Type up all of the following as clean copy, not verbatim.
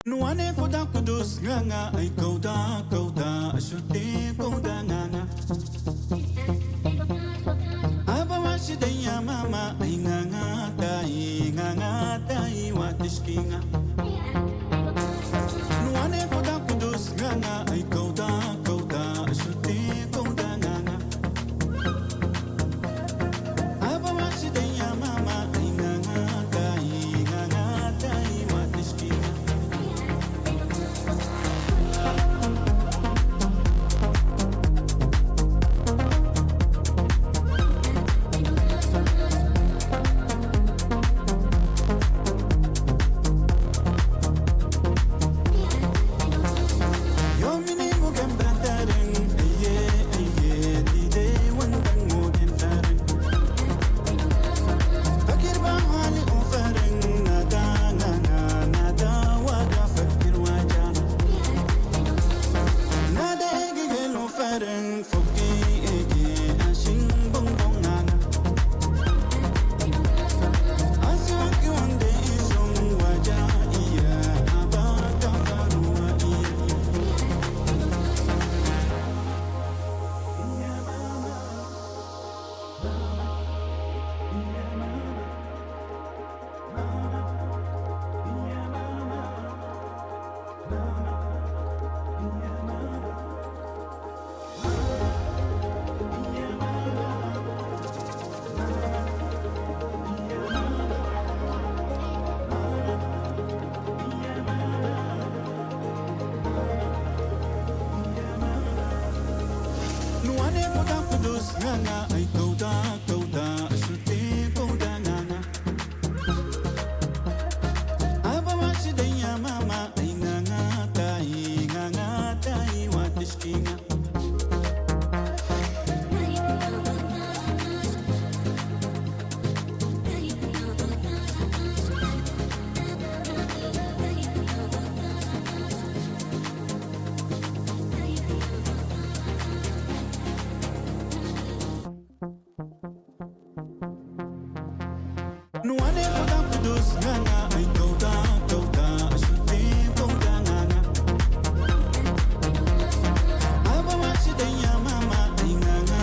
Nuane foda kudus nganga ay kauda ashuti kauda nganga. Aba washidaya mama ay nganga tai watishkinga. Nuane foda kudus nganga ay kauda ashuti kauda nganga. Aba washidaya mama ay nganga tai watishkinga. Nganga ay kauda ashuti kauda nganga. Aba washidaya mama ay nganga tai watishkinga. Nuane foda kudus nganga ay kauda ashuti kauda nganga. Aba washidaya mama ay nganga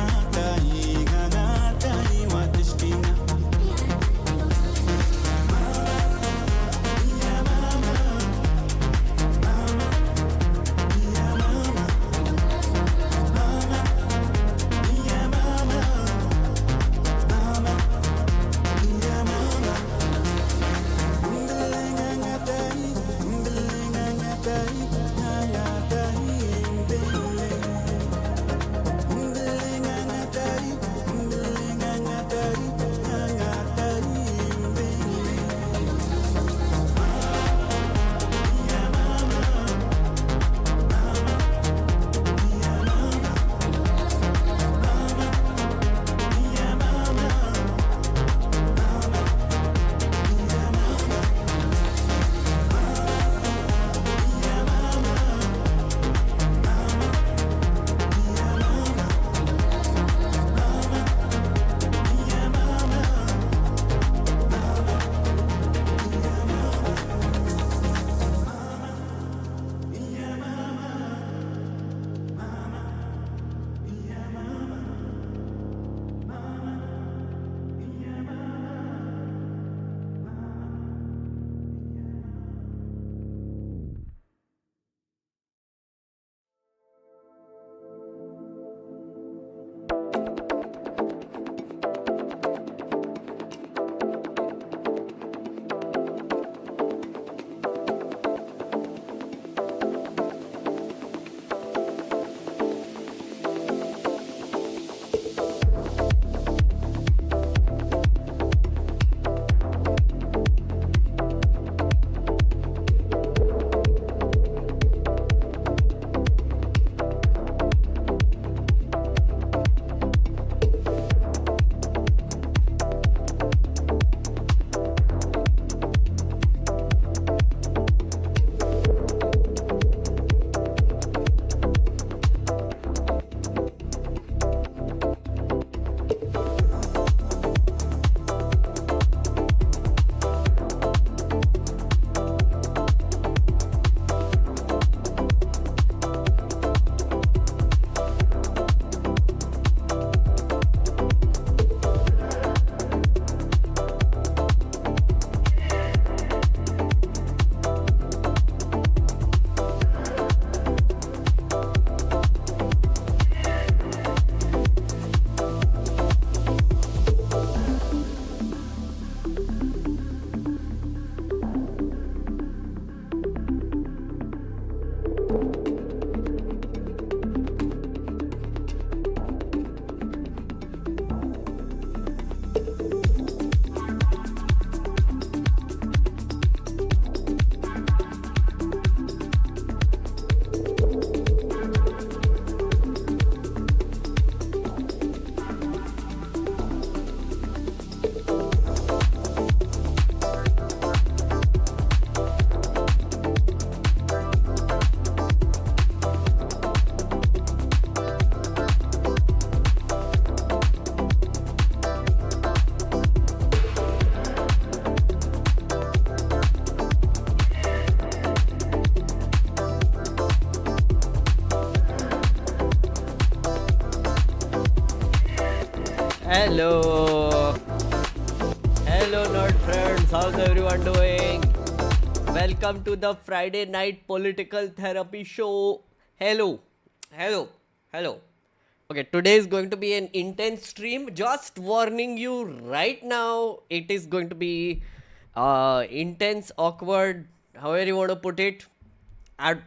tai watishkinga. Hello. Hello, nerd friends. How's everyone doing? Welcome to the Friday night political therapy show. Hello. Hello. Hello. Okay, today is going to be an intense stream. Just warning you right now, it is going to be intense, awkward, however you want to put it. We're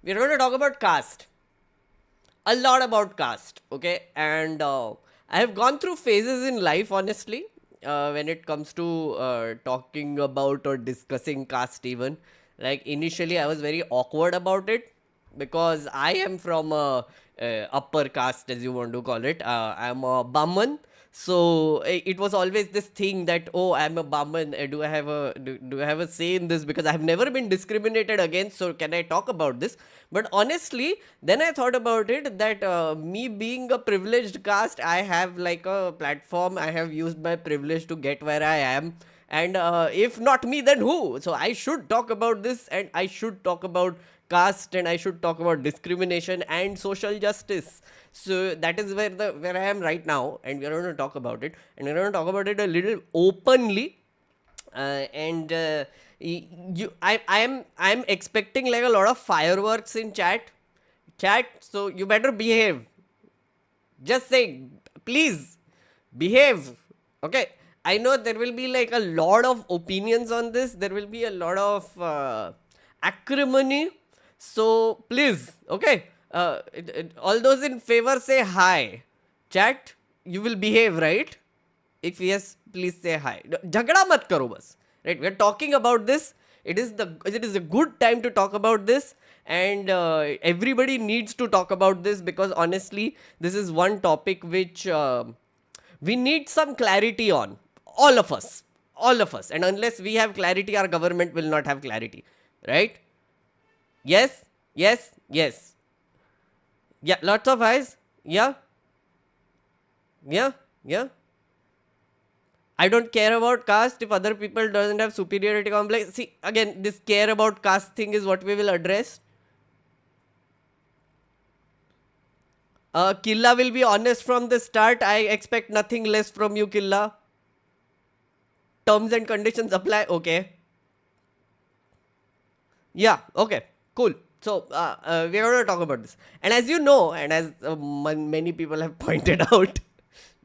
going to talk about caste. A lot about caste, okay? And I have gone through phases in life, honestly, when it comes to talking about or discussing caste, even. Like, initially, I was very awkward about it because I am from upper caste, as you want to call it. I'm a Brahmin. So it was always this thing that, oh, I'm a Brahmin. Do I have a say in this? Because I have never been discriminated against. So can I talk about this? But honestly, then I thought about it that me being a privileged caste, I have like a platform. I have used my privilege to get where I am. And if not me, then who? So I should talk about this, and I should talk about caste, and I should talk about discrimination and social justice. So that is where I am right now, and we're going to talk about it, and we're going to talk about it a little openly. And I'm expecting like a lot of fireworks in chat. So you better behave. Just say, please behave. Okay. I know there will be like a lot of opinions on this. There will be a lot of acrimony. So please, okay. All those in favor say hi. Chat, you will behave, right? If yes, please say hi. Jhagda mat karo bas. Right? We are talking about this. It is a good time to talk about this, and everybody needs to talk about this because honestly, this is one topic which we need some clarity on. All of us, and unless we have clarity, our government will not have clarity, right? Yes. Yeah, lots of eyes. Yeah. I don't care about caste if other people doesn't have superiority complex. See, again, this care about caste thing is what we will address. Killa will be honest from the start. I expect nothing less from you, Killa. Terms and conditions apply. Okay. Yeah. Okay. Cool. So we're going to talk about this. And as you know, and as many people have pointed out,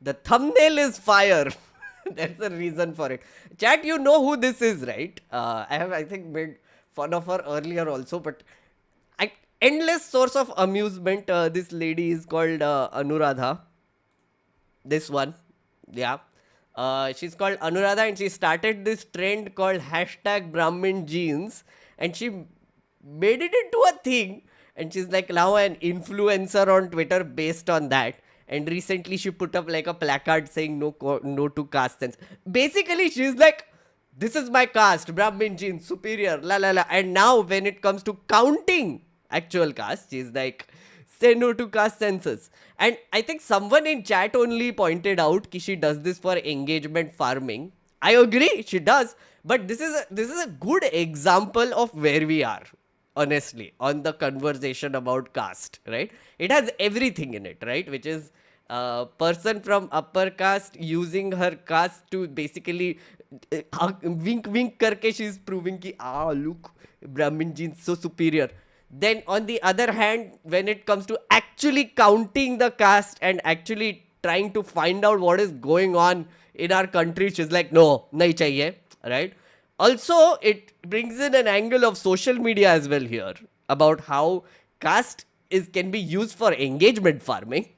the thumbnail is fire. There's a reason for it. Chat, you know who this is, right? I think, made fun of her earlier also, but endless source of amusement. This lady is called Anuradha. This one. Yeah. She's called Anuradha, and she started this trend called hashtag Brahmin jeans, and she made it into a thing, and she's like now an influencer on Twitter based on that. And recently she put up like a placard saying no to caste census. Basically, she's like, this is my caste, Brahmin jeans, superior, la la la. And now when it comes to counting actual caste, she's like, say no to caste census. And I think someone in chat only pointed out that she does this for engagement farming. I agree, she does. But this is a good example of where we are, honestly, on the conversation about caste, right? It has everything in it, right? Which is a person from upper caste using her caste to basically wink karke she's proving ki, look, Brahmin genes so superior. Then on the other hand, when it comes to actually counting the caste and actually trying to find out what is going on in our country, she's like, no, nahi chahiye, right? Also, it brings in an angle of social media as well here about how caste can be used for engagement farming.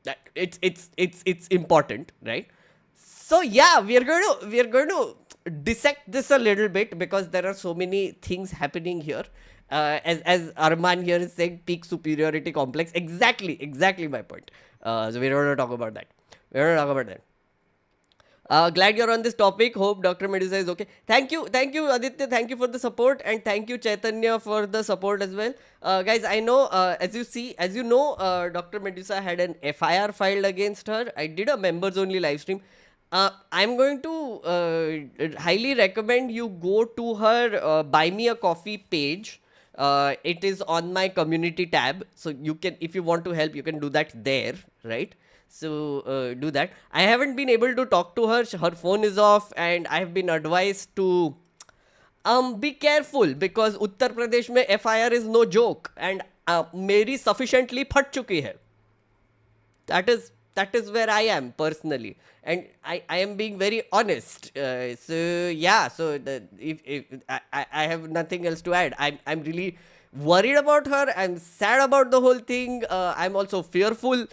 That it's important, right? So yeah, we're going to dissect this a little bit because there are so many things happening here. As Arman here is saying, peak superiority complex. Exactly my point. So we're going to talk about that. Glad you're on this topic. Hope Dr. Medusa is okay. Thank you Aditya. Thank you for the support, and thank you Chaitanya for the support as well. Guys, I know as you know, Dr. Medusa had an FIR filed against her. I did a members only live stream. I'm going to highly recommend you go to her Buy Me a Coffee page. It is on my community tab, so you can, if you want to help, you can do that there, right? So do that. I haven't been able to talk to her. Her phone is off, and I have been advised to be careful because Uttar Pradesh में FIR is no joke, and मेरी sufficiently फट चुकी है. That is where I am personally, and I am being very honest. So yeah, so if I have nothing else to add. I'm really worried about her. I'm sad about the whole thing. I'm also fearful.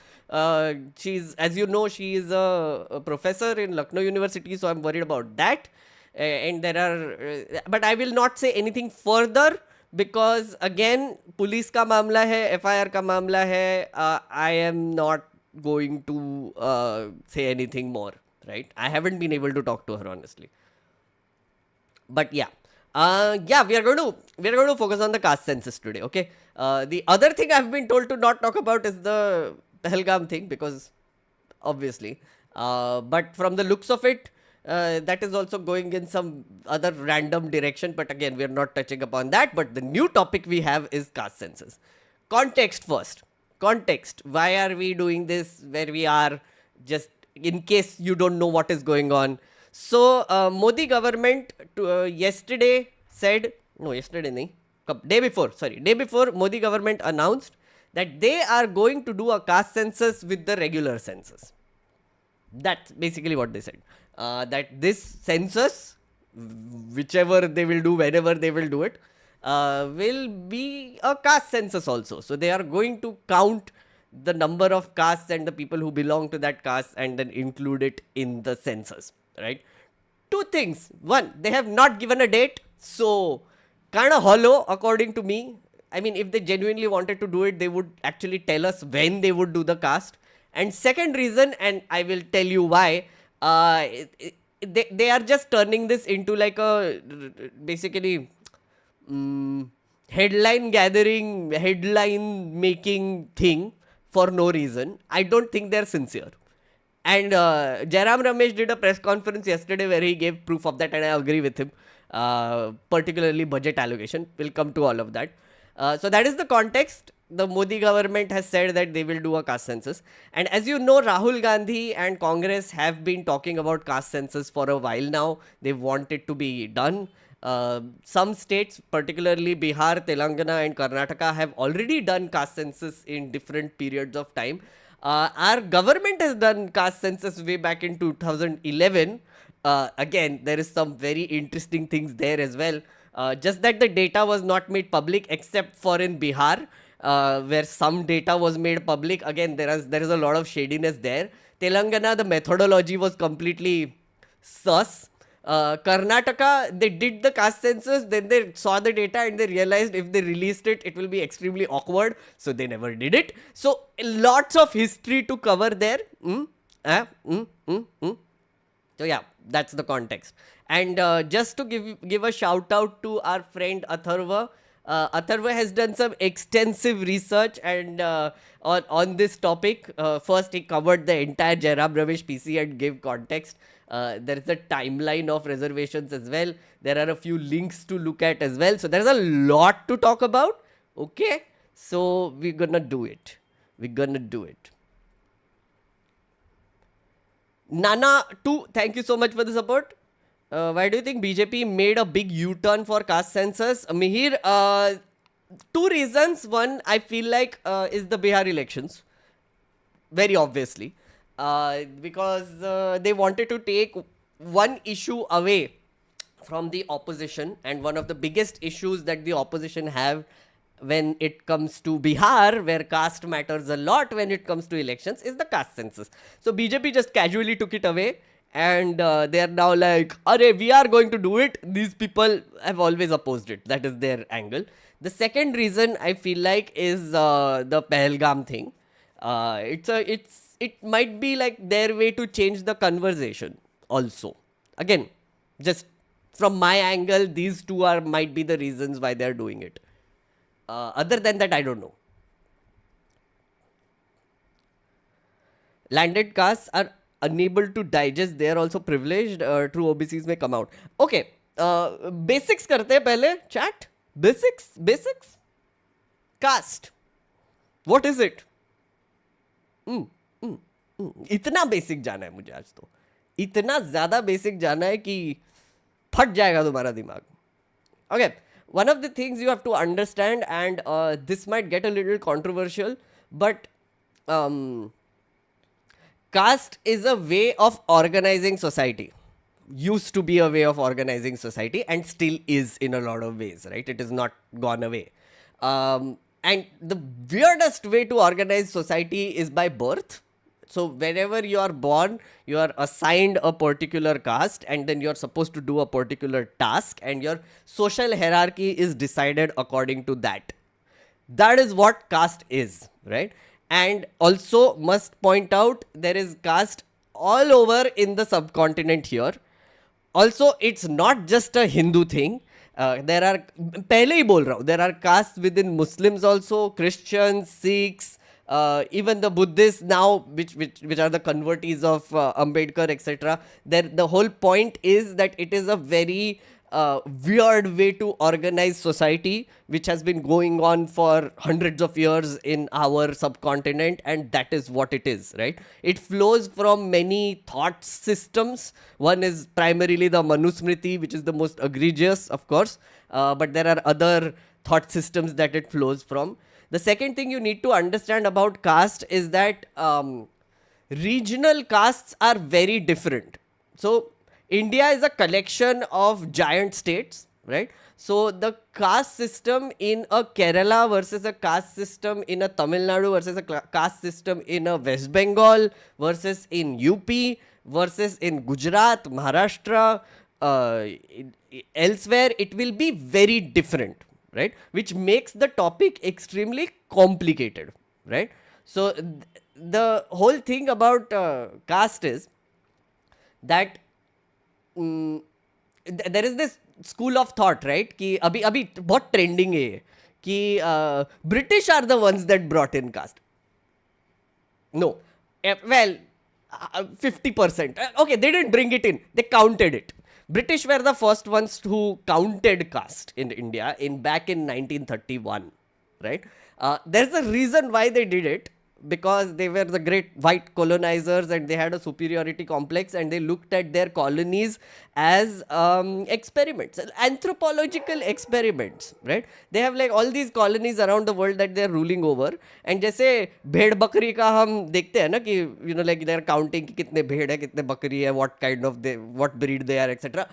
She's, as you know, she is a professor in Lucknow University, so I'm worried about that. And there are, but I will not say anything further because again, police का मामला है, FIR का मामला है. I am not going to say anything more, right? I haven't been able to talk to her honestly. But yeah. We are going to focus on the caste census today, okay? The other thing I've been told to not talk about is the Pahalgam thing because obviously. But from the looks of it, that is also going in some other random direction. But again, we are not touching upon that. But the new topic we have is caste census. Context first. Context. Why are we doing this? Where we are? Just in case you don't know what is going on. So, Modi government yesterday said, no, yesterday nahi, day before Modi government announced that they are going to do a caste census with the regular census. That's basically what they said. That this census, whichever they will do, whenever they will do it, will be a caste census also. So they are going to count the number of castes and the people who belong to that caste and then include it in the census, right? Two things. One, they have not given a date. So kind of hollow according to me. I mean, if they genuinely wanted to do it, they would actually tell us when they would do the caste. And second reason, and I will tell you why, they are just turning this into like a basically headline gathering, headline making thing for no reason. I don't think they're sincere. And Jairam Ramesh did a press conference yesterday where he gave proof of that, and I agree with him, particularly budget allocation. We'll come to all of that. So that is the context. The Modi government has said that they will do a caste census. And as you know, Rahul Gandhi and Congress have been talking about caste census for a while now. They want it to be done. Some states, particularly Bihar, Telangana and Karnataka, have already done caste census in different periods of time. Our government has done caste census way back in 2011. Again, there is some very interesting things there as well. Just that the data was not made public except for in Bihar. Where some data was made public. Again, there is a lot of shadiness there. Telangana, the methodology was completely sus. Karnataka, they did the caste census, then they saw the data and they realized if they released it, it will be extremely awkward. So they never did it. So lots of history to cover there. So yeah, that's the context. And just to give a shout out to our friend Atharva. Atharva has done some extensive research and on this topic. First, he covered the entire Jairam Ramesh PC and gave context. There is a timeline of reservations as well. There are a few links to look at as well. So there's a lot to talk about. Okay, so we're gonna do it. Nana 2, thank you so much for the support. Why do you think BJP made a big U-turn for caste census? Mihir, two reasons. One, I feel like is the Bihar elections. Very obviously. Because they wanted to take one issue away from the opposition. And one of the biggest issues that the opposition have when it comes to Bihar, where caste matters a lot when it comes to elections, is the caste census. So BJP just casually took it away. And they are now like, "Arey, we are going to do it." These people have always opposed it. That is their angle. The second reason I feel like is the Pahalgam thing. It might be like their way to change the conversation also. Again, just from my angle, these two might be the reasons why they are doing it. Other than that, I don't know. Landed castes are unable to digest, they are also privileged. True OBCs may come out. Okay, basics करते हैं पहले chat. Basics. Caste. What is it? इतना basic जाना है मुझे आज तो, इतना ज्यादा बेसिक जाना है कि फट जाएगा तुम्हारा दिमाग. Okay, one of the things you have to understand, and this might get a little controversial, but caste is a way of organizing society. Used to be a way of organizing society and still is in a lot of ways, right? It is not gone away. And the weirdest way to organize society is by birth. So whenever you are born, you are assigned a particular caste, and then you're supposed to do a particular task, and your social hierarchy is decided according to that. That is what caste is, right? And also must point out, there is caste all over in the subcontinent here. Also, it's not just a Hindu thing. There are, पहले ही बोल रहा हूँ, there are castes within Muslims also, Christians, Sikhs, even the Buddhists now, which are the convertees of Ambedkar, etc. The whole point is that it is a very weird way to organize society, which has been going on for hundreds of years in our subcontinent, and that is what it is, right? It flows from many thought systems. One is primarily the Manusmriti, which is the most egregious, of course, but there are other thought systems that it flows from. The second thing you need to understand about caste is that regional castes are very different. So India is a collection of giant states, right? So the caste system in a Kerala versus a caste system in a Tamil Nadu versus a caste system in a West Bengal versus in UP versus in Gujarat, Maharashtra, elsewhere, it will be very different, right? Which makes the topic extremely complicated, right? So the whole thing about caste is that there is this school of thought, right? कि अभी बहुत trending है कि British are the ones that brought in caste. No, well, 50%. Okay, they didn't bring it in; they counted it. British were the first ones who counted caste in India back in 1931, right? There's a reason why they did it, because they were the great white colonizers and they had a superiority complex, and they looked at their colonies as experiments, anthropological experiments, right? They have like all these colonies around the world that they're ruling over, and जैसे भेड़ बकरी का हम देखते हैं ना कि you know, like they're counting कि कितने भेड़ है, कितने बकरी है, what breed they are, etc.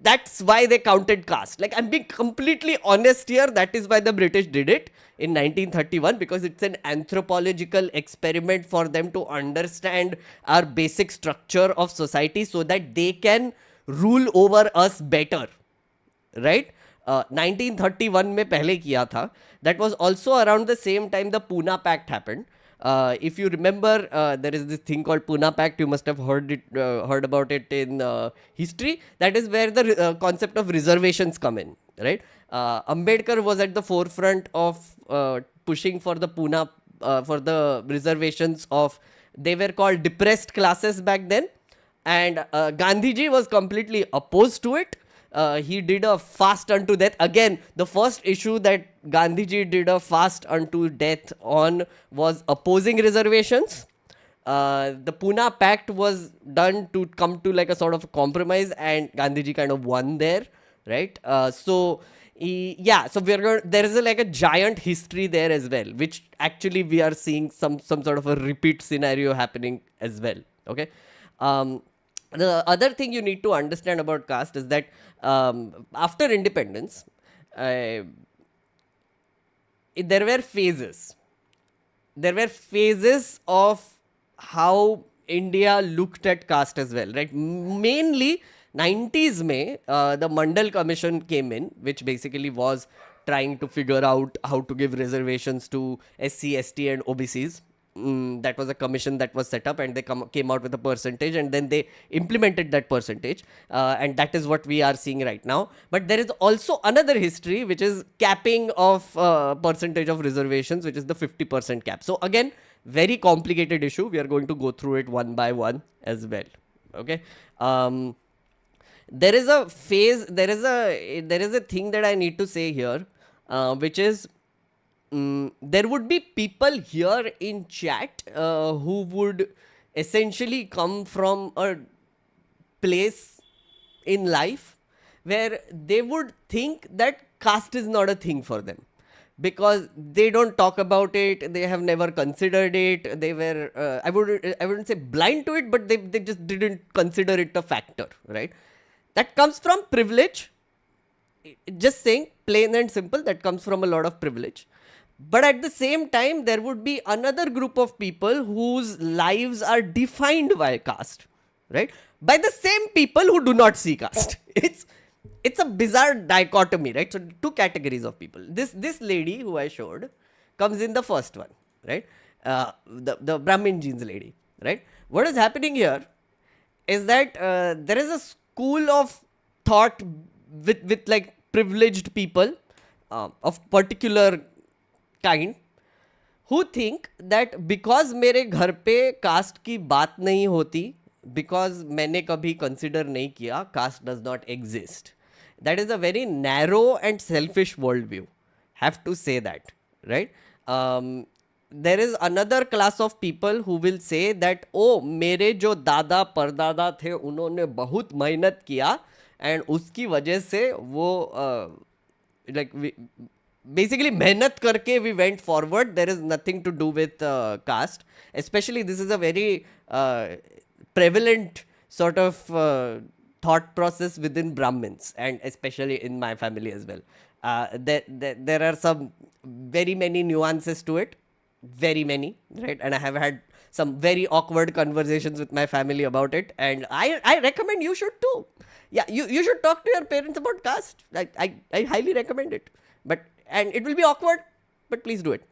That's why they counted caste. Like, I'm being completely honest here. That is why the British did it in 1931, because it's an anthropological experiment for them to understand our basic structure of society so that they can rule over us better, right? 1931 में पहले किया था. That was also around the same time the Pune Pact happened. If you remember, there is this thing called Pune Pact. You must have heard about it in history. That is where the concept of reservations come in, right? Ambedkar was at the forefront of pushing for the Pune, for the reservations of, they were called depressed classes back then. And Gandhiji was completely opposed to it. He did a fast unto death. Again, the first issue that Gandhiji did a fast unto death on was opposing reservations. The Pune Pact was done to come to like a sort of a compromise, and Gandhiji kind of won there, right? So there is like a giant history there as well, which actually we are seeing some sort of a repeat scenario happening as well. Okay. The other thing you need to understand about caste is that after independence, there were phases. There were phases of how India looked at caste as well, right? Mainly 90s mein, the Mandal Commission came in, which basically was trying to figure out how to give reservations to SC, ST and OBCs. That was a commission that was set up, and they came out with a percentage, and then they implemented that percentage, and that is what we are seeing right now. But there is also another history, which is capping of percentage of reservations, which is the 50% cap. So again, very complicated issue. We are going to go through it one by one as well. Okay. there is a phase, there is a thing that I need to say here, which is there would be people here in chat who would essentially come from a place in life where they would think that caste is not a thing for them because they don't talk about it, they have never considered it, they were I wouldn't say blind to it, but they just didn't consider it a factor, right? That comes from privilege. Just saying, plain and simple, that comes from a lot of privilege. But at the same time, there would be another group of people whose lives are defined by caste, right? By the same people who do not see caste. It's a bizarre dichotomy, right? So two categories of people. This lady who I showed comes in the first one, right? The Brahmin genes lady, right? What is happening here is that there is a school of thought with like privileged people of particular kind who think that because मेरे घर पे cast की बात नहीं होती, because मैंने कभी consider नहीं किया, caste does not exist. That is a very narrow and selfish worldview. Have to say that, right? There is another class of people who will say that oh मेरे जो दादा परदादा थे उन्होंने बहुत मेहनत किया and उसकी वजह से वो like basically मेहनत करके we went forward. There is nothing to do with caste. Especially this is a very prevalent sort of thought process within Brahmins and especially in my family as well. There are some very many nuances to it. Very many, right? And I have had some very awkward conversations with my family about it. And I recommend you should too. Yeah, you should talk to your parents about caste. I highly recommend it. And it will be awkward, but please do it.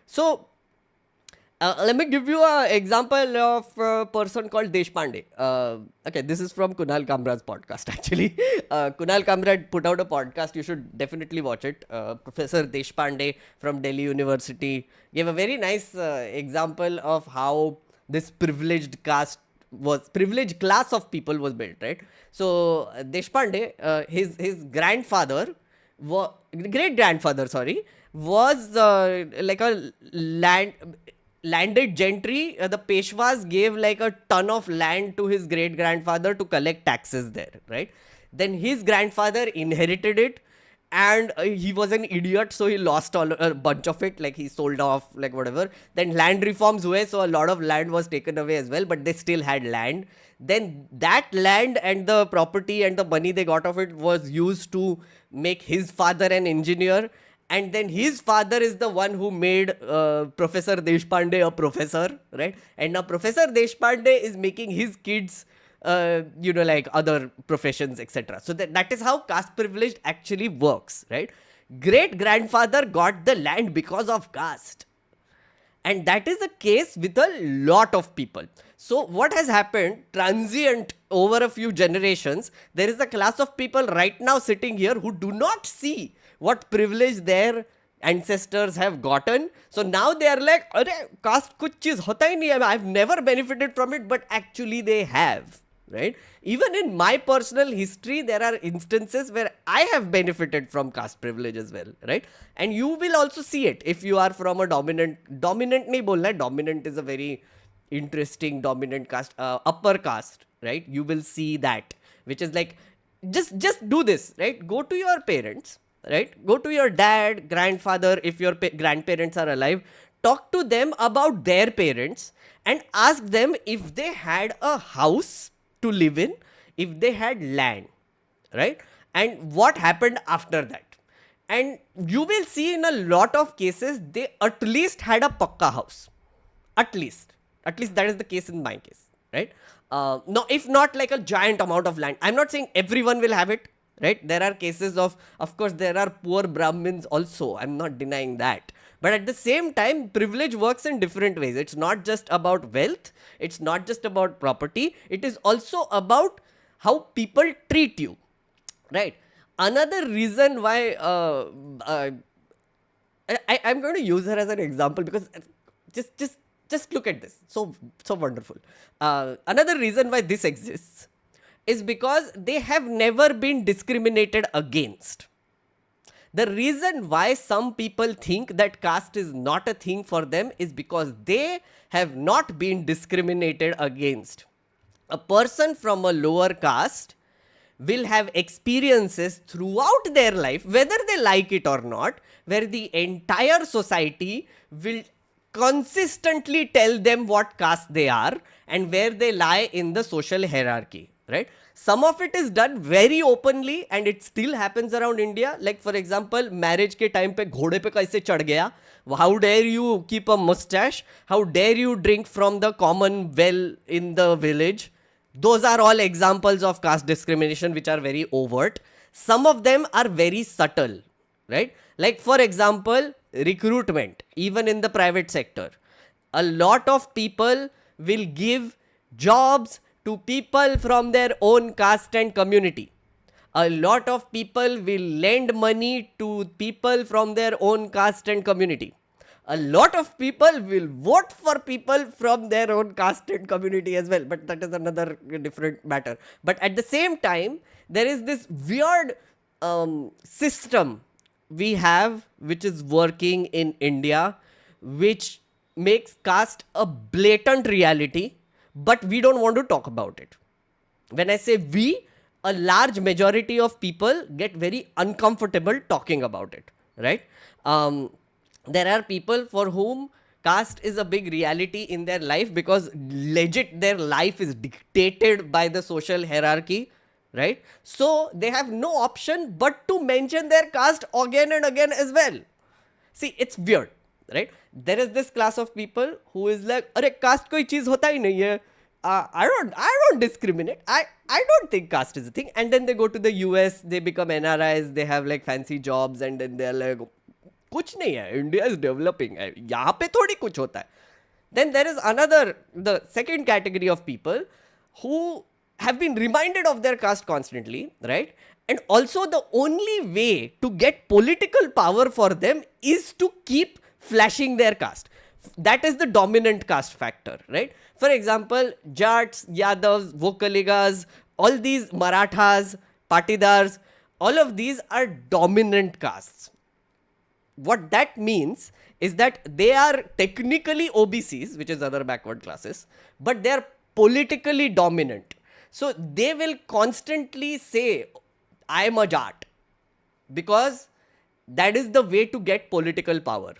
So, let me give you an example of a person called Deshpande. Okay, this is from Kunal Kamra's podcast actually. Kunal Kamra put out a podcast. You should definitely watch it. Professor Deshpande from Delhi University gave a very nice example of how this privileged class of people was built, right? So, Deshpande, his grandfather, great grandfather, sorry, was like a landed gentry. The Peshwas gave like a ton of land to his great grandfather to collect taxes there, right? Then his grandfather inherited it and he was an idiot, so he lost a bunch of it, like he sold off, like whatever. Then land reforms huए, so a lot of land was taken away as well, but they still had land. Then that land and the property and the money they got of it was used to make his father an engineer. And then his father is the one who made Professor Deshpande a professor, right? And now Professor Deshpande is making his kids, like other professions, etc. So that is how caste privilege actually works, right? Great grandfather got the land because of caste. And that is the case with a lot of people. So what has happened, transient over a few generations, there is a class of people right now sitting here who do not see what privilege their ancestors have gotten. So now they are like, caste kuch cheez hota hi nahi hai. I've never benefited from it, but actually they have, right? Even in my personal history, there are instances where I have benefited from caste privilege as well, right? And you will also see it if you are from a dominant nahi bolna. Dominant is a very interesting dominant caste, upper caste, right? You will see that, which is like, just do this, right? Go to your parents, right? Go to your dad, grandfather, if your grandparents are alive, talk to them about their parents and ask them if they had a house to live in, if they had land, right? And what happened after that. And you will see in a lot of cases, they at least had a pakka house. At least that is the case in my case, right? No, if not like a giant amount of land. I'm not saying everyone will have it, right? There are cases of course, there are poor Brahmins also. I'm not denying that. But at the same time, privilege works in different ways. It's not just about wealth. It's not just about property. It is also about how people treat you, right? Another reason why I'm going to use her as an example because just look at this. So wonderful. Another reason why this exists is because they have never been discriminated against. The reason why some people think that caste is not a thing for them is because they have not been discriminated against. A person from a lower caste will have experiences throughout their life, whether they like it or not, where the entire society will consistently tell them what caste they are and where they lie in the social hierarchy, right? Some of it is done very openly and it still happens around India. Like for example, marriage ke time pe घोड़े पे कैसे चढ़ गया? How dare you keep a mustache? How dare you drink from the common well in the village? Those are all examples of caste discrimination which are very overt. Some of them are very subtle, right? Like for example, recruitment, even in the private sector. A lot of people will give jobs to people from their own caste and community. A lot of people will lend money to people from their own caste and community. A lot of people will vote for people from their own caste and community as well, but that is another different matter. But at the same time, there is this weird system we have which is working in India, which makes caste a blatant reality, but we don't want to talk about it. When I say we, a large majority of people get very uncomfortable talking about it, right? There are people for whom caste is a big reality in their life because legit their life is dictated by the social hierarchy, right? So they have no option but to mention their caste again and again as well. See, it's weird, right? There is this class of people who is like, "Arey, caste koi cheez hota hi nahi hai. I don't discriminate. I don't think caste is a thing." And then they go to the US, they become NRIs, they have like fancy jobs, and then they're like, कुछ नहीं है, India is developing, यहाँ पे थोड़ी कुछ होता है. Then there is another, the second category of people who have been reminded of their caste constantly, right? And also the only way to get political power for them is to keep flashing their caste. That is the dominant caste factor, right? For example, Jats, Yadavs, Vokaligas, all these Marathas, Patidars, all of these are dominant castes. What that means is that they are technically OBCs, which is other backward classes, but they are politically dominant. So they will constantly say, "I am a Jat," because that is the way to get political power.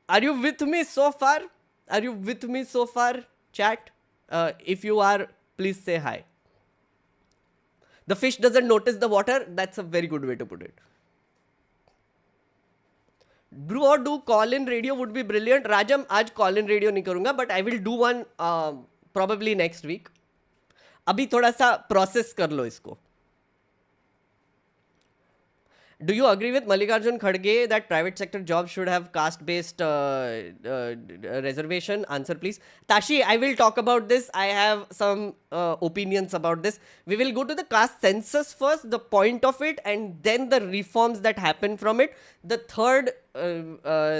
Are you with me so far? Are you with me so far, chat? If you are, please say hi. The fish doesn't notice the water. That's a very good way to put it. Do call-in radio would be brilliant. Rajam, आज call-in radio नहीं करूँगा, but I will do one probably next week. अभी थोड़ा सा process कर लो इसको. Do you agree with Mallikarjun Khadge that private sector jobs should have caste-based reservation? Answer please. Tashi, I will talk about this. I have some opinions about this. We will go to the caste census first, the point of it, and then the reforms that happen from it. The third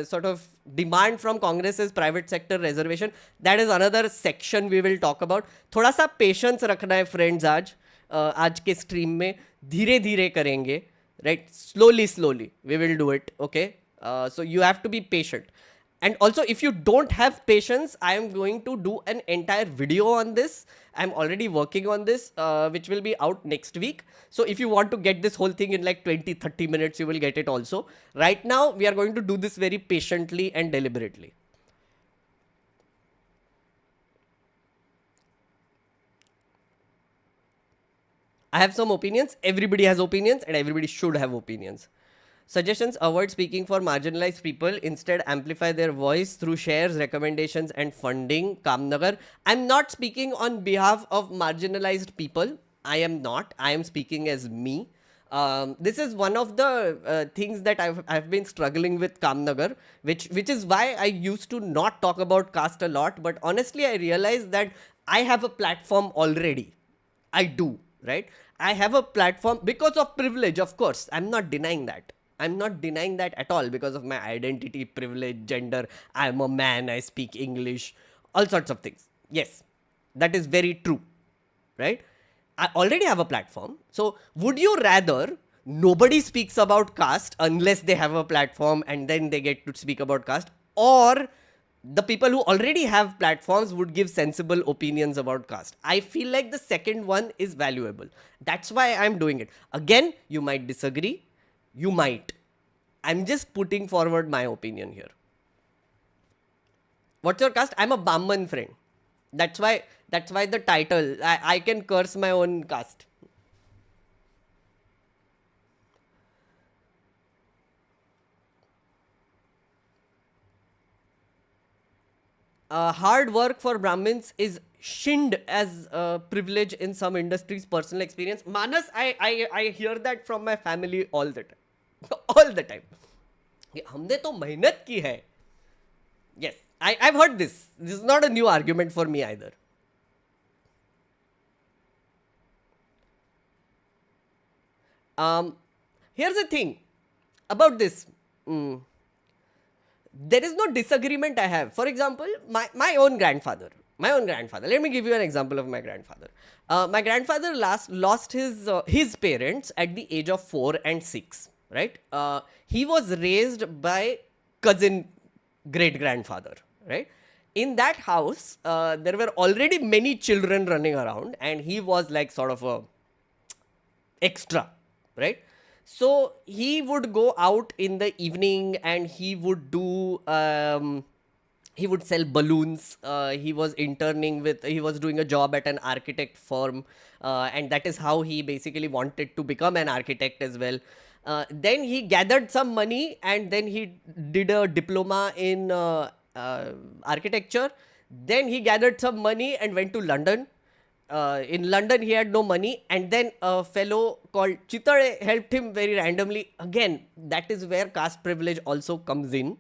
sort of demand from Congress is private sector reservation. That is another section we will talk about. थोड़ा सा patience रखना है friends आज के stream में धीरे धीरे करेंगे. Right, slowly we will do it. Okay, so you have to be patient, and also if you don't have patience, I am going to do an entire video on this. I'm already working on this, which will be out next week. So if you want to get this whole thing in like 20-30 minutes, you will get it also. Right now we are going to do this very patiently and deliberately. I have some opinions. Everybody has opinions and everybody should have opinions. Suggestions: avoid speaking for marginalized people. Instead, amplify their voice through shares, recommendations and funding. Kamnagar. I'm not speaking on behalf of marginalized people. I am not. I am speaking as me. This is one of the things that I've been struggling with Kamnagar, which is why I used to not talk about caste a lot. But honestly, I realized that I have a platform already. I do, right? I have a platform because of privilege, of course. I'm not denying that. I'm not denying that at all because of my identity, privilege, gender. I'm a man, I speak English, all sorts of things. Yes, that is very true. right? I already have a platform. So would you rather nobody speaks about caste unless they have a platform and then they get to speak about caste, or the people who already have platforms would give sensible opinions about caste? I feel like the second one is valuable. That's why I'm doing it. Again, you might disagree. You might. I'm just putting forward my opinion here. What's your caste? I'm a Brahman, friend. That's why the title. I can curse my own caste. Hard work for Brahmins is shinned as a privilege in some industries. Personal experience. Manas, I hear that from my family all the time. All the time. हमने तो मेहनत की है. Yes, I've heard this. This is not a new argument for me either. Here's the thing about this. There is no disagreement I have. For example, my own grandfather. Let me give you an example of my grandfather. My grandfather lost his parents at the age of 4 and 6. Right? He was raised by cousin great grandfather. Right? In that house, there were already many children running around, and he was like sort of a extra, right? So he would go out in the evening and he would do he would sell balloons. He was doing a job at an architect firm, and that is how he basically wanted to become an architect as well. Then he gathered some money and then he did a diploma in architecture. Then he gathered some money and went to London. In London, he had no money, and then a fellow called Chitare helped him very randomly. Again, that is where caste privilege also comes in.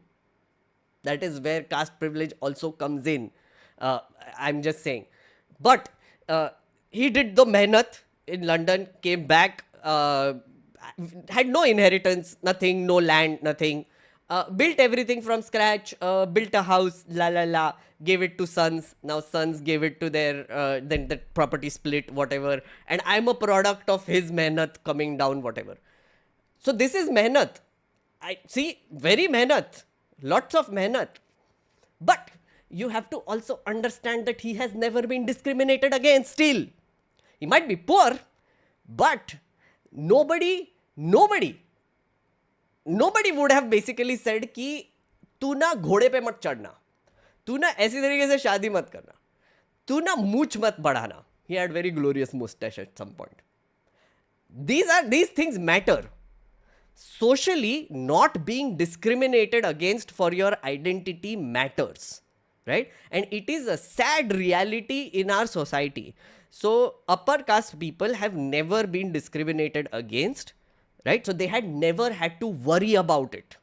I'm just saying. But he did the mehnat in London, came back, had no inheritance, nothing, no land, nothing. Built everything from scratch, built a house, gave it to sons. Now sons gave it to their, then the property split, whatever. And I'm a product of his mehnat coming down, whatever. So this is mehnat. I see, very mehnat. Lots of mehnat. But you have to also understand that he has never been discriminated against still. He might be poor, but nobody would have basically said कि तू ना घोड़े पे मत चढ़ना, तू ना ऐसी तरीके से शादी मत करना, तू ना मूछ मत बढ़ाना. He had very glorious mustache at some point. These things matter. Socially, not being discriminated against for your identity matters, right? And it is a sad reality in our society. So upper caste people have never been discriminated against, right? So they had never had to worry about it.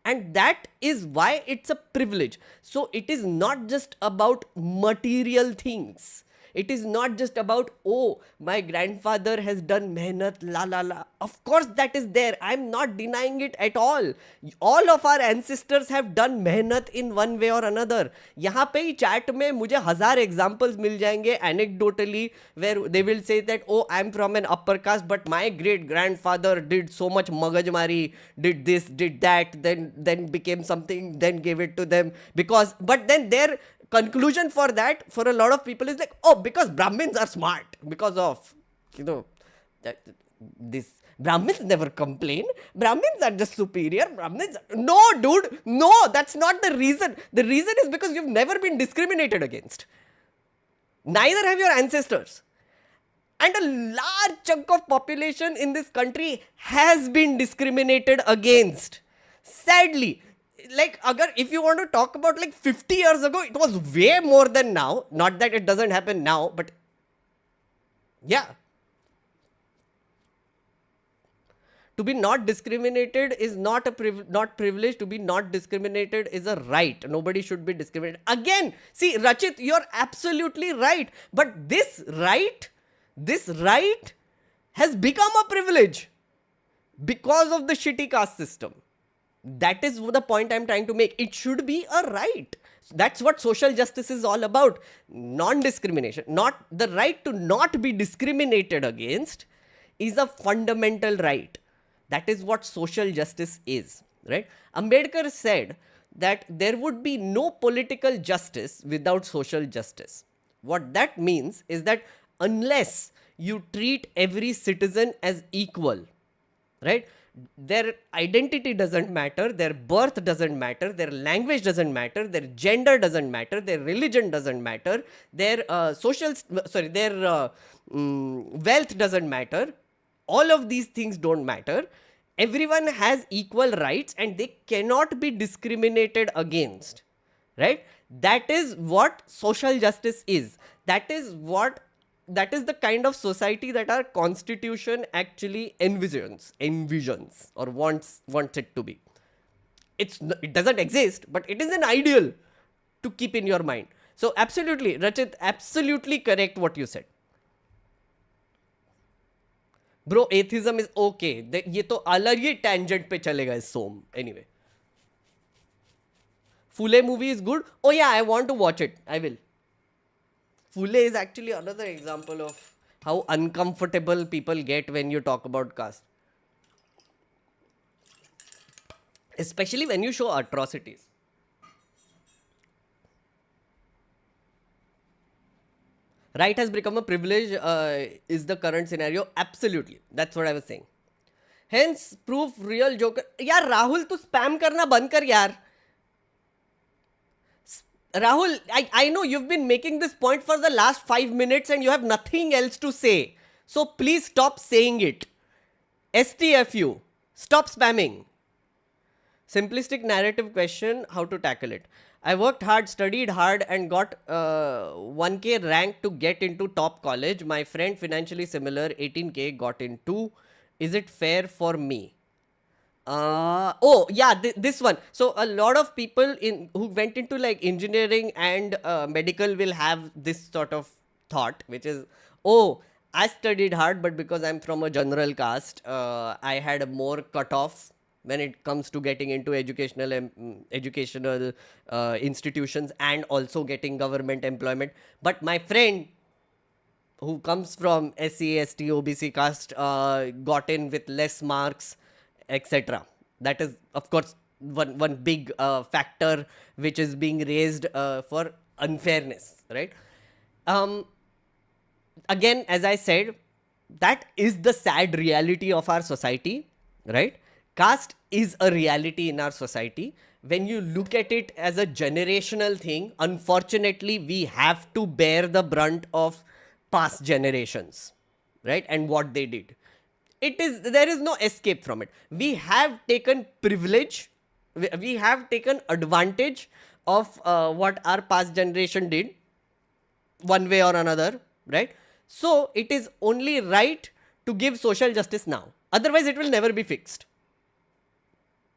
And that is why it's a privilege. So it is not just about material things. It is not just about, oh, my grandfather has done mehnat, la. Of course that is there. I'm not denying it at all. All of our ancestors have done mehnat in one way or another. यहाँ पे ही chat में मुझे 1000 examples मिल जाएंगे anecdotally where they will say that, oh, I'm from an upper caste, but my great grandfather did so much magajmari, did this, did that, then became something, then gave it to them because, but then their conclusion for that, for a lot of people is like, oh, because Brahmins are smart, because of, this. Brahmins never complain. Brahmins are just superior. No, dude. No, that's not the reason. The reason is because you've never been discriminated against. Neither have your ancestors. And a large chunk of population in this country has been discriminated against. Sadly. Like, if you want to talk about like 50 years ago, it was way more than now. Not that it doesn't happen now, but yeah. To be not discriminated is not not privilege. To be not discriminated is a right. Nobody should be discriminated. Again, see, Rachit, you're absolutely right. But this right has become a privilege because of the shitty caste system. That is the point I'm trying to make. It should be a right. That's what social justice is all about. Non-discrimination, not the right to not be discriminated against, is a fundamental right. That is what social justice is, right? Ambedkar said that there would be no political justice without social justice. What that means is that unless you treat every citizen as equal, right? Their identity doesn't matter, their birth doesn't matter, their language doesn't matter, their gender doesn't matter, their religion doesn't matter, their wealth doesn't matter. All of these things don't matter. Everyone has equal rights and they cannot be discriminated against, right? That is what social justice is. That is the kind of society that our constitution actually envisions or wants it to be. It doesn't exist, but it is an ideal to keep in your mind. So absolutely, Rachit, absolutely correct what you said. Bro, atheism is okay. ये तो अलग ही tangent पे चलेगा इस सोम. Anyway. Fule movie is good. Oh yeah, I want to watch it. I will. Fule is actually another example of how uncomfortable people get when you talk about caste. Especially when you show atrocities. Right has become a privilege is the current scenario. Absolutely. That's what I was saying. Hence, proof real joker. यार राहुल तू spam करना बंद कर यार. Rahul, I know you've been making this point for the last 5 minutes and you have nothing else to say. So please stop saying it. STFU. Stop spamming. Simplistic narrative question, how to tackle it. I worked hard, studied hard and got 1K rank to get into top college. My friend financially similar, 18K got into. Is it fair for me? This one. So a lot of people who went into like engineering and medical will have this sort of thought, which is, I studied hard, but because I'm from a general caste, I had more cutoff when it comes to getting into educational institutions and also getting government employment. But my friend who comes from SC, ST, OBC caste got in with less marks, etc. That is, of course, one big factor which is being raised for unfairness, right? Again, as I said, that is the sad reality of our society, right? Caste is a reality in our society. When you look at it as a generational thing, unfortunately, we have to bear the brunt of past generations, right? And what they did. There is no escape from it. We have taken privilege. We have taken advantage of what our past generation did, one way or another, right? So it is only right to give social justice now. Otherwise, it will never be fixed.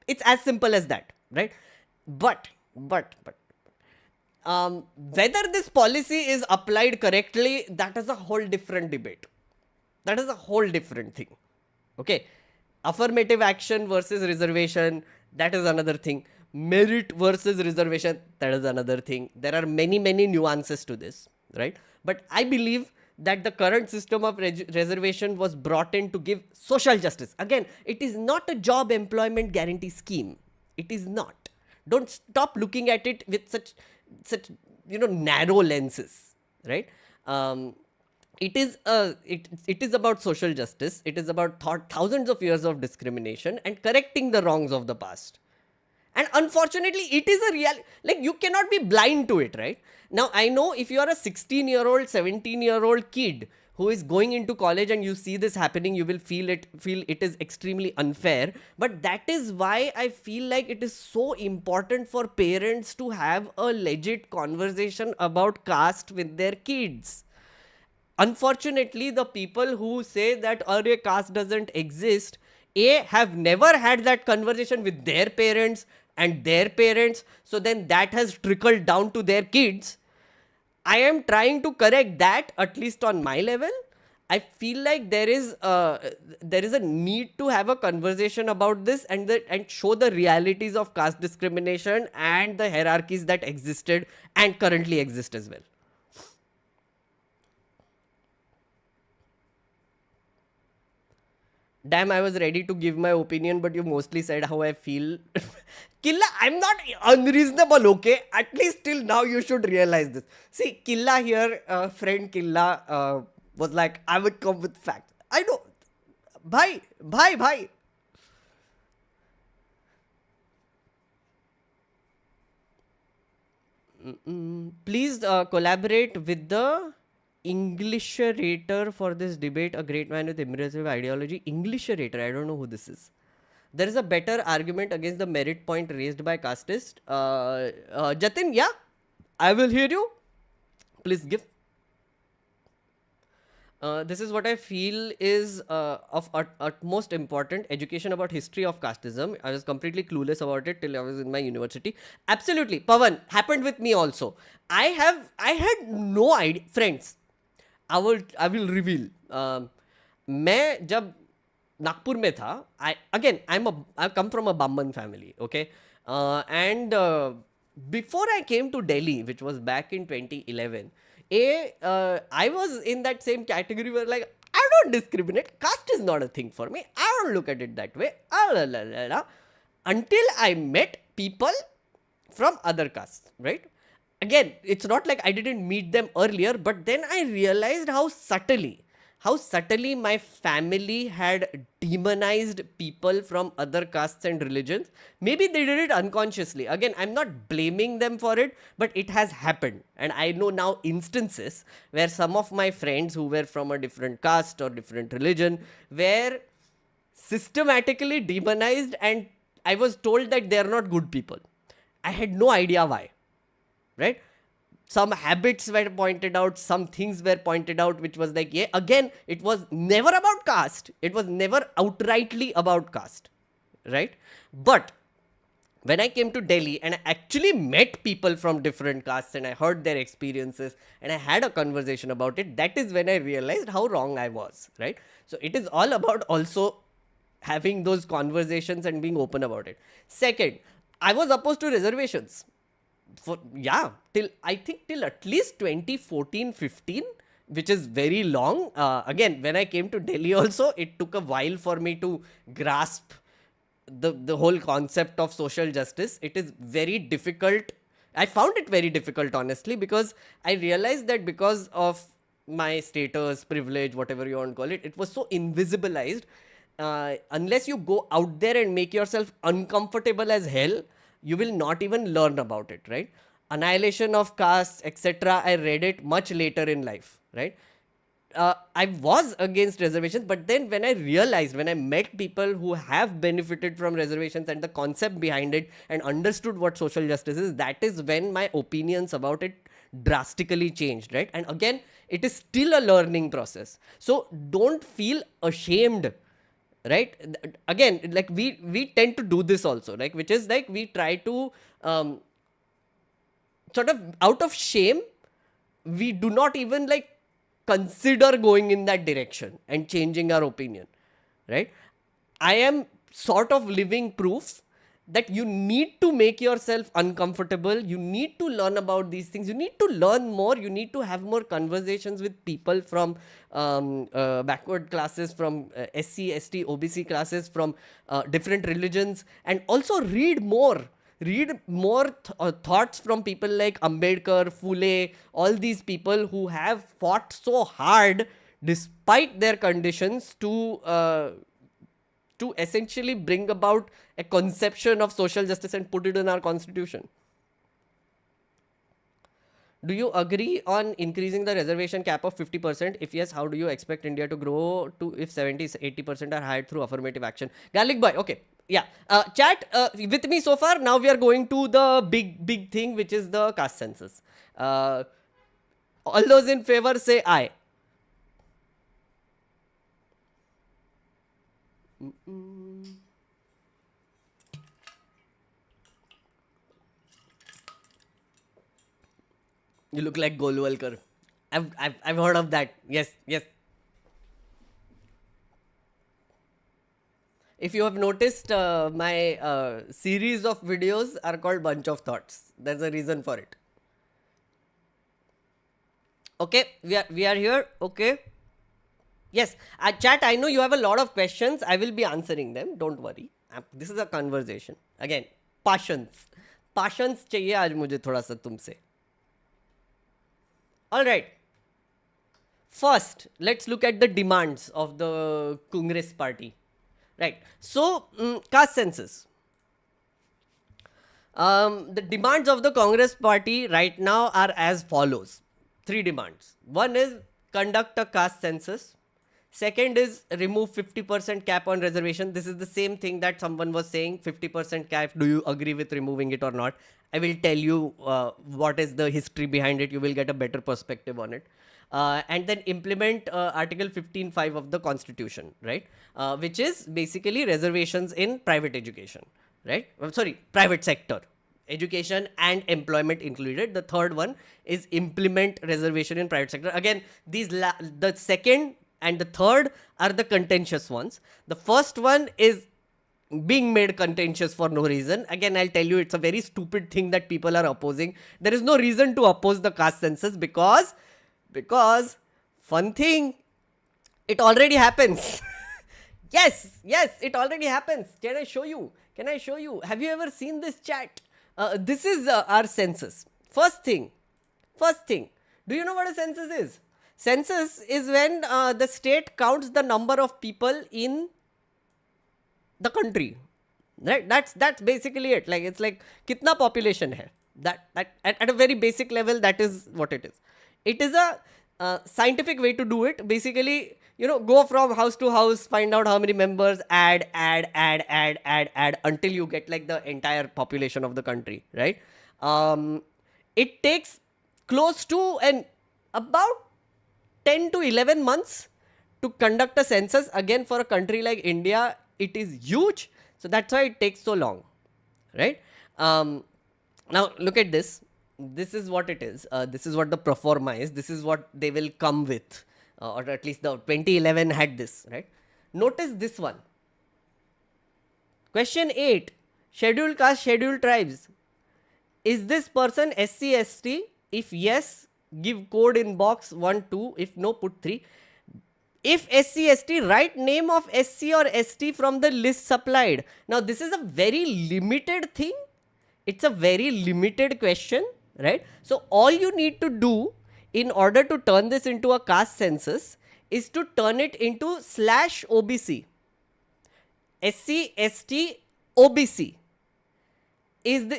It's as simple as that, right? But whether this policy is applied correctly, that is a whole different debate. That is a whole different thing. Okay. Affirmative action versus reservation, that is another thing. Merit versus reservation, that is another thing. There are many nuances to this, right? But I believe that the current system of reservation was brought in to give social justice. Again, it is not a job employment guarantee scheme. It is not. Don't stop looking at it with such narrow lenses, right? It is about social justice. It is about thousands of years of discrimination and correcting the wrongs of the past. And unfortunately, it is a reality. Like, you cannot be blind to it, right? Now, I know if you are a 16-year-old, 17-year-old kid who is going into college and you see this happening, you will feel it is extremely unfair. But that is why I feel like it is so important for parents to have a legit conversation about caste with their kids. Unfortunately, the people who say that caste doesn't exist, have never had that conversation with their parents and their parents, so then that has trickled down to their kids. I am trying to correct that, at least on my level. I feel like there is a need to have a conversation about this and show the realities of caste discrimination and the hierarchies that existed and currently exist as well. Damn, I was ready to give my opinion, but you mostly said how I feel. Killa, I'm not unreasonable, okay? At least till now, you should realize this. See, Killa here, friend Killa, was like, I would come with facts. I know. Bhai, bhai. Please collaborate with the Englisherator for this debate. A great man with immersive ideology. Englisherator, I don't know who this is. There is a better argument against the merit point raised by casteist. Jatin, yeah, I will hear you. Please give. This is what I feel is of utmost important education about history of casteism. I was completely clueless about it till I was in my university. Absolutely, Pavan, happened with me also. I had no idea, friends. I will reveal. मैं जब नागपुर में था, I come from a Brahmin family, okay, and before I came to Delhi, which was back in 2011, I was in that same category where like I don't discriminate. Caste is not a thing for me. I don't look at it that way. Until I met people from other castes, right? Again, it's not like I didn't meet them earlier, but then I realized how subtly my family had demonized people from other castes and religions. Maybe they did it unconsciously. Again, I'm not blaming them for it, but it has happened. And I know now instances where some of my friends who were from a different caste or different religion were systematically demonized, and I was told that they are not good people. I had no idea why, right? Some habits were pointed out, some things were pointed out, which was like, yeah, again, it was never about caste. It was never outrightly about caste, right? But when I came to Delhi and I actually met people from different castes and I heard their experiences and I had a conversation about it, that is when I realized how wrong I was, right? So it is all about also having those conversations and being open about it. Second, I was opposed to reservations till at least 2014-15, which is very long. Again, when I came to Delhi also, it took a while for me to grasp the whole concept of social justice. It is very difficult. I found it very difficult, honestly, because I realized that because of my status, privilege, whatever you want to call it, it was so invisibilized. Unless you go out there and make yourself uncomfortable as hell, you will not even learn about it, right? Annihilation of castes, etc. I read it much later in life, right? I was against reservations, but then when I met people who have benefited from reservations and the concept behind it and understood what social justice is, that is when my opinions about it drastically changed, right? And again, it is still a learning process. So don't feel ashamed, right? Again, like we tend to do this also, like, which is like we try to sort of out of shame, we do not even like consider going in that direction and changing our opinion, right? I am sort of living proof that you need to make yourself uncomfortable. You need to learn about these things. You need to learn more. You need to have more conversations with people from backward classes, from SC, ST, OBC classes, from different religions, and also read more. Read more thoughts from people like Ambedkar, Phule, all these people who have fought so hard despite their conditions to essentially bring about a conception of social justice and put it in our constitution. Do you agree on increasing the reservation cap of 50%? If yes, how do you expect India to grow to if 70-80% are hired through affirmative action? Garlic boy, okay. Yeah. Chat with me so far. Now we are going to the big thing, which is the caste census. All those in favor say aye. You look like Golwalkar. I've heard of that. Yes. If you have noticed, my series of videos are called Bunch of Thoughts. There's a reason for it. Okay, we are here. Okay. Yes, chat, I know you have a lot of questions. I will be answering them. Don't worry. This is a conversation. Again, passions. Passions चाहिए आज मुझे थोड़ा सा तुमसे. All right. First, let's look at the demands of the Congress party. Right. So, caste census. The demands of the Congress party right now are as follows. 3 demands. One is conduct a caste census. Second is remove 50% cap on reservation. This is the same thing that someone was saying, 50% cap. Do you agree with removing it or not? I will tell you what is the history behind it. You will get a better perspective on it. And then implement Article 15(5) of the Constitution, right? Which is basically reservations in private education, right? Private sector. Education and employment included. The third one is implement reservation in private sector. Again, the second and the third are the contentious ones. The first one is being made contentious for no reason. Again, I'll tell you, it's a very stupid thing that people are opposing. There is no reason to oppose the caste census because fun thing, it already happens. yes, it already happens. Can I show you? Have you ever seen this chat? This is our census. First thing, do you know what a census is? Census is when the state counts the number of people in the country, right? That's basically it. Like, it's like kitna population hai. That at a very basic level, that is what it is. It is a scientific way to do it. Basically, go from house to house, find out how many members, add until you get like the entire population of the country, right? It takes close to about 10 to 11 months to conduct a census. Again, for a country like India, it is huge. So that's why it takes so long, right? Now look at this. This is what it is. This is what the proforma is. This is what they will come with. Or at least the 2011 had this, right? Notice this one. Question 8. Scheduled caste, scheduled tribes. Is this person SC, ST? If yes, give code in box 1, 2. If no, put 3. If SC, ST, write name of SC or ST from the list supplied. Now, this is a very limited thing. It's a very limited question, right? So, all you need to do in order to turn this into a caste census is to turn it into /OBC. SC, ST, OBC.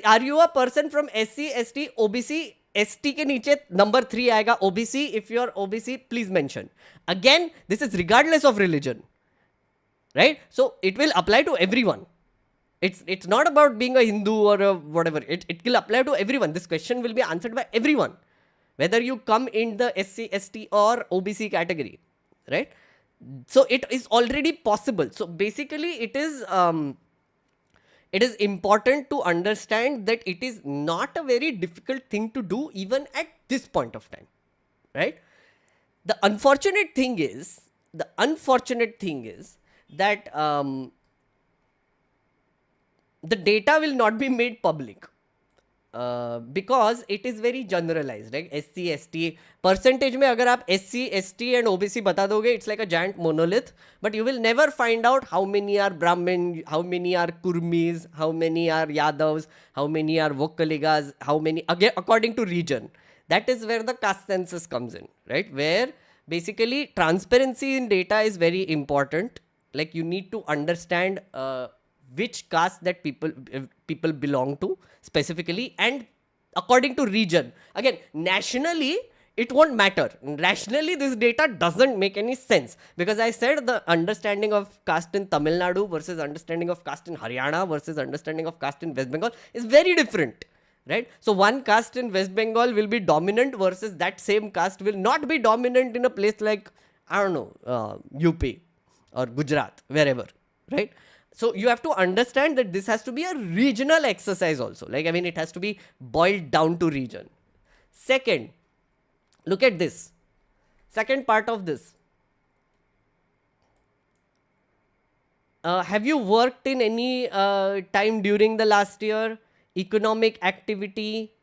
Are you a person from SC, ST, OBC? ST के नीचे number 3 आएगा OBC. If you are OBC, please mention. Again, this is regardless of religion, right? So it will apply to everyone. It's not about being a Hindu or a whatever. It will apply to everyone. This question will be answered by everyone, whether you come in the SC, ST or OBC category, right? So it is already possible. So basically, it is important to understand that it is not a very difficult thing to do even at this point of time, right? The unfortunate thing is that the data will not be made public because it is very generalized, right? SC, ST percentage में अगर आप SC, ST and OBC बता दोगे, it's like a giant monolith, but you will never find out how many are Brahmin, how many are Kurmis, how many are Yadavs, how many are Vokkaligas, how many, again, according to region. That is where the caste census comes in, right? Where basically transparency in data is very important. Like, you need to understand which caste that people belong to specifically, and according to region. Again, nationally it won't matter. Rationally, this data doesn't make any sense, because I said the understanding of caste in Tamil Nadu versus understanding of caste in Haryana versus understanding of caste in West Bengal is very different, right? So one caste in West Bengal will be dominant versus that same caste will not be dominant in a place like, I don't know, UP or Gujarat, wherever, right? So you have to understand that this has to be a regional exercise also. Like, I mean, it has to be boiled down to region. Second, look at this. Second part of this. Have you worked in any time during the last year? Economic activity,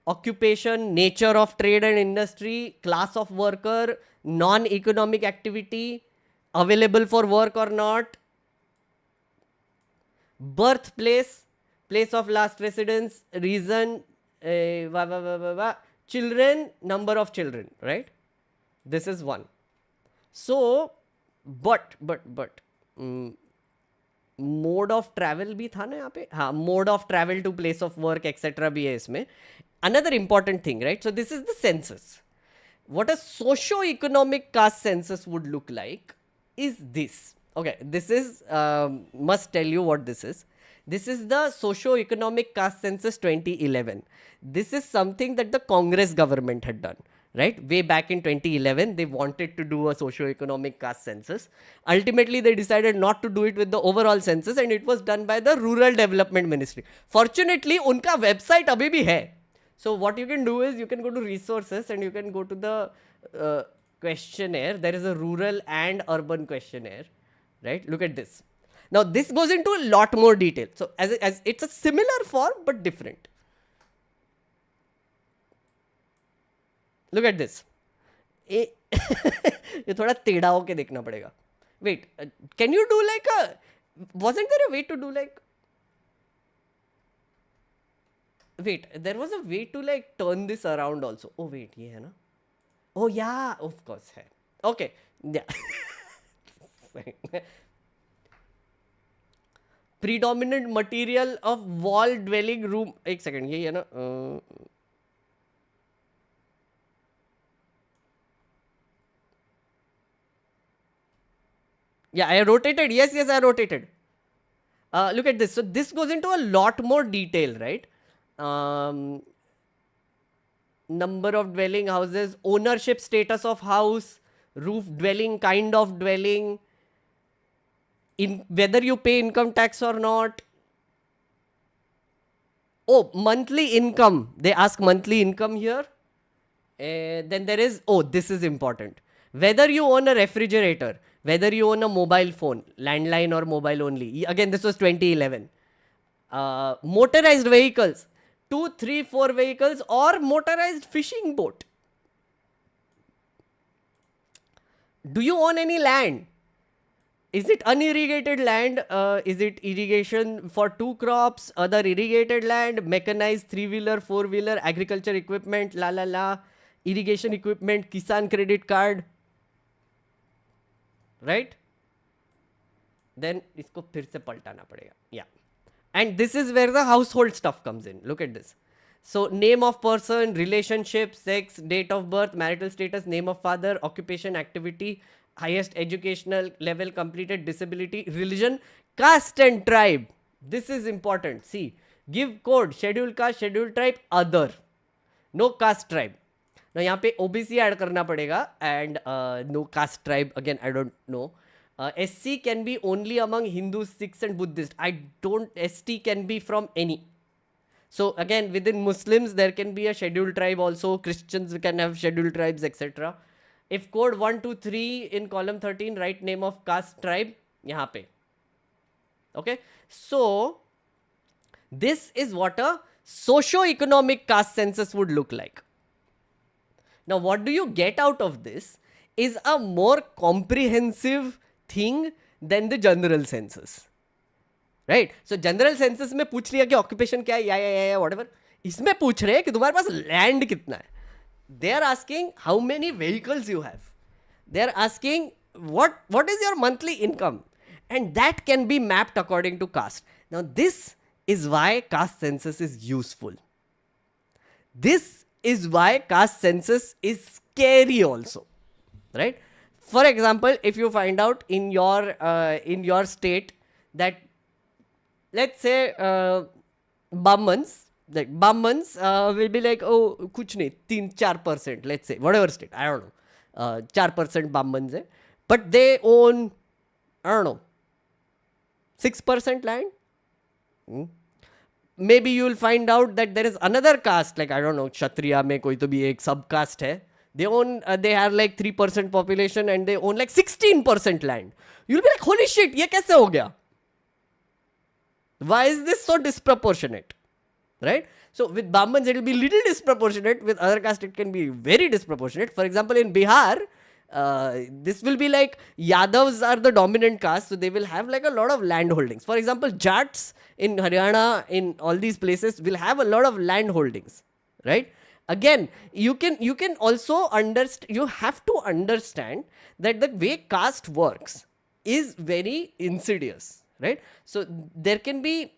occupation, nature of trade and industry, class of worker, non-economic activity, available for work or not, birthplace, place of last residence, reason, children, number of children, right? This is one. So, but mode of travel भी था ना यहाँ पे, हाँ, mode of travel to place of work etcetera भी है इसमें. Another important thing, right? So this is the census. What a socio-economic caste census would look like is this. Okay, this is, must tell you what this is. This is the socio-economic caste census 2011. This is something that the Congress government had done, right? Way back in 2011, they wanted to do a socio-economic caste census. Ultimately, they decided not to do it with the overall census, and it was done by the Rural Development Ministry. Fortunately, उनका website अभी भी है. So what you can do is you can go to resources and you can go to the questionnaire. There is a rural and urban questionnaire, right? Look at this. Now this goes into a lot more detail. So as it's a similar form but different. Look at this. ये थोड़ा टेढ़ा होके देखना पड़ेगा. Wait, can you do like a? Wasn't there a way to do like? Wait, there was a way to like turn this around also. Oh wait, ये है ना? Oh yeah, of course है. Okay, yeah. Predominant material of wall dwelling room. एक second, ये है ना? Yeah, I rotated. Yes, I rotated. Look at this. So this goes into a lot more detail, right? Number of dwelling houses, ownership status of house, roof dwelling, kind of dwelling, in whether you pay income tax or not. Oh, monthly income. They ask monthly income here. Then there is, oh, this is important. Whether you own a refrigerator, whether you own a mobile phone, landline or mobile only. Again, this was 2011. Motorized vehicles. 2, 3, 4 vehicles or motorized fishing boat. Do you own any land? Is it unirrigated land? Is it irrigation for 2 crops? Other irrigated land? Mechanized 3-wheeler, 4-wheeler, agriculture equipment, irrigation equipment, Kisan credit card. Right? Then इसको फिर से पलटाना पड़ेगा. Yeah. And this is where the household stuff comes in. Look at this. So name of person, relationship, sex, date of birth, marital status, name of father, occupation, activity, highest educational level completed, disability, religion, caste and tribe. This is important. See, give code, scheduled caste, scheduled tribe, other. No caste tribe. Now यहाँ पे OBC add करना पड़ेगा and no caste tribe. Again, I don't know. SC can be only among Hindus, Sikhs and Buddhists. ST can be from any. So again, within Muslims, there can be a scheduled tribe also. Christians can have scheduled tribes, etc. If code 1, 2, 3 in column 13, write name of caste tribe. यहाँ पे. Okay. So, this is what a socio-economic caste census would look like. Now, what do you get out of this is a more comprehensive thing than the general census, right? So general census में पूछ लिया कि occupation क्या है, या whatever. इसमें पूछ रहे हैं कि तुम्हारे पास land कितना है. They are asking how many vehicles you have. They are asking what is your monthly income, and that can be mapped according to caste. Now this is why caste census is useful. This is why caste census is scary also, right? For example, if you find out in your state that, let's say, Brahmins will be like, oh, kuch nahi, 3-4%, let's say, whatever state, I don't know, 4% Brahmins hai, but they own, I don't know, 6% land. Maybe you will find out that there is another caste, like, I don't know, Kshatriya mein koi to bhi ek sub-caste hai. They have like 3% population and they own like 16% land. You'll be like, holy shit, ye kaise ho gaya? Why is this so disproportionate? Right? So with Brahmins it will be little disproportionate, with other caste it can be very disproportionate. For example, in Bihar, this will be like Yadavs are the dominant caste, so they will have like a lot of land holdings. For example, Jats in Haryana, in all these places, will have a lot of land holdings, right? Again, you can also understand, you have to understand that the way caste works is very insidious, right? So there can be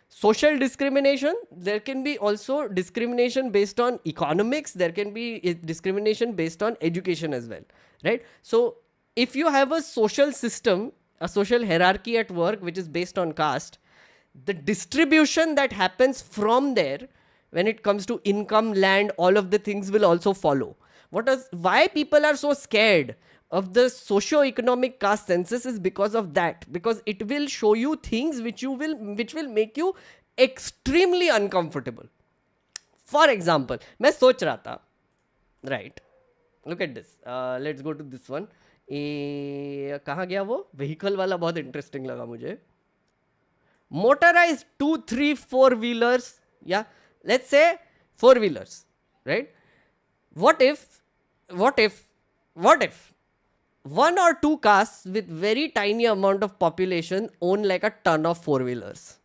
social discrimination, there can be also discrimination based on economics, there can be discrimination based on education as well, right? So if you have a social system, a social hierarchy at work which is based on caste, the distribution that happens from there when it comes to income, land, all of the things will also follow. Why people are so scared of the socio-economic caste census is because of that, because it will show you things which will make you extremely uncomfortable. For example, मैं सोच रहा था, right, look at this, let's go to this one. कहाँ गया वो vehicle वाला? बहुत interesting लगा मुझे. Motorized 2, 3, 4 wheelers, yeah, let's say 4 wheelers, right? What if one or two castes with very tiny amount of population own like a ton of 4 wheelers?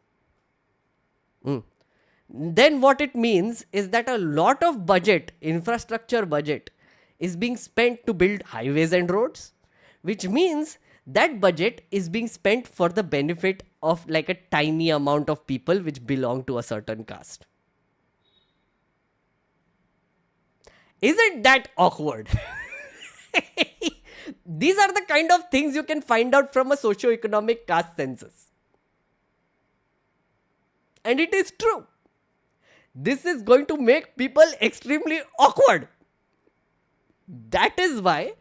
Then what it means is that a lot of budget, infrastructure budget, is being spent to build highways and roads, which means that budget is being spent for the benefit of like a tiny amount of people which belong to a certain caste. Isn't that awkward? These are the kind of things you can find out from a socio-economic caste census. And it is true. This is going to make people extremely awkward. That is why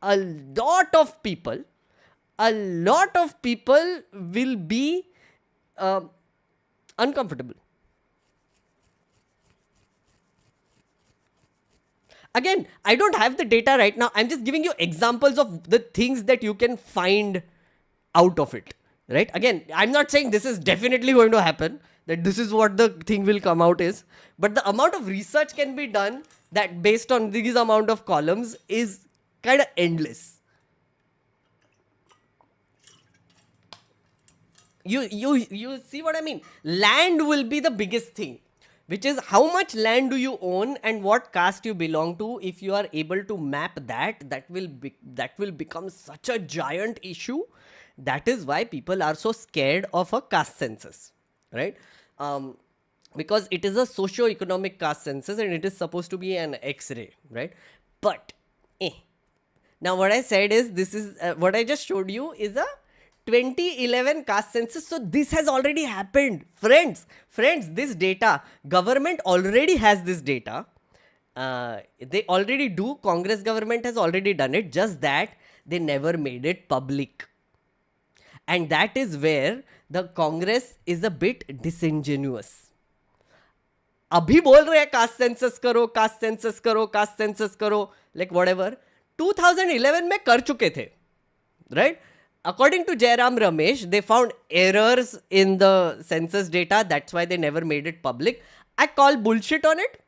a lot of people will be uncomfortable. Again, I don't have the data right now. I'm just giving you examples of the things that you can find out of it, right? Again, I'm not saying this is definitely going to happen, that this is what the thing will come out is, but the amount of research can be done that based on these amount of columns is kind of endless. You see what I mean? Land will be the biggest thing, which is how much land do you own and what caste you belong to. If you are able to map that will become such a giant issue. That is why people are so scared of a caste census, right? Because it is a socio-economic caste census and it is supposed to be an X-ray, right? But now what I said is, this is what I just showed you is a 2011 caste census. So this has already happened, friends, this data, government already has this data. They already do. Congress government has already done it, just that they never made it public. And that is where the Congress is a bit disingenuous. अभी बोल रहे हैं caste census करो, caste census करो, caste census करो, like whatever. 2011 में कर चुके थे, right? According to Jairam Ramesh, they found errors in the census data. That's why they never made it public. I call bullshit on it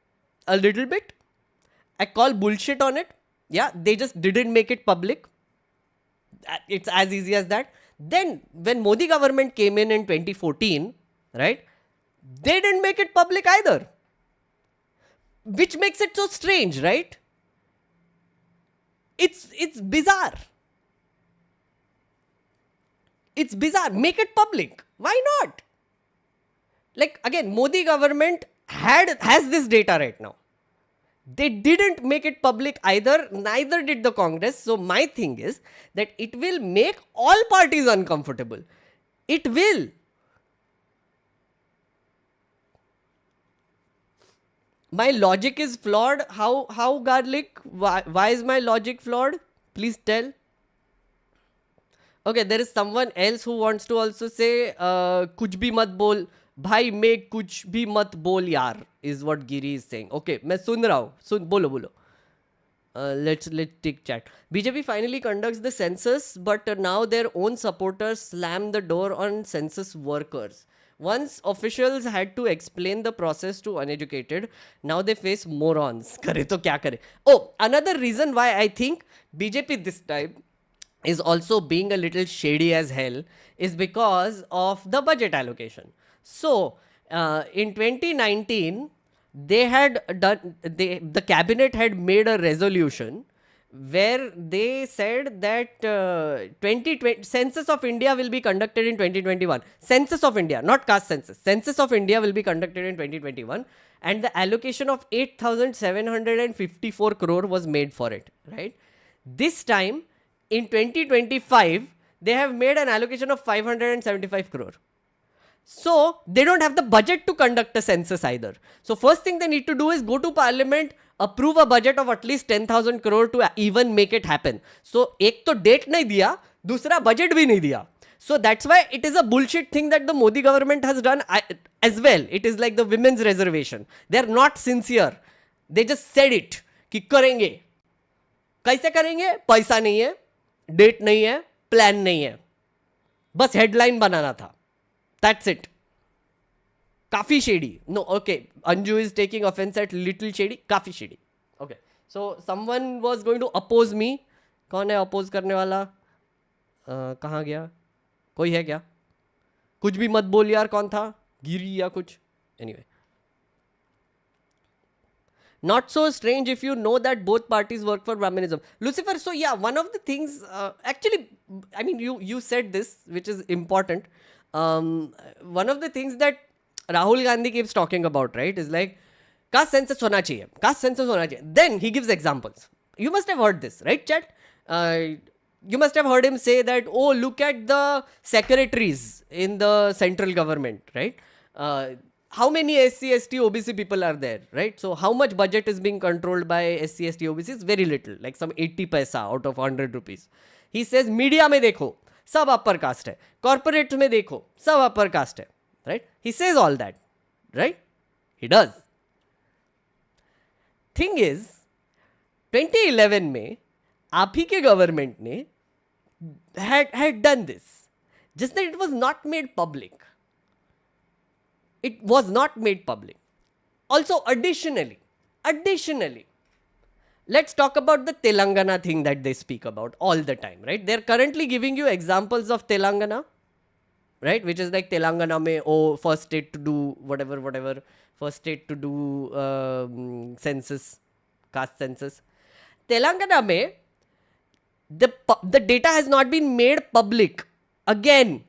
a little bit. I call bullshit on it. Yeah, they just didn't make it public. It's as easy as that. Then when Modi government came in 2014, right, they didn't make it public either. Which makes it so strange, right? It's bizarre. It's bizarre. Make it public. Why not? Like, again, Modi government has this data right now. They didn't make it public either. Neither did the Congress. So my thing is that it will make all parties uncomfortable. It will. My logic is flawed. How garlic? Why is my logic flawed? Please tell. Okay, there is someone else who wants to also say, kuch bhi mat bol, bhai make kuch bhi mat bol yaar, is what Giri is saying. Okay, मैं सुन रहा हूँ, बोलो. Let's take chat. BJP finally conducts the census, but now their own supporters slam the door on census workers. Once officials had to explain the process to uneducated, now they face morons. Kare to kya kare? Oh, another reason why I think BJP this time is also being a little shady as hell is because of the budget allocation. So, in 2019, they had done, the cabinet had made a resolution where they said that 2020 census of India will be conducted in 2021. Census of India, not caste census. Census of India will be conducted in 2021, and the allocation of 8,754 crore was made for it, right? This time in 2025, they have made an allocation of 575 crore. So they don't have the budget to conduct a census either. So first thing they need to do is go to parliament, approve a budget of at least 10,000 crore to even make it happen. So एक तो date नहीं दिया, दूसरा budget भी नहीं दिया. So that's why it is a bullshit thing that the Modi government has done as well. It is like the women's reservation. They are not sincere. They just said it कि करेंगे. कैसे करेंगे? पैसा नहीं है, डेट नहीं है, plan नहीं है, बस हेडलाइन बनाना था. That's it. Kafi shady. No, okay. Anju is taking offense at little shady. Kafi shady. Okay. So someone was going to oppose me. कौन है oppose करने वाला? कहाँ गया? कोई है क्या? कुछ भी मत बोल यार, कौन था? गिरी या कुछ? Anyway. Not so strange if you know that both parties work for Brahminism. Lucifer, so yeah, one of the things, actually, I mean, you said this, which is important. One of the things that Rahul Gandhi keeps talking about, right, is like, caste census hona chahiye. Caste census hona chahiye. Then he gives examples. You must have heard this, right, chat? You must have heard him say that, oh, look at the secretaries in the central government, right? How many SC, ST, OBC people are there, right? So how much budget is being controlled by SC, ST, OBCs? Very little, like some 80 paisa out of 100 rupees. He says, media mein dekho, सब upper caste है, corporate में देखो सब upper caste है, right? He says all that, right? He does. Thing is 2011 में आप ही के government ने had done this, just that it was not made public. It was not made public. Also, additionally, let's talk about the Telangana thing that they speak about all the time, right? They're currently giving you examples of Telangana, right? Which is like Telangana mein, oh, first state to do whatever, first state to do census, caste census. Telangana mein, the data has not been made public. Again,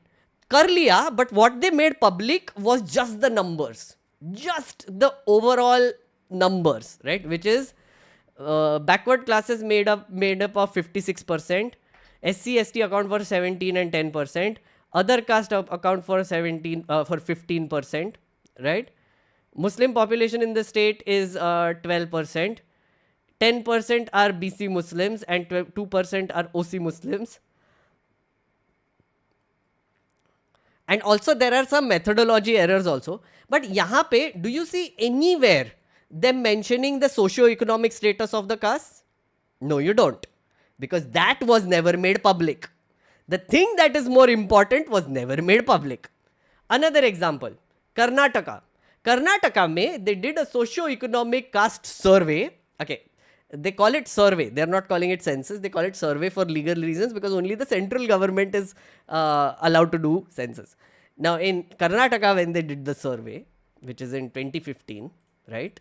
कर लिया, but what they made public was just the numbers, just the overall numbers, right? Which is backward classes made up of 56%, SC ST account for 17 and 10%, other caste account for 15%, right? Muslim population in the state is 12%, 10% are BC Muslims and 2% are OC Muslims. And also there are some methodology errors also. But यहाँ पे, do you see anywhere them mentioning the socio-economic status of the caste? No, you don't. Because that was never made public. The thing that is more important was never made public. Another example, Karnataka. Karnataka mein, they did a socio-economic caste survey. Okay, they call it survey. They are not calling it census. They call it survey for legal reasons because only the central government is allowed to do census. Now in Karnataka, when they did the survey, which is in 2015, right?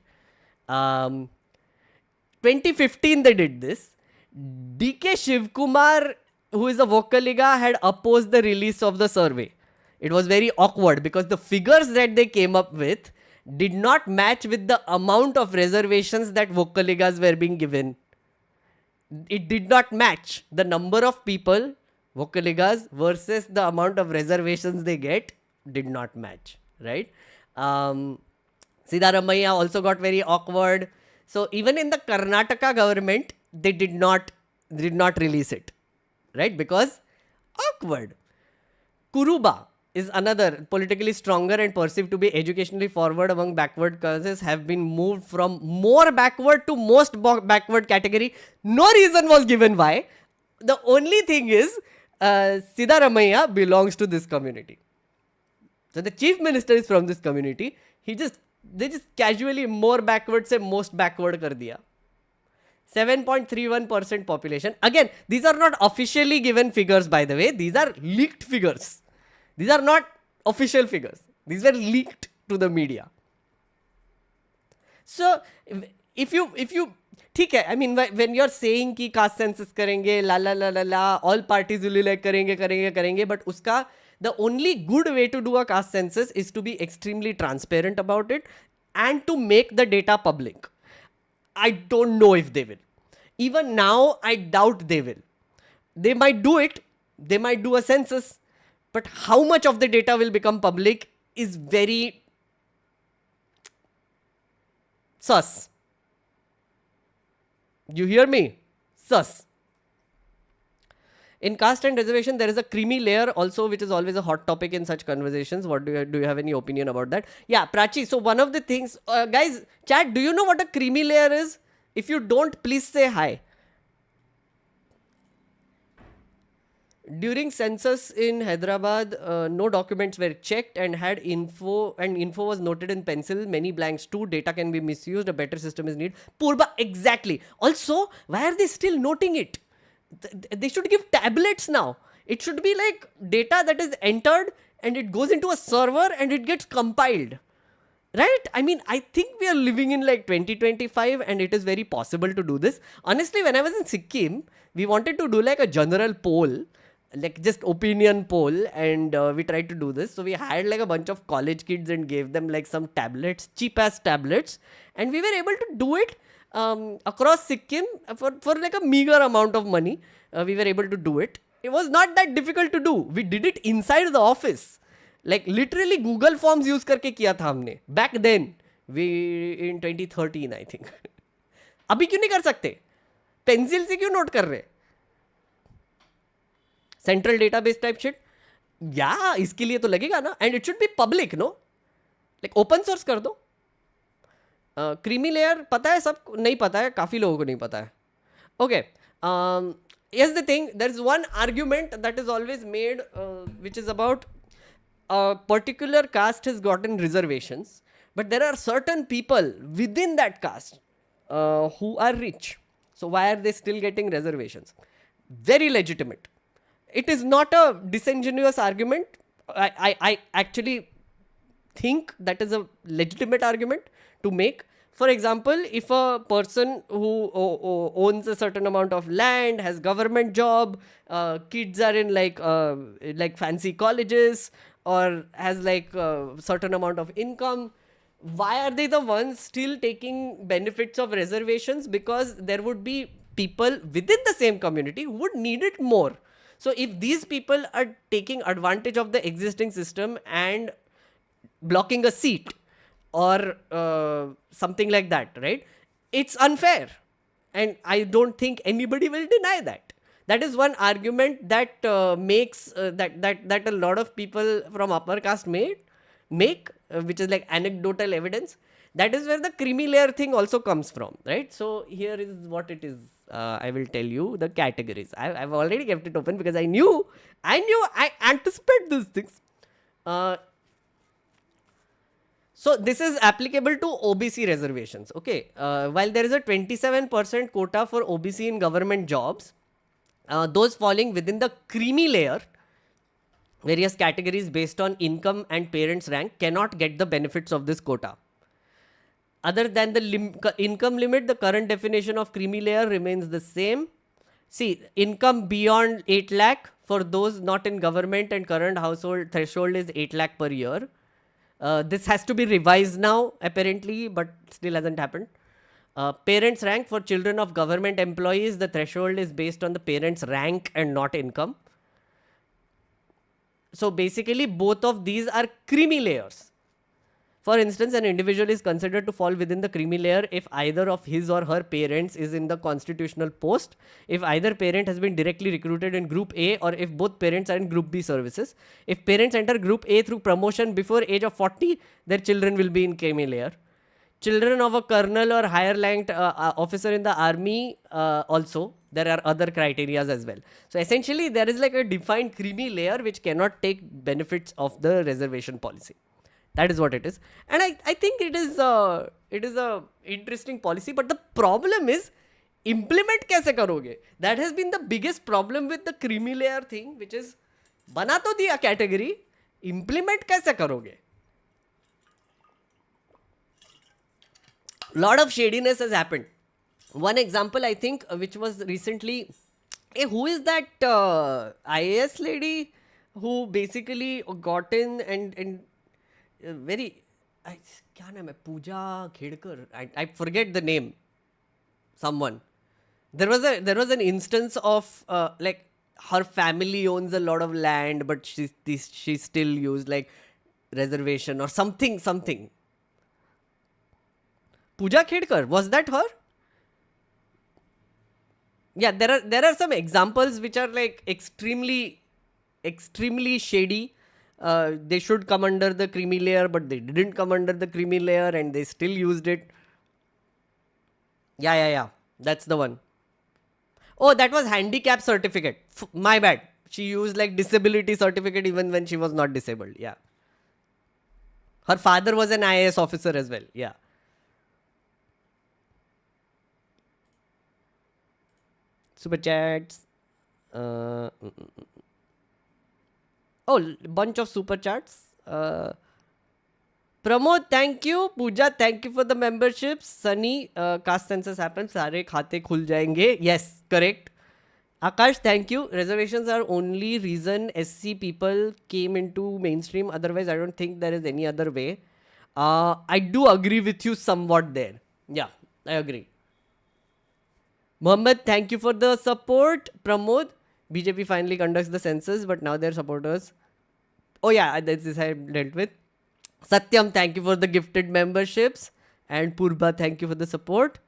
2015 they did this. DK Shivkumar, who is a Vocaliga, had opposed the release of the survey. It was very awkward because the figures that they came up with did not match with the amount of reservations that Vocaligas were being given. It did not match the number of people, Vocaligas, versus the amount of reservations they get, did not match, right? Siddharamaiah also got very awkward. So even in the Karnataka government, they did not release it, right? Because awkward. Kuruba is another politically stronger and perceived to be educationally forward among backward classes, have been moved from more backward to most backward category. No reason was given why. The only thing is Siddharamaiah belongs to this community. So the chief minister is from this community. They just casually more backward से most backward कर दिया. 7.31% population. Again, these are not officially given figures, by the way. These are leaked figures. These are not official figures. These were leaked to the media. So if you ठीक है, I mean when you're saying कि caste census करेंगे la all parties will be like करेंगे but उसका the only good way to do a caste census is to be extremely transparent about it and to make the data public. I don't know if they will. Even now, I doubt they will. They might do it. They might do a census. But how much of the data will become public is very sus. You hear me? Sus. In caste and reservation, there is a creamy layer also, which is always a hot topic in such conversations. What do you have any opinion about that? Yeah, Prachi. So one of the things, guys, chat, do you know what a creamy layer is? If you don't, please say hi. During census in Hyderabad, no documents were checked and info was noted in pencil. Many blanks too. Data can be misused. A better system is needed. Purba, exactly. Also, why are they still noting it? They should give tablets now. It should be like data that is entered and it goes into a server and it gets compiled. Right? I mean, I think we are living in like 2025 and it is very possible to do this. Honestly, when I was in Sikkim, we wanted to do like a general poll, like just opinion poll, and we tried to do this. So we hired like a bunch of college kids and gave them like some tablets, cheap ass tablets, and we were able to do it across Sikkim for like a meager amount of money. We were able to do it. It was not that difficult to do. We did it inside the office. Like literally Google Forms use करके किया था हमने. Back then, in 2013 I think. अभी क्यों नहीं कर सकते? Pencil से क्यों नोट कर रहे? Central database type shit. Yeah, इसके लिए तो लगेगा ना. And it should be public, no? Like open source कर दो. Creamy layer पता है सब नहीं पता है, काफी लोगों को नहीं पता है. Okay. Here's the thing. There's one argument that is always made, which is about a particular caste has gotten reservations, but there are certain people within that caste who are rich. So why are they still getting reservations? Very legitimate. It is not a disingenuous argument. I actually think that is a legitimate argument to make. For example, if a person who owns a certain amount of land, has government job, kids are in like fancy colleges, or has like a certain amount of income, why are they the ones still taking benefits of reservations? Because there would be people within the same community who would need it more. So if these people are taking advantage of the existing system and blocking a seat or something like that, right? It's unfair. And I don't think anybody will deny that. That is one argument that makes that a lot of people from upper caste make, which is like anecdotal evidence. That is where the creamy layer thing also comes from, right? So here is what it is. I will tell you the categories. I've already kept it open because I anticipate these things. So this is applicable to OBC reservations. Okay. While there is a 27% quota for OBC in government jobs, those falling within the creamy layer, various categories based on income and parents' rank cannot get the benefits of this quota. Other than the income limit, the current definition of creamy layer remains the same. See, income beyond 8 lakh for those not in government and current household threshold is 8 lakh per year. This has to be revised now, apparently, but still hasn't happened. Parents' rank for children of government employees, the threshold is based on the parents' rank and not income. So basically, both of these are creamy layers. For instance, an individual is considered to fall within the creamy layer if either of his or her parents is in the constitutional post, if either parent has been directly recruited in Group A, or if both parents are in Group B services. If parents enter Group A through promotion before age of 40, their children will be in creamy layer. children of a colonel or higher ranked officer in the army also. There are other criterias as well. So essentially, there is like a defined creamy layer which cannot take benefits of the reservation policy. That is what it is. And I think it is a interesting policy. But the problem is, implement कैसे करोगे? That has been the biggest problem with the creamy layer thing, which is बना तो दिया category, implement कैसे करोगे? Lot of shadiness has happened. One example, I think, which was recently, who is that IAS lady who basically got in and very, क्या नाम है? Pooja Khedkar. I forget the name. Someone. There was an instance of like her family owns a lot of land, but she still used like reservation or something. Pooja Khedkar, was that her? Yeah, there are some examples which are like extremely shady. They should come under the creamy layer, but they didn't come under the creamy layer and they still used it. Yeah. That's the one. Oh, that was handicap certificate. My bad. She used like disability certificate even when she was not disabled. Yeah. Her father was an IAS officer as well. Yeah. Super chats. Oh, bunch of super chats. Pramod, thank you. Pooja, thank you for the memberships. Sunny, caste census happens. सारे खाते खुल जाएंगे. Yes, correct. Akash, thank you. Reservations are only reason SC people came into mainstream. Otherwise, I don't think there is any other way. I do agree with you somewhat there. Yeah, I agree. Mohammed, thank you for the support. Pramod, BJP finally conducts the census, but now their supporters. Oh yeah, this I dealt with. Satyam, thank you for the gifted memberships. And Purba, thank you for the support.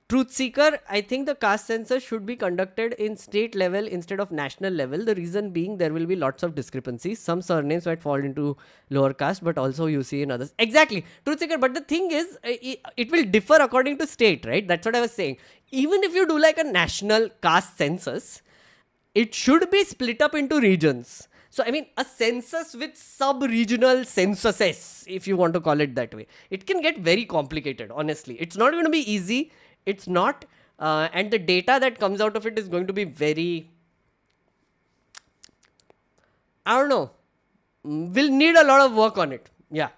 Truth Seeker, I think the caste census should be conducted in state level instead of national level. The reason being there will be lots of discrepancies. Some surnames might fall into lower caste, but also you see in others. Exactly. Truth Seeker, but the thing is, it will differ according to state, right? That's what I was saying. Even if you do like a national caste census, it should be split up into regions. So, I mean, a census with sub-regional censuses, if you want to call it that way, it can get very complicated, honestly. It's not going to be easy. It's not. And the data that comes out of it is going to be very, I don't know. We'll need a lot of work on it. Yeah.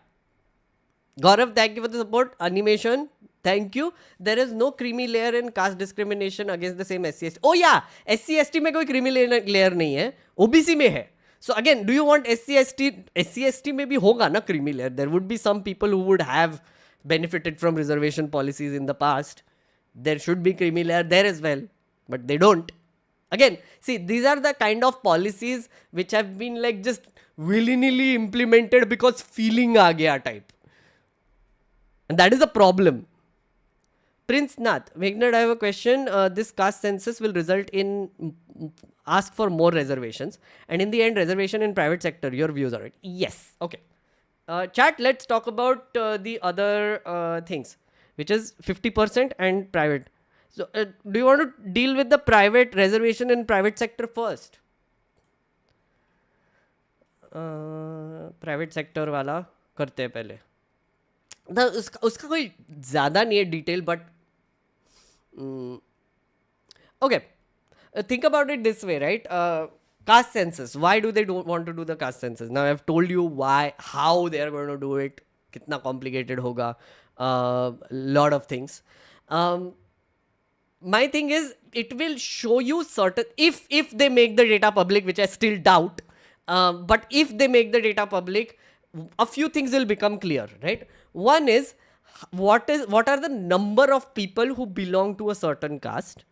Gaurav, thank you for the support. Animation, thank you. There is no creamy layer in caste discrimination against the same SC/ST. Oh yeah, SC/ST में कोई creamy layer नहीं है. OBC में है. So again, do you want SC/ST में भी होगा ना creamy layer? There would be some people who would have benefited from reservation policies in the past. There should be creamy layer there as well, but they don't. Again, see, these are the kind of policies which have been like just willy-nilly implemented because feeling aa gaya type. And that is a problem. Prince Nath, Meghnad, I have a question. This caste census will result in ask for more reservations. And in the end, reservation in private sector. Your views on it? Yes. Okay. Chat, let's talk about the other things, which is 50% and private. So, do you want to deal with the private reservation in private sector first? Private sector वाला करते हैं पहले. उसका कोई ज़्यादा नहीं है detail, but okay. Think about it this way, right? Caste census. Why do they don't want to do the caste census? Now I've told you why, how they are going to do it. कितना complicated होगा. Lot of things. My thing is, it will show you certain, if they make the data public, which I still doubt, but if they make the data public, a few things will become clear, right? One is, what are the number of people who belong to a certain caste?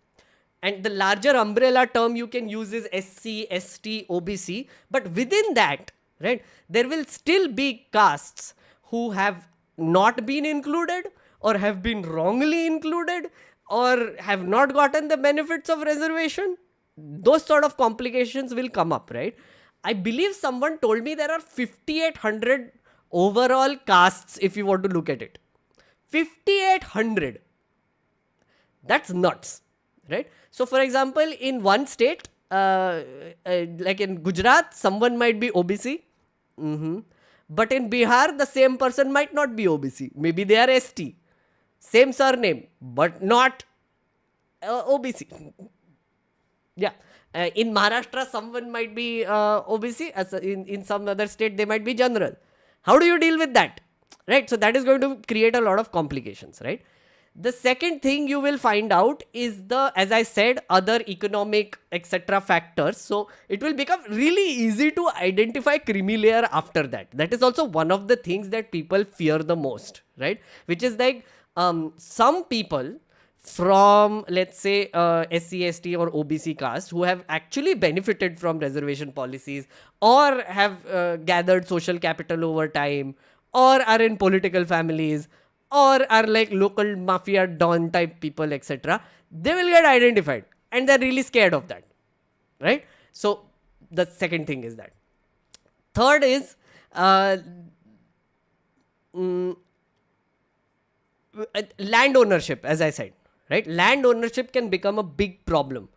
And the larger umbrella term you can use is SC, ST, OBC. But within that, right, there will still be castes who have not been included or have been wrongly included or have not gotten the benefits of reservation. Those sort of complications will come up, right? I believe someone told me there are 5,800 overall castes if you want to look at it. 5,800. That's nuts, right? So, for example, in one state, like in Gujarat, someone might be OBC. But in Bihar, the same person might not be OBC. Maybe they are ST. Same surname, but not OBC. Yeah. In Maharashtra, someone might be OBC. In some other state, they might be general. How do you deal with that? Right? So that is going to create a lot of complications, right? The second thing you will find out is as I said, other economic, etc. factors. So it will become really easy to identify creamy layer after that. That is also one of the things that people fear the most, right? Which is like some people from, let's say, SC, ST or OBC caste who have actually benefited from reservation policies or have gathered social capital over time or are in political families or are like local mafia don type people, etc. They will get identified and they're really scared of that, right? So the second thing is that. Third is land ownership, as I said, right? Land ownership can become a big problem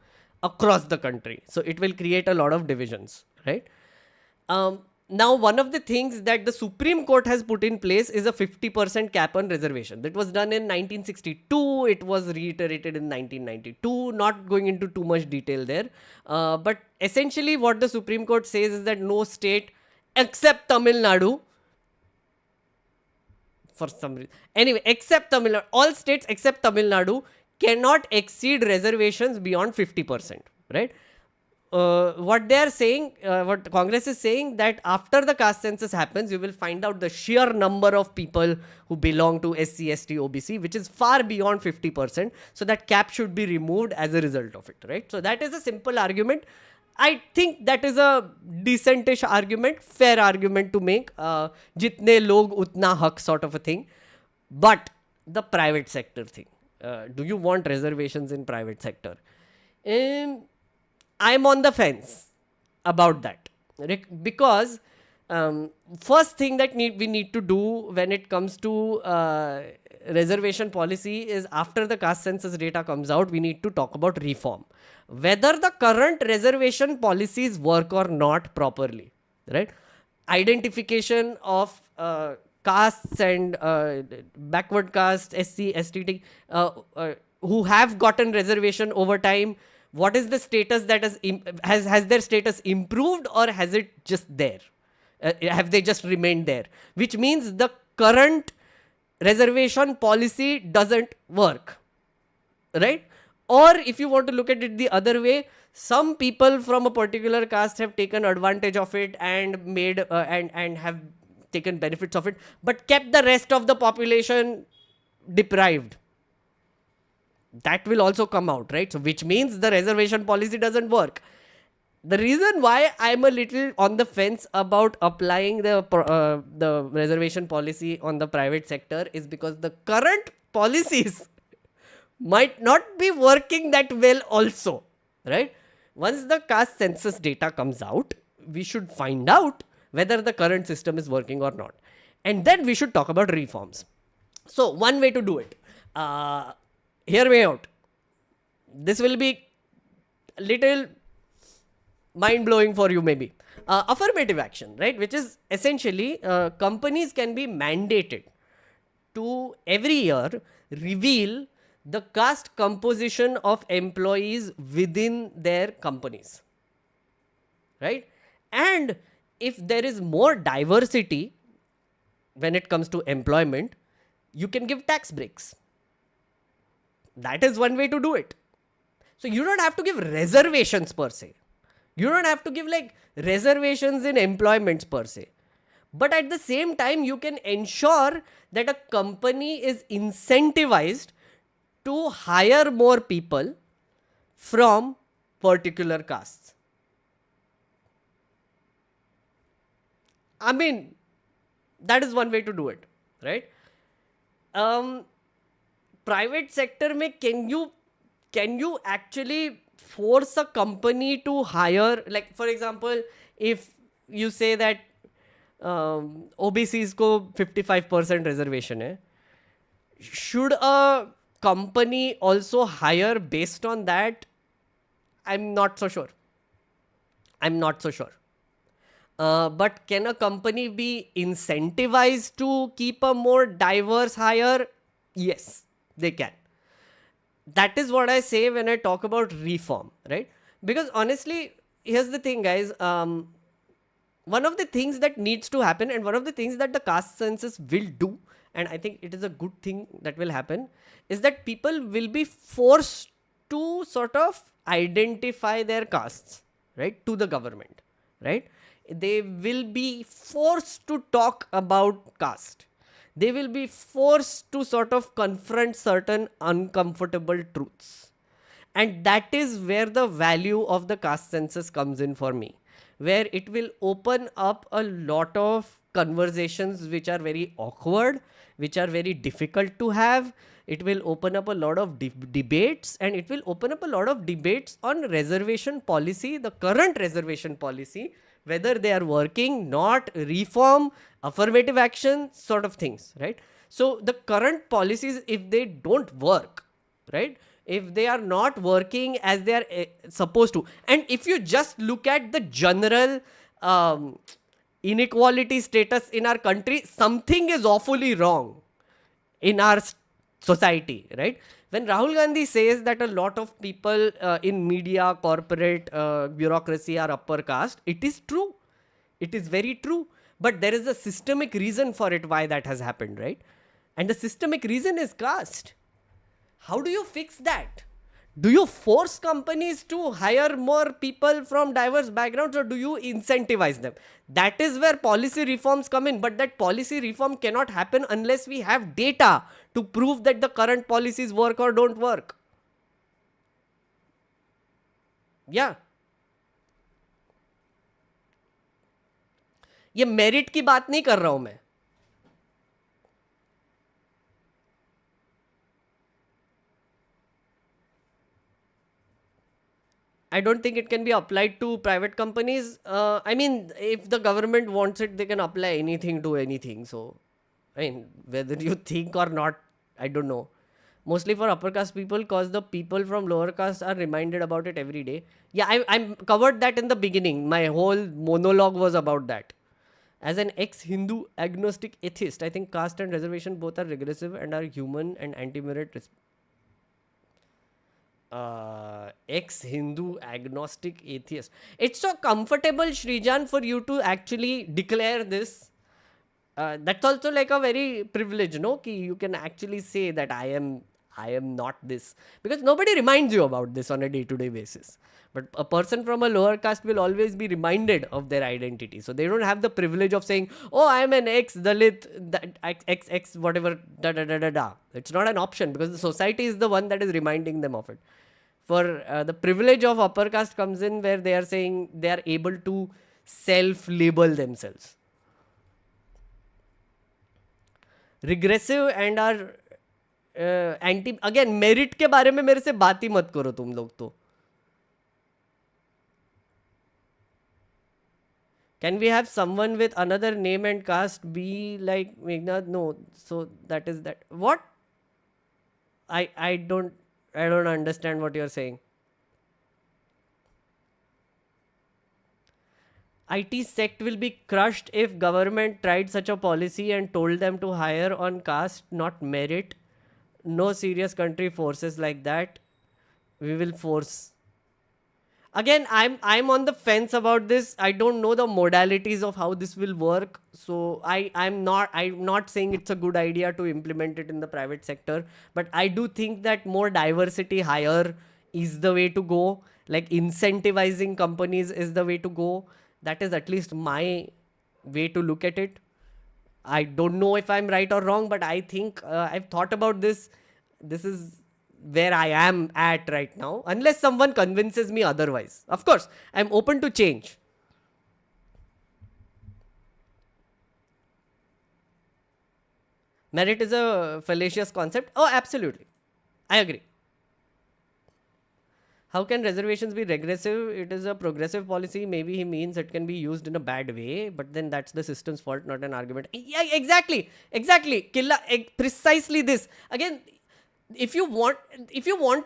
across the country. So it will create a lot of divisions, right? Now, one of the things that the Supreme Court has put in place is a 50% cap on reservation. That was done in 1962. It was reiterated in 1992. Not going into too much detail there. But essentially what the Supreme Court says is that no state except Tamil Nadu, for some reason. Anyway, except Tamil Nadu, all states except Tamil Nadu cannot exceed reservations beyond 50%, right? What they are saying, what Congress is saying, that after the caste census happens, you will find out the sheer number of people who belong to SC, ST, OBC, which is far beyond 50%. So that cap should be removed as a result of it, right? So that is a simple argument. I think that is a decentish argument, fair argument to make. Jitne log utna hak sort of a thing. But the private sector thing. Do you want reservations in private sector? I'm on the fence about that, because first thing that we need to do when it comes to reservation policy is, after the caste census data comes out, we need to talk about reform. Whether the current reservation policies work or not properly, right? Identification of castes and backward caste, SC, STT, who have gotten reservation over time. What is the status that has their status improved, or has it just there? Have they just remained there? Which means the current reservation policy doesn't work, right? Or if you want to look at it the other way, some people from a particular caste have taken advantage of it and made and have taken benefits of it, but kept the rest of the population deprived. That will also come out, right? So which means the reservation policy doesn't work. The reason why I'm a little on the fence about applying the reservation policy on the private sector is because the current policies might not be working that well also, right? Once the caste census data comes out, we should find out whether the current system is working or not. And then we should talk about reforms. So one way to do it, hear me out. This will be a little mind-blowing for you maybe. Affirmative action, right? Which is essentially companies can be mandated to every year reveal the caste composition of employees within their companies, right? And if there is more diversity when it comes to employment, you can give tax breaks. That is one way to do it. So you don't have to give reservations per se. You don't have to give like reservations in employments per se. But at the same time, you can ensure that a company is incentivized to hire more people from particular castes. I mean, that is one way to do it, right? Private sector mein, can you actually force a company to hire, like for example, if you say that OBCs को 55% reservation है, Should a company also hire based on that? I'm not so sure. But can a company be incentivized to keep a more diverse hire? Yes, they can. That is what I say when I talk about reform, right? Because honestly, here's the thing, guys. One of the things that needs to happen, and one of the things that the caste census will do, and I think it is a good thing that will happen, is that people will be forced to sort of identify their castes, right, to the government, right? They will be forced to talk about caste. They will be forced to sort of confront certain uncomfortable truths. And that is where the value of the caste census comes in for me, where it will open up a lot of conversations which are very awkward, which are very difficult to have. It will open up a lot of debates, and it will open up a lot of debates on reservation policy, the current reservation policy, whether they are working, not, reform, affirmative action, sort of things, right? So the current policies, if they don't work, right, if they are not working as they are supposed to, and if you just look at the general inequality status in our country, something is awfully wrong in our society, right? When Rahul Gandhi says that a lot of people in media, corporate, bureaucracy are upper caste, it is true. It is very true. But there is a systemic reason for it, why that has happened, right? And the systemic reason is caste. How do you fix that? Do you force companies to hire more people from diverse backgrounds, or do you incentivize them? That is where policy reforms come in. But that policy reform cannot happen unless we have data to prove that the current policies work or don't work. Yeah. ये merit की बात नहीं कर रहा हूं मैं. I don't think it can be applied to private companies. I mean, if the government wants it, they can apply anything to anything. So, I mean, whether you think or not, I don't know. Mostly for upper caste people, because the people from lower caste are reminded about it every day. Yeah, I covered that in the beginning. My whole monologue was about that. As an ex-Hindu agnostic atheist, I think caste and reservation both are regressive and are human and anti-merit. Ex-Hindu agnostic atheist. It's so comfortable, Shrijan, for you to actually declare this. That's also like a very privilege, no? Ki you can actually say that I am not this, because nobody reminds you about this on a day-to-day basis. But a person from a lower caste will always be reminded of their identity. So they don't have the privilege of saying, oh, I am an ex-Dalit, that ex whatever, da da da da da. It's not an option, because the society is the one that is reminding them of it. For the privilege of upper caste comes in where they are saying they are able to self-label themselves. Regressive and are anti. Again merit के बारे में मेरे से बात ही मत करो तुम लोग तो. Can we have someone with another name and caste be like Meghnad? No. So that is that. What? I don't understand what you're saying. IT sect will be crushed if government tried such a policy and told them to hire on caste, not merit. No serious country forces like that. We will force. Again, I'm on the fence about this. I don't know the modalities of how this will work. So I'm not saying it's a good idea to implement it in the private sector. But I do think that more diversity hire is the way to go. Like incentivizing companies is the way to go. That is at least my way to look at it. I don't know if I'm right or wrong, but I think I've thought about this. This is where I am at right now, unless someone convinces me otherwise. Of course, I'm open to change. Merit is a fallacious concept. Oh, absolutely. I agree. How can reservations be regressive? It is a progressive policy. Maybe he means it can be used in a bad way, but then that's the system's fault, not an argument. Yeah, exactly. Killa, precisely this. Again, if you want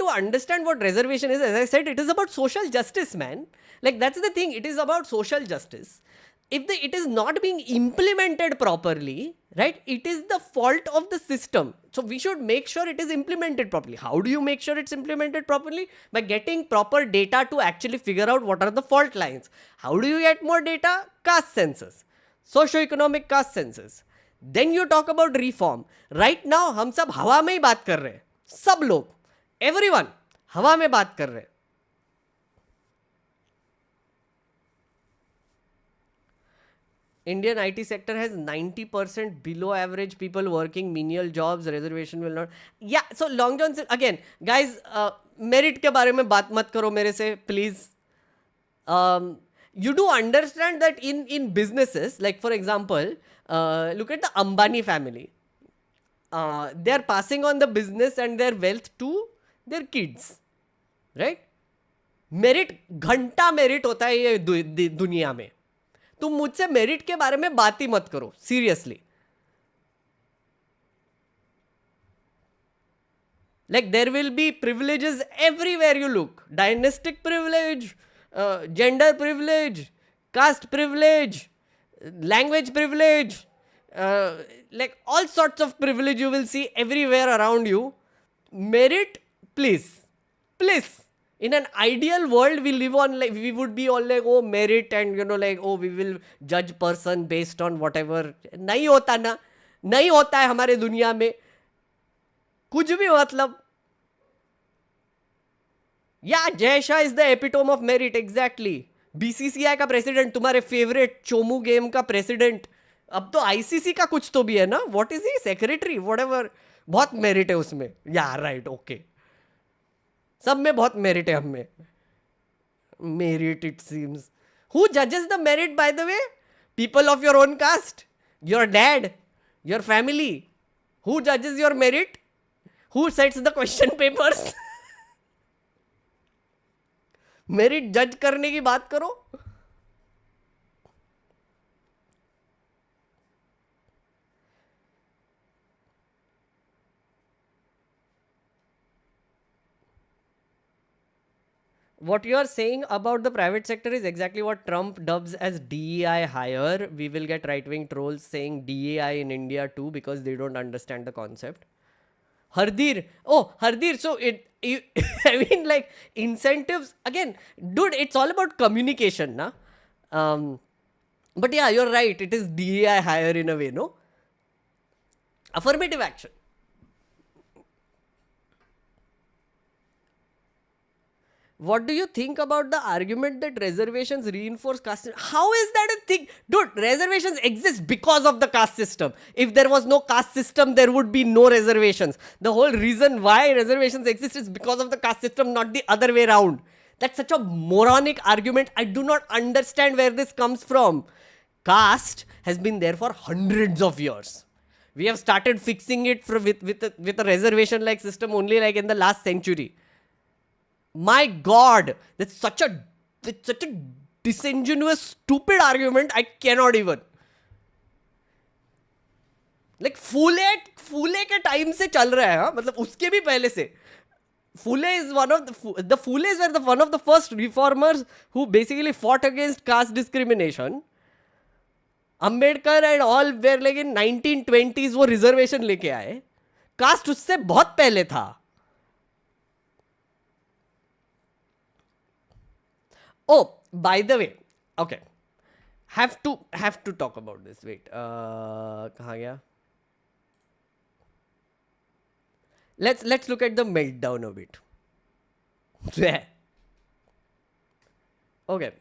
to understand what reservation is, as I said, it is about social justice, man. Like, that's the thing. It is about social justice. If it is not being implemented properly, right, it is the fault of the system. So we should make sure it is implemented properly. How do you make sure it's implemented properly? By getting proper data to actually figure out what are the fault lines. How do you get more data? Caste census, socio-economic caste census. Then you talk about reform. Right now हम सब हवा में ही बात कर रहे हैं. सब लोग, everyone, हवा में बात कर रहे हैं. Indian IT sector has 90% below average people working menial jobs. Reservation will not. Yeah, so Long John said, again, guys, merit के बारे में बात मत करो मेरे से, please. You do understand that in businesses, like for example, look at the Ambani family. They are passing on the business and their wealth to their kids, right? Merit, घंटा merit होता है ये दुनिया में. तुम मुझसे मेरिट के बारे में बात ही मत करो, seriously. Like, there will be privileges everywhere you look. Dynastic privilege, gender privilege, caste privilege, language privilege, like all sorts of privilege you will see everywhere around you. Merit, please. In an ideal world, we live on, like, we would be all like, oh, merit, and like, oh, we will judge person based on whatever. नहीं होता ना, नहीं होता है हमारे दुनिया में कुछ भी. मतलब, yeah, Jay Shah is the epitome of merit, exactly. BCCI का प्रेसिडेंट, तुम्हारे फेवरेट चोमू गेम का प्रेसिडेंट, अब तो ICC का कुछ तो भी है ना. What is he, secretary, whatever. बहुत मेरिट है उसमें. या राइट, ओके, सब में बहुत मेरिट है. हम में मेरिट, इट सीम्स. हु जजेस the merit, by the way? People of your own cast, your dad, your family. Who जजेस your merit? Who sets the question papers? Merit जज करने की बात करो. What you are saying about the private sector is exactly what Trump dubs as DEI hire. We will get right-wing trolls saying DEI in India too because they don't understand the concept. Hardir. So I mean, like, incentives. Again, dude, it's all about communication, na? But yeah, you're right. It is DEI hire in a way, no? Affirmative action. What do you think about the argument that reservations reinforce caste? How is that a thing? Dude, reservations exist because of the caste system. If there was no caste system, there would be no reservations. The whole reason why reservations exist is because of the caste system, not the other way around. That's such a moronic argument. I do not understand where this comes from. Caste has been there for hundreds of years. We have started fixing it with a reservation-like system only like in the last century. My God, that's such a disingenuous, stupid argument. I cannot even. Like, फूले के time से चल रहा है, मतलब उसके भी पहले से. Phule is one of the Phules were one of the first reformers who basically fought against caste discrimination. Ambedkar and all were like in 1920s वो रिजर्वेशन लेके आए. कास्ट उससे बहुत पहले था. Oh, by the way, okay, have to talk about this. Wait, कहाँ गया? Let's look at the meltdown a bit. Okay,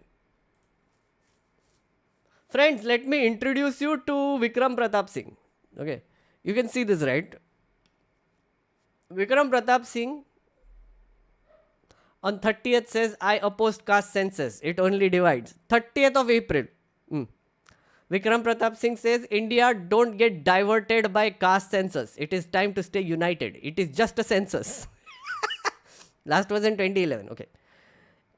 friends, let me introduce you to Vikram Pratap Singh. Okay, you can see this, right? Vikram Pratap Singh on 30th says, I opposed caste census. It only divides. 30th of April. Vikram Pratap Singh says, India don't get diverted by caste census. It is time to stay united. It is just a census. Last was in 2011. Okay.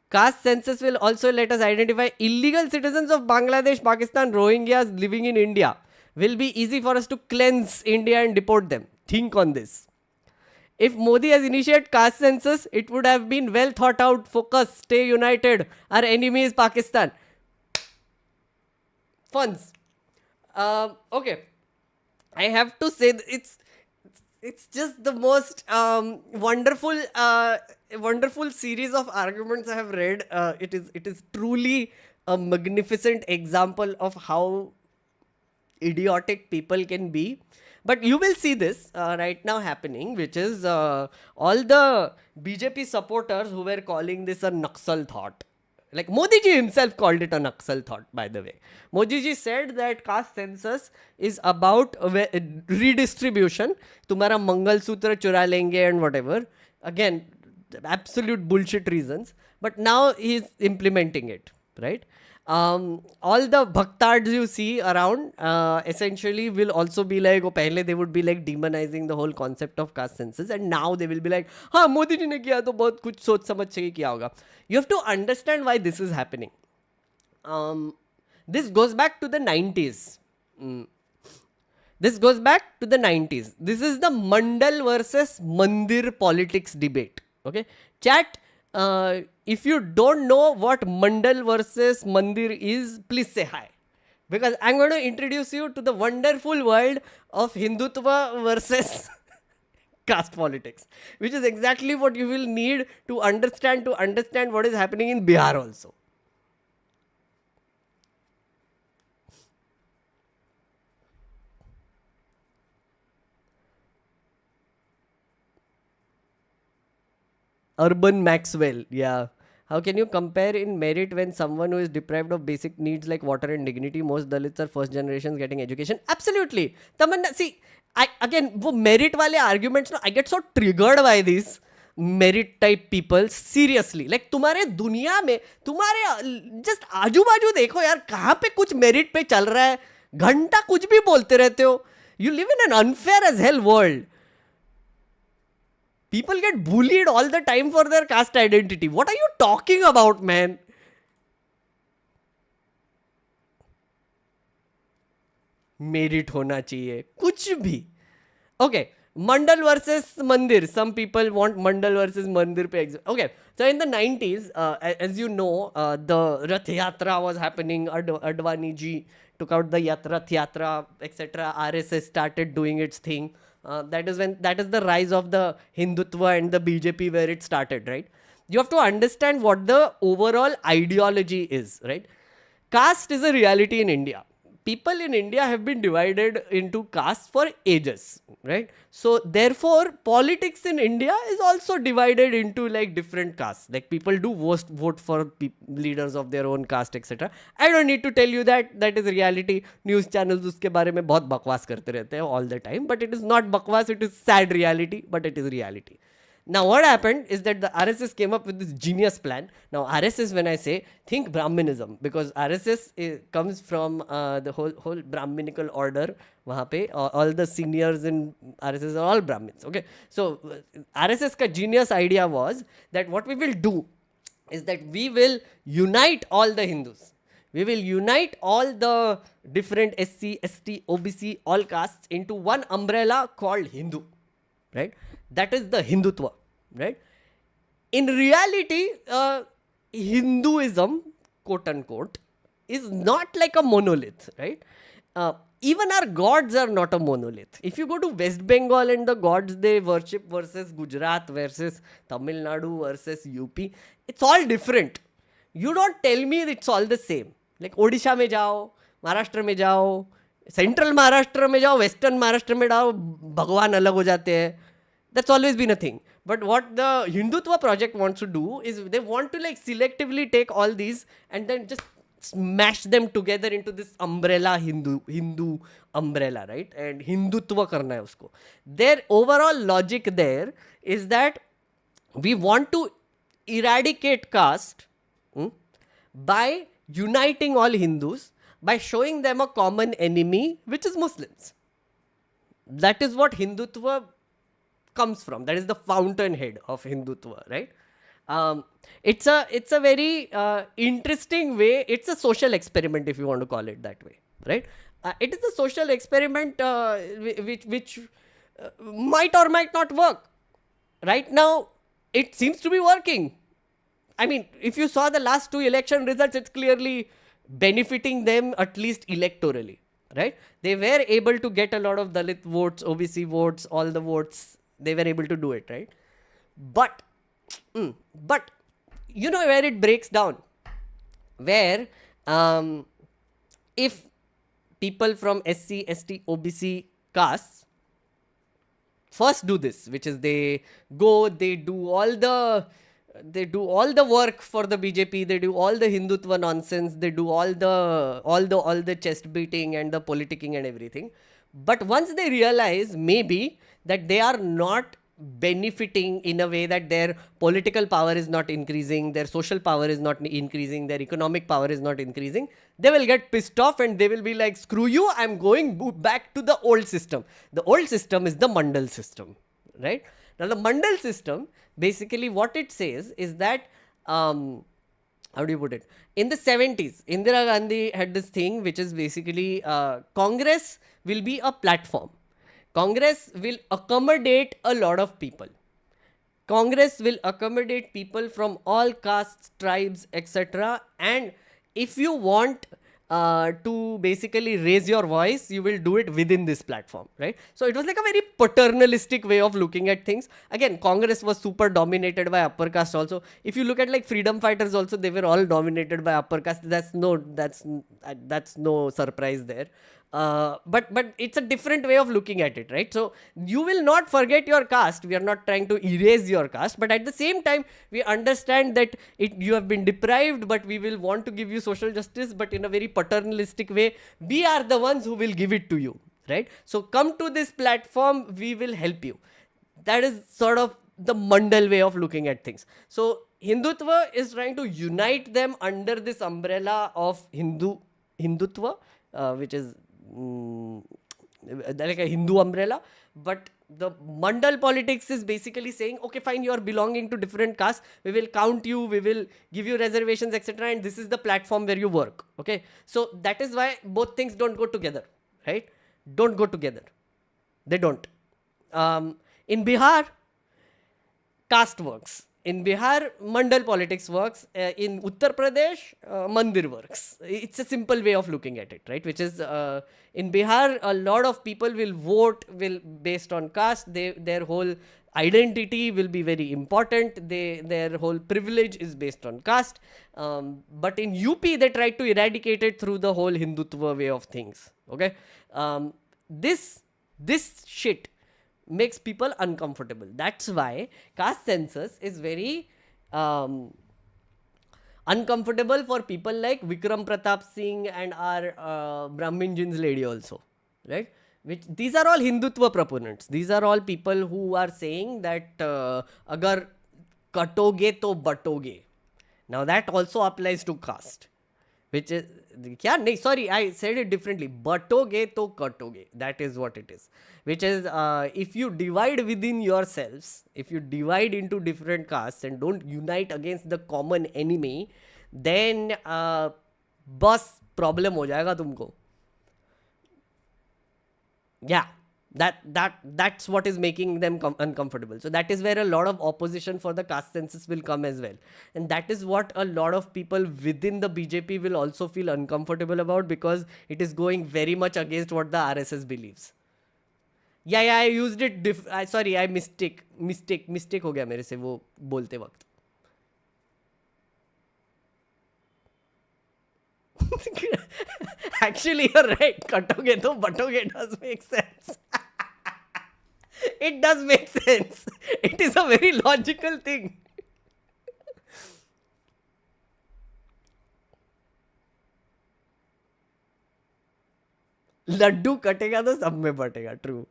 Caste census will also let us identify illegal citizens of Bangladesh, Pakistan, Rohingyas living in India. Will be easy for us to cleanse India and deport them. Think on this. If Modi has initiated caste census, it would have been well thought out. Focus, stay united. Our enemy is Pakistan. Funds. Okay. I have to say it's just the most wonderful series of arguments I have read. It is truly a magnificent example of how idiotic people can be. But you will see this right now happening, which is all the BJP supporters who were calling this a Naxal thought. Like Modi ji himself called it a Naxal thought, by the way. Modi ji said that caste census is about redistribution. Tumhara Mangal Sutra chura lenge and whatever. Again, absolute bullshit reasons. But now he's implementing it, right? All the bhaktards you see around essentially will also be like, pehle they would be like demonizing the whole concept of caste census, and now they will be like, हाँ मोदी जी ने किया तो बहुत कुछ सोच समझ के किया होगा. You have to understand why this is happening. This goes back to the 90s. This goes back to the 90s. This is the Mandal versus Mandir politics debate. Okay, chat. If you don't know what Mandal versus Mandir is, please say hi. Because I'm going to introduce you to the wonderful world of Hindutva versus caste politics, which is exactly what you will need to understand what is happening in Bihar also. Urban Maxwell, yeah. How can you compare in merit when someone who is deprived of basic needs like water and dignity? Most Dalits are first generations getting education. Absolutely. Tamanna, see, wo merit wale arguments, no, I get so triggered by these merit type people. Seriously. Like तुम्हारे दुनिया में, तुम्हारे just आजू बाजू देखो यार, कहाँ पे कुछ merit पे चल रहा है, घंटा कुछ भी बोलते रहते हो. You live in an unfair as hell world. People get bullied all the time for their caste identity. What are you talking about, man? Merit होना चाहिए कुछ भी. Okay, Mandal versus Mandir. Some people want Mandal versus Mandir pe. Okay, so in the 90s, as you know, the Rath Yatra was happening. Advani ji took out the Rath Yatra, etc. RSS started doing its thing. That is the rise of the Hindutva and the BJP where it started, right? You have to understand what the overall ideology is, right? Caste is a reality in India. People in India have been divided into castes for ages, right? So therefore, politics in India is also divided into like different castes. Like people do vote for leaders of their own caste, etc. I don't need to tell you that is reality. News channels uske bare mein bahut bakwas karte rehte hain all the time, but it is not bakwas. It is sad reality, but it is reality. Now what happened is that the RSS came up with this genius plan. Now RSS, when I say, think Brahminism, because RSS comes from the whole Brahminical order. Wahan pe all the seniors in RSS are all Brahmins. Okay, so RSS ka genius idea was that what we will do is that we will unite all the Hindus. We will unite all the different SC, ST, OBC, all castes into one umbrella called Hindu, right? That is the Hindutva, right? In reality, Hinduism, quote unquote, is not like a monolith, right? Even our gods are not a monolith. If you go to West Bengal and the gods they worship versus Gujarat versus Tamil Nadu versus UP, it's all different. You don't tell me it's all the same. Like Odisha mein jao, Maharashtra mein jao, Central Maharashtra mein jao, Western Maharashtra mein jao, Bhagwan alag ho jate hai. That's always been a thing. But what the Hindutva project wants to do is they want to like selectively take all these and then just smash them together into this umbrella, Hindu umbrella, right? And Hindutva karna hai usko. Their overall logic there is that we want to eradicate caste by uniting all Hindus, by showing them a common enemy, which is Muslims. That is what Hindutva comes from. That is the fountainhead of Hindutva, right? It's a very interesting way. It's a social experiment, if you want to call it that way, right? It is a social experiment which might or might not work. Right now, it seems to be working. I mean, if you saw the last 2 election results, it's clearly benefiting them, at least electorally, right? They were able to get a lot of Dalit votes, OBC votes, all the votes. They were able to do it, right? But you know where it breaks down? Where if people from SC, ST, OBC castes first do this, which is they go, they do all the work for the BJP, they do all the Hindutva nonsense, they do all the chest beating and the politicking and everything. But once they realize maybe that they are not benefiting in a way, that their political power is not increasing, their social power is not increasing, their economic power is not increasing, they will get pissed off and they will be like, screw you, I'm going back to the old system. The old system is the Mandal system, right? Now the Mandal system, basically what it says is that, how do you put it? In the 70s, Indira Gandhi had this thing which is basically Congress will be a platform. Congress will accommodate a lot of people. Congress will accommodate people from all castes, tribes, etc. And if you want to basically raise your voice, you will do it within this platform, right? So it was like a very paternalistic way of looking at things. Again, Congress was super dominated by upper caste also. If you look at like freedom fighters also, they were all dominated by upper caste. That's no surprise there. But it's a different way of looking at it, right? So you will not forget your caste. We are not trying to erase your caste, but at the same time, we understand that you have been deprived, but we will want to give you social justice, but in a very paternalistic way. We are the ones who will give it to you, right? So come to this platform, we will help you. That is sort of the Mandal way of looking at things. So Hindutva is trying to unite them under this umbrella of Hindutva, which is like a Hindu umbrella. But the Mandal politics is basically saying, okay, fine, you are belonging to different castes, we will count you, we will give you reservations, etc. And this is the platform where you work. Okay, so that is why both things don't go together, right? Don't go together. They don't. In Bihar, caste works. In Bihar, Mandal politics works. In Uttar Pradesh, Mandir works. It's a simple way of looking at it, right? Which is, in Bihar, a lot of people will vote based on caste. Their whole identity will be very important. Their whole privilege is based on caste. But in UP, they try to eradicate it through the whole Hindutva way of things. Okay, this shit makes people uncomfortable. That's why caste census is very uncomfortable for people like Vikram Pratap Singh and our Brahmin Jin's lady also, right? These are all Hindutva proponents. These are all people who are saying that agar katoge to batoge. Now that also applies to caste, which is, sorry, I said it differently. Batoge to katoge. That is what it is. Which is, if you divide within yourselves, if you divide into different castes and don't unite against the common enemy, then bus problem ho jayega tumko. Yeah. That's what is making them uncomfortable. So that is where a lot of opposition for the caste census will come as well. And that is what a lot of people within the BJP will also feel uncomfortable about, because it is going very much against what the RSS believes. Yeah, I used it. Sorry, I mistake हो गया मेरे से वो बोलते वक्त. Actually, you're right. Katoge to batoge does make sense. It does make sense. It is a very logical thing. Laddu कटेगा तो सब में बटेगा. True.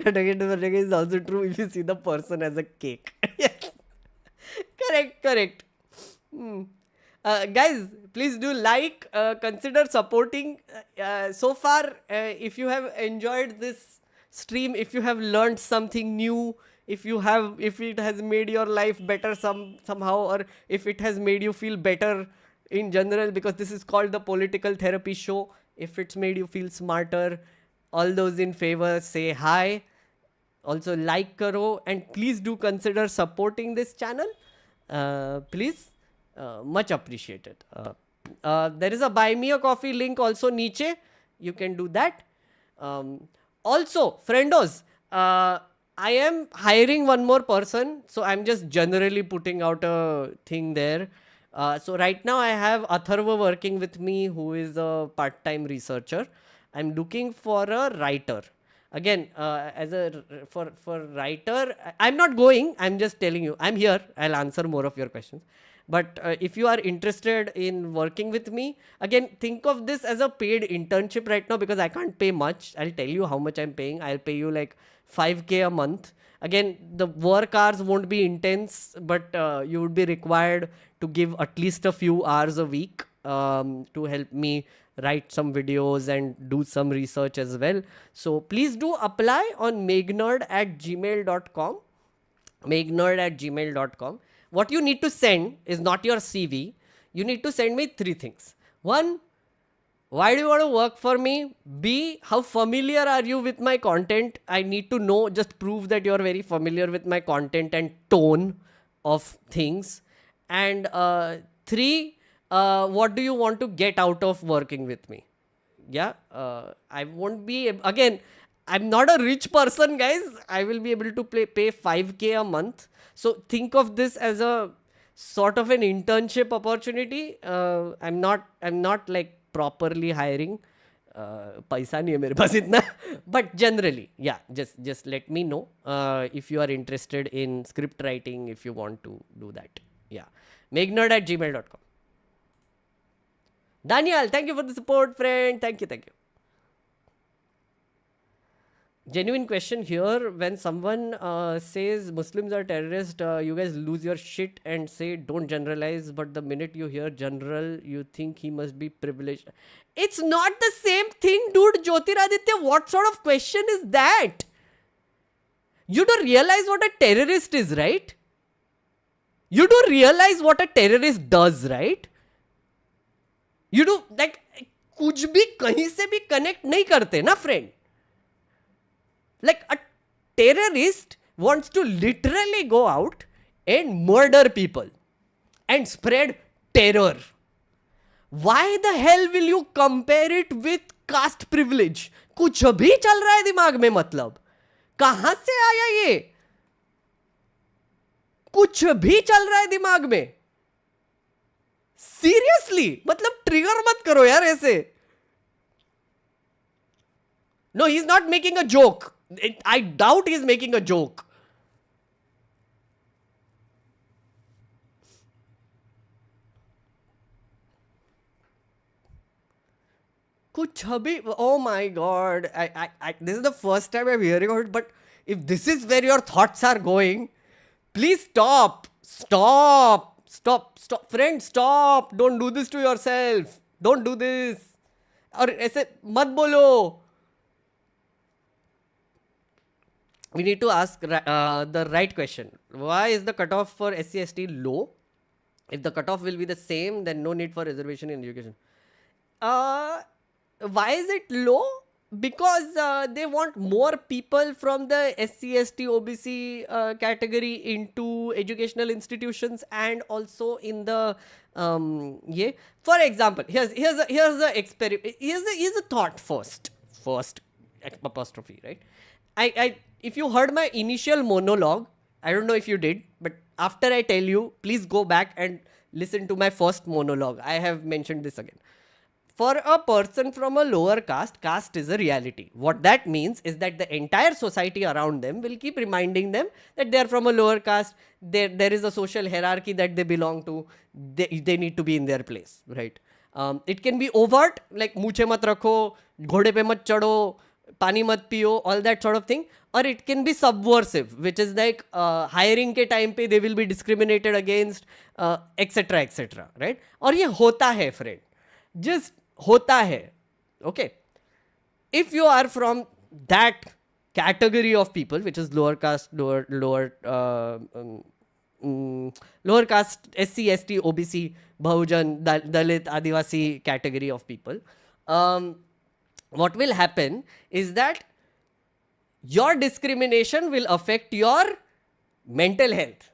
Katoge is also true if you see the person as a cake. Yes. Correct. Guys, please do like, consider supporting. So far, if you have enjoyed this stream, if you have learned something new, if it has made your life better somehow, or if it has made you feel better in general, because this is called the political therapy show. If it's made you feel smarter, all those in favor say hi. Also like karo, and please do consider supporting this channel. Please, much appreciated. There is a buy me a coffee link also niche. You can do that. Also, friendos, I am hiring one more person, so I'm just generally putting out a thing there. So right now I have Atharva working with me, who is a part-time researcher. I'm looking for a writer. Again, for writer, I'm not going. I'm just telling you. I'm here. I'll answer more of your questions. But if you are interested in working with me, again, think of this as a paid internship right now, because I can't pay much. I'll tell you how much I'm paying. I'll pay you like 5K a month. Again, the work hours won't be intense, but you would be required to give at least a few hours a week to help me write some videos and do some research as well. So please do apply on megnerd@gmail.com. megnerd@gmail.com. What you need to send is not your CV. You need to send me 3 things. 1, why do you want to work for me? B, how familiar are you with my content? I need to know, just prove that you're very familiar with my content and tone of things. And 3, what do you want to get out of working with me? Yeah, I won't be, again, I'm not a rich person, guys. I will be able to pay 5K a month. So think of this as a sort of an internship opportunity. I'm not like properly hiring. Paisa nahi hai mere paas itna. But generally, yeah, just let me know if you are interested in script writing, if you want to do that. Yeah, megnerd@gmail.com. Daniel, thank you for the support, friend. Thank you. Genuine question here. When someone says Muslims are terrorists, you guys lose your shit and say don't generalize, but the minute you hear general, you think he must be privileged. It's not the same thing, dude. Jyotiraditya, what sort of question is that? You don't realize what a terrorist is, right? You do realize what a terrorist does, right? You do, like, कुछ भी कहीं से भी connect नहीं करते ना, friend. Like, a terrorist wants to literally go out and murder people and spread terror. Why the hell will you compare it with caste privilege? कुछ भी चल रहा है दिमाग में, मतलब कहां से आया ये? कुछ भी चल रहा है दिमाग में. सीरियसली, मतलब ट्रिगर मत करो यार ऐसे. No, he's not making a joke. I doubt he's making a joke. कुछ भी, oh my god, this is the first time I'm hearing about it, but if this is where your thoughts are going, please stop, friend, stop, don't do this to yourself, don't do this, और ऐसे मत बोलो. We need to ask the right question. Why is the cutoff for SC/ST low? If the cutoff will be the same, then no need for reservation in education. Why is it low? Because they want more people from the SC/ST OBC category into educational institutions, and also in the For example, here's a experiment. Here's a thought first apostrophe, right? If you heard my initial monologue, I don't know if you did, but after I tell you, please go back and listen to my first monologue. I have mentioned this again. For a person from a lower caste is a reality. What that means is that the entire society around them will keep reminding them that they are from a lower caste. There is a social hierarchy that they belong to. They need to be in their place, right? It can be overt, like मूछे मत रखो, घोड़े पे मत चढ़ो, पानी मत पियो, all that sort of thing. Or it can be subversive, which is like hiring के time पे they will be discriminated against, etc., right? और ये होता है, friend. Just होता है. Okay. If you are from that category of people, which is lower caste, lower caste, SC, ST, OBC, Bahujan, Dalit, Adivasi category of people, what will happen is that your discrimination will affect your mental health.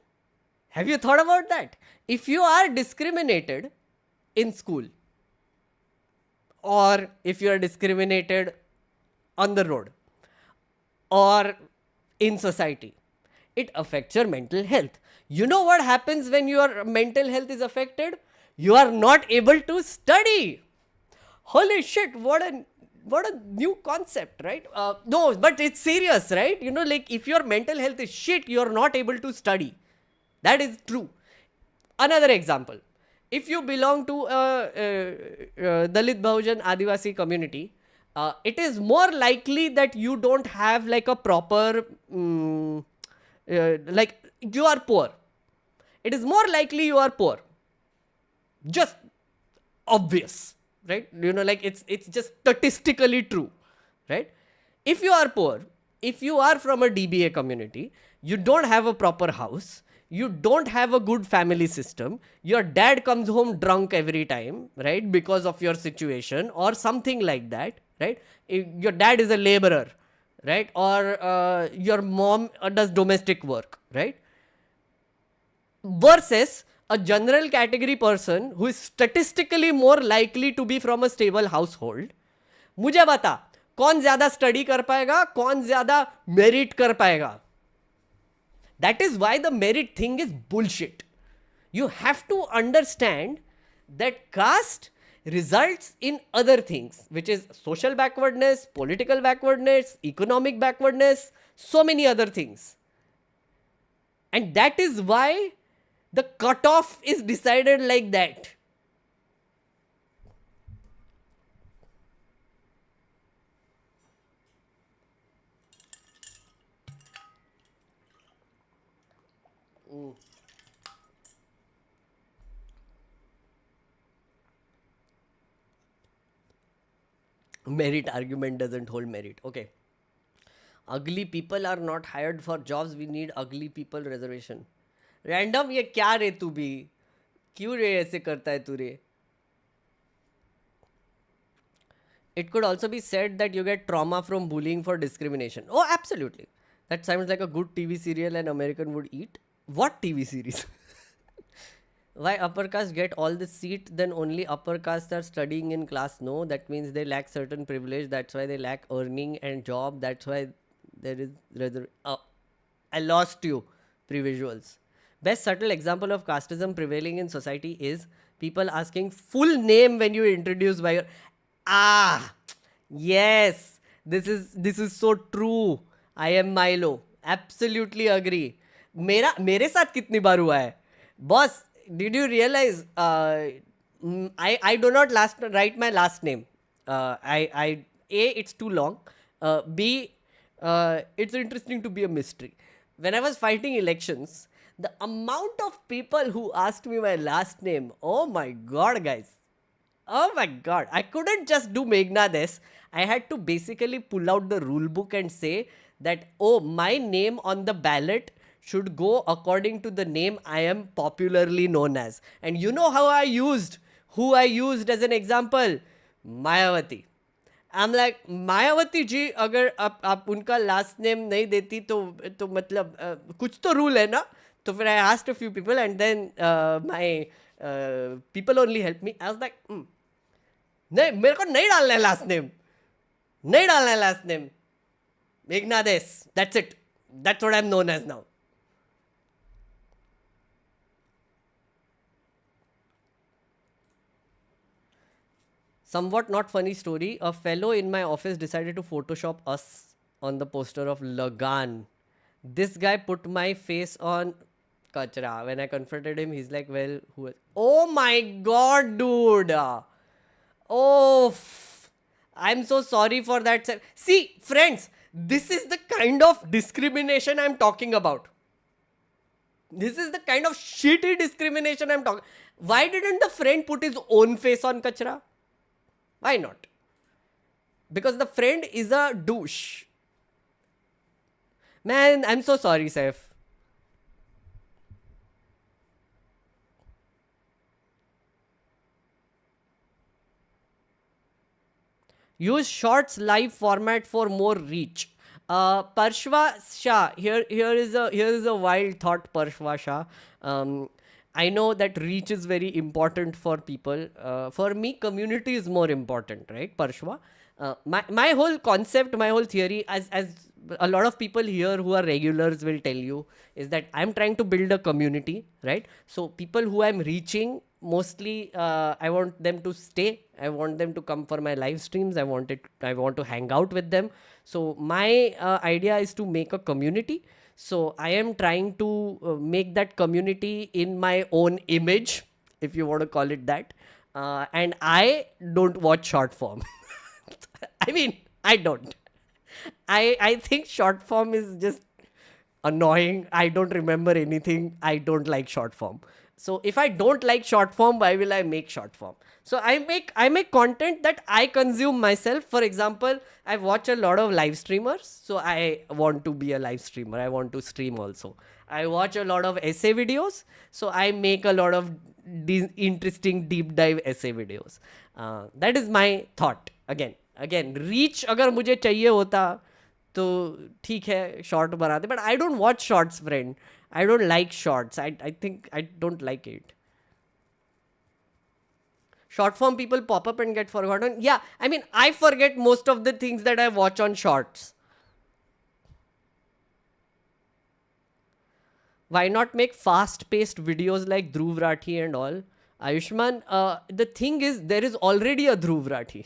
Have you thought about that? If you are discriminated in school, or if you are discriminated on the road, or in society, it affects your mental health. You know what happens when your mental health is affected? You are not able to study. Holy shit, what a new concept, right? No, but it's serious, right? You know, like if your mental health is shit, you're not able to study. That is true. Another example. If you belong to Dalit, Bahujan, Adivasi community, it is more likely that you don't have like a proper, like you are poor. It is more likely you are poor. Just obvious, right? You know, like it's just statistically true, right? If you are poor, if you are from a DBA community, you don't have a proper house, you don't have a good family system, your dad comes home drunk every time, right? Because of your situation or something like that, right? If your dad is a laborer, right? Or your mom does domestic work, right? Versus a general category person who is statistically more likely to be from a stable household. मुझे बता कौन ज्यादा study कर पाएगा, कौन ज्यादा merit कर पाएगा. That is why the merit thing is bullshit. You have to understand that caste results in other things, which is social backwardness, political backwardness, economic backwardness, so many other things. And that is why the cutoff is decided like that. Merit argument doesn't hold merit. Okay. Ugly people are not hired for jobs. We need ugly people reservation. Random ये क्या रे तू भी? क्यों रे ऐसे करता है तू रे? It could also be said that you get trauma from bullying for discrimination. Oh, absolutely. That sounds like a good TV serial an American would eat. What TV series? Why upper caste get all the seat, then only upper caste are studying in class? No, that means they lack certain privilege. That's why they lack earning and job. That's why there is I lost you. Pre-visuals. Best subtle example of casteism prevailing in society is people asking full name when you introduce by your yes, this is so true. I am Milo. Absolutely agree. मेरे साथ कितनी बार हुआ है? Boss, did you realize I do not write my last name. It's too long. B, it's interesting to be a mystery. When I was fighting elections, the amount of people who asked me my last name, oh my god, guys. Oh my god. I couldn't just do Meghna this. I had to basically pull out the rule book and say that, oh, my name on the ballot should go according to the name I am popularly known as. And you know who I used as an example? Mayawati. I'm like, Mayawati ji अगर आप उनका last name नहीं देती तो मतलब कुछ तो rule है ना. तो फिर I asked a few people and then my people only helped me. I was like, नहीं, मेरे को नहीं डालना है लास्ट नेम, नहीं डालना है last name. Meghna Des. That's it. That's what I'm known as now. Somewhat not funny story. A fellow in my office decided to Photoshop us on the poster of Lagan. This guy put my face on Kachra. When I confronted him, he's like, well, who is... Oh my god, dude. Oh, I'm so sorry for that. See, friends, this is the kind of discrimination I'm talking about. This is the kind of shitty discrimination I'm talking. Why didn't the friend put his own face on Kachra? Why not? Because the friend is a douche. Man, I'm so sorry, Saif. Use shorts live format for more reach. Parshva Shah, here is a wild thought, Parshva Shah. I know that reach is very important for people. For me, community is more important, right, Parshva? My whole concept, my whole theory, as a lot of people here who are regulars will tell you, is that I'm trying to build a community, right? So people who I'm reaching, mostly I want them to stay. I want them to come for my live streams. I want to hang out with them. So my idea is to make a community. So I am trying to make that community in my own image, if you want to call it that. And I don't watch short form. I mean, I don't. I think short form is just annoying. I don't remember anything. I don't like short form. So if I don't like short form, why will I make short form? So I make content that I consume myself. For example, I watch a lot of live streamers. So I want to be a live streamer. I want to stream also. I watch a lot of essay videos. So I make a lot of interesting deep dive essay videos. That is my thought. Again, reach अगर मुझे चाहिए होता तो ठीक है short बनाते, but I don't watch shorts friend. I don't like shorts. I think I don't like it. Short form people pop up and get forgotten. Yeah, I mean, I forget most of the things that I watch on shorts. Why not make fast paced videos like Dhruv Rathi and all? Ayushman, the thing is, there is already a Dhruv Rathi.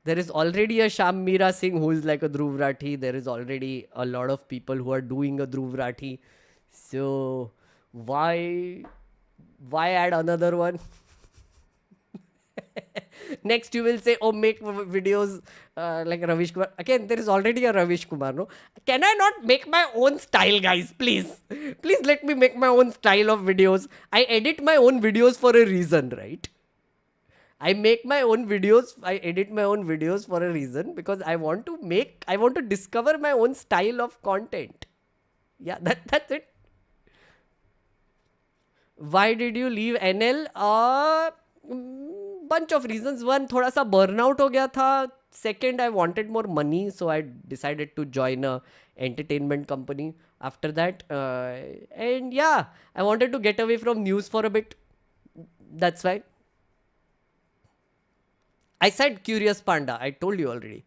There is already a Sham Meera Singh who is like a Dhruv Rathi. There is already a lot of people who are doing a Dhruv Rathi. So why add another one? Next you will say, oh, make videos like Ravish Kumar. Again, there is already a Ravish Kumar, no? Can I not make my own style, guys? Please let me make my own style of videos. I edit my own videos for a reason, right? I make my own videos. I edit my own videos for a reason, because I want to discover my own style of content. Yeah, that's it. Why did you leave NL? Bunch of reasons. One, थोड़ा सा burnout हो गया था. Second, I wanted more money, so I decided to join a entertainment company after that. And yeah, I wanted to get away from news for a bit. That's why. I said Curious Panda. I told you already.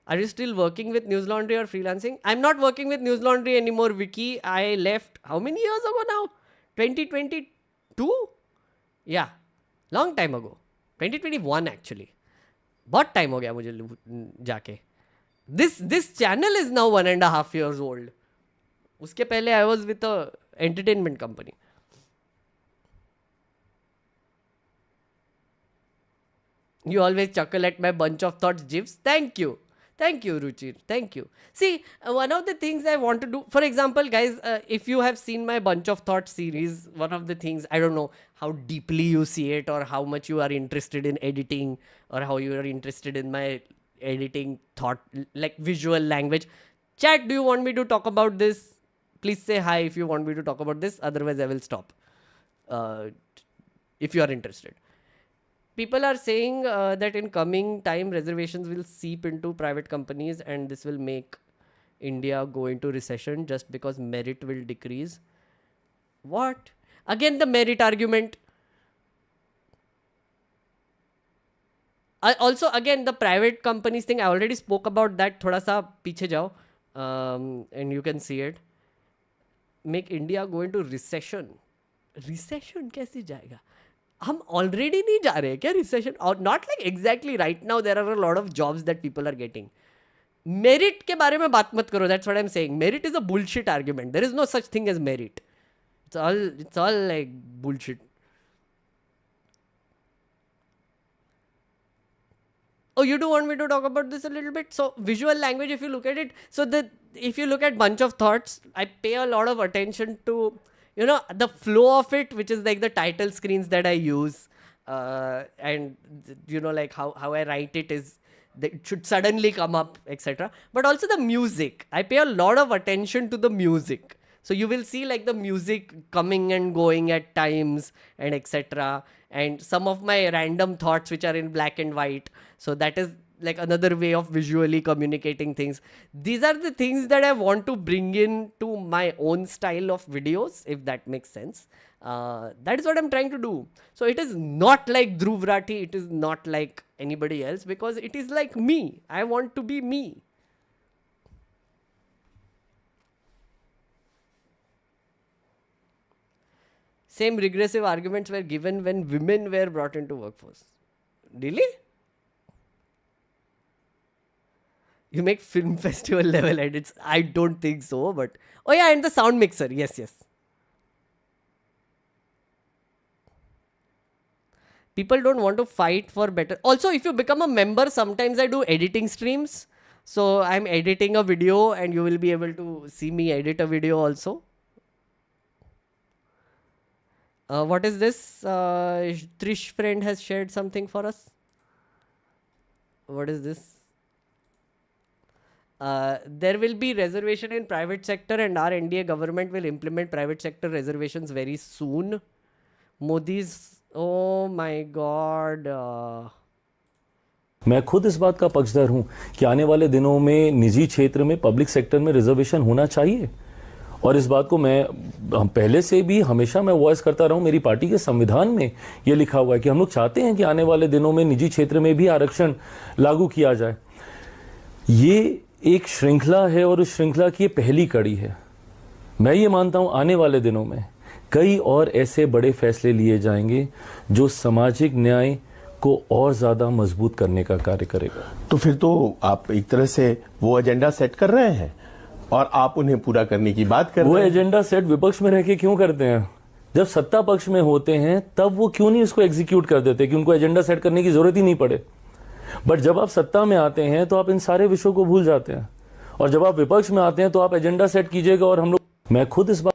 Are you still working with News Laundry or freelancing? I'm not working with News Laundry anymore, Vicky. I left how many years ago now? 2022? Yeah, long time ago. 2021 actually. बहुत time हो गया मुझे जाके. This channel is now 1.5 years old. उसके पहले I was with a entertainment company. You always chuckle at my bunch of thoughts gifs. Thank you, Ruchir. Thank you. See, one of the things I want to do, for example, guys, if you have seen my bunch of thoughts series, one of the things, I don't know how deeply you see it, or how much you are interested in editing, or how you are interested in my editing thought, like visual language. Chat, do you want me to talk about this? Please say hi if you want me to talk about this. Otherwise, I will stop. If you are interested. People are saying that in coming time, reservations will seep into private companies, and this will make India go into recession just because merit will decrease. What? Again, the merit argument. Also, again, the private companies thing, I already spoke about that. Thoda sa piche jao, and you can see it. Make India go into recession. Recession कैसे जाएगा? हम already नहीं जा रहे हैं क्या recession? और not like exactly right now there are a lot of jobs that people are getting. Merit के बारे में बात मत करो. That's what I am saying. Merit is a bullshit argument. There is no such thing as merit. It's all like bullshit. Oh, you do want me to talk about this a little bit? So visual language, if you look at it, if you look at bunch of thoughts, I pay a lot of attention to, the flow of it, which is like the title screens that I use, and like how I write it is it should suddenly come up, etc. But also the music. I pay a lot of attention to the music. So you will see like the music coming and going at times and etc. And some of my random thoughts which are in black and white. So that is like another way of visually communicating things. These are the things that I want to bring in to my own style of videos, if that makes sense. That is what I'm trying to do. So it is not like Dhruv Rathi, it is not like anybody else, because it is like me. I want to be me. Same regressive arguments were given when women were brought into workforce. Really? You make film festival level edits? I don't think so, but... Oh yeah, and the sound mixer. Yes, yes. People don't want to fight for better. Also, if you become a member, sometimes I do editing streams. So I'm editing a video and you will be able to see me edit a video also. What is this? Trish friend has shared something for us. What is this? There will be reservation in private sector and our NDA government will implement private sector reservations very soon. Modi's... Oh my God. मैं खुद इस बात का पक्षधर हूं कि आने वाले दिनों में निजी क्षेत्र में पब्लिक सेक्टर में रिजर्वेशन होना चाहिए और इस बात को मैं पहले से भी हमेशा मैं वॉइस करता रहा हूं. मेरी पार्टी के संविधान में यह लिखा हुआ है कि हम लोग चाहते हैं कि आने वाले दिनों में निजी क्षेत्र में भी आरक्षण लागू किया जाए. ये एक श्रृंखला है और उस श्रृंखला की ये पहली कड़ी है. मैं ये मानता हूं आने वाले दिनों में कई और ऐसे बड़े फैसले लिए जाएंगे जो सामाजिक न्याय को और ज्यादा मजबूत करने का कार्य करेगा. तो फिर तो आप एक तरह से वो एजेंडा सेट कर रहे हैं और आप उन्हें पूरा करने की बात कर रहे हैं. वो एजेंडा सेट विपक्ष में रह के क्यों करते हैं? जब सत्ता पक्ष में होते हैं तब वो क्यों नहीं इसको एग्जीक्यूट कर देते कि उनको एजेंडा सेट करने की जरूरत ही नहीं पड़े. बट जब आप सत्ता में आते हैं तो आप इन सारे विषयों को भूल जाते हैं और जब आप विपक्ष में आते हैं तो आप एजेंडा सेट कीजिएगा और हम लोग मैं खुद इस बात.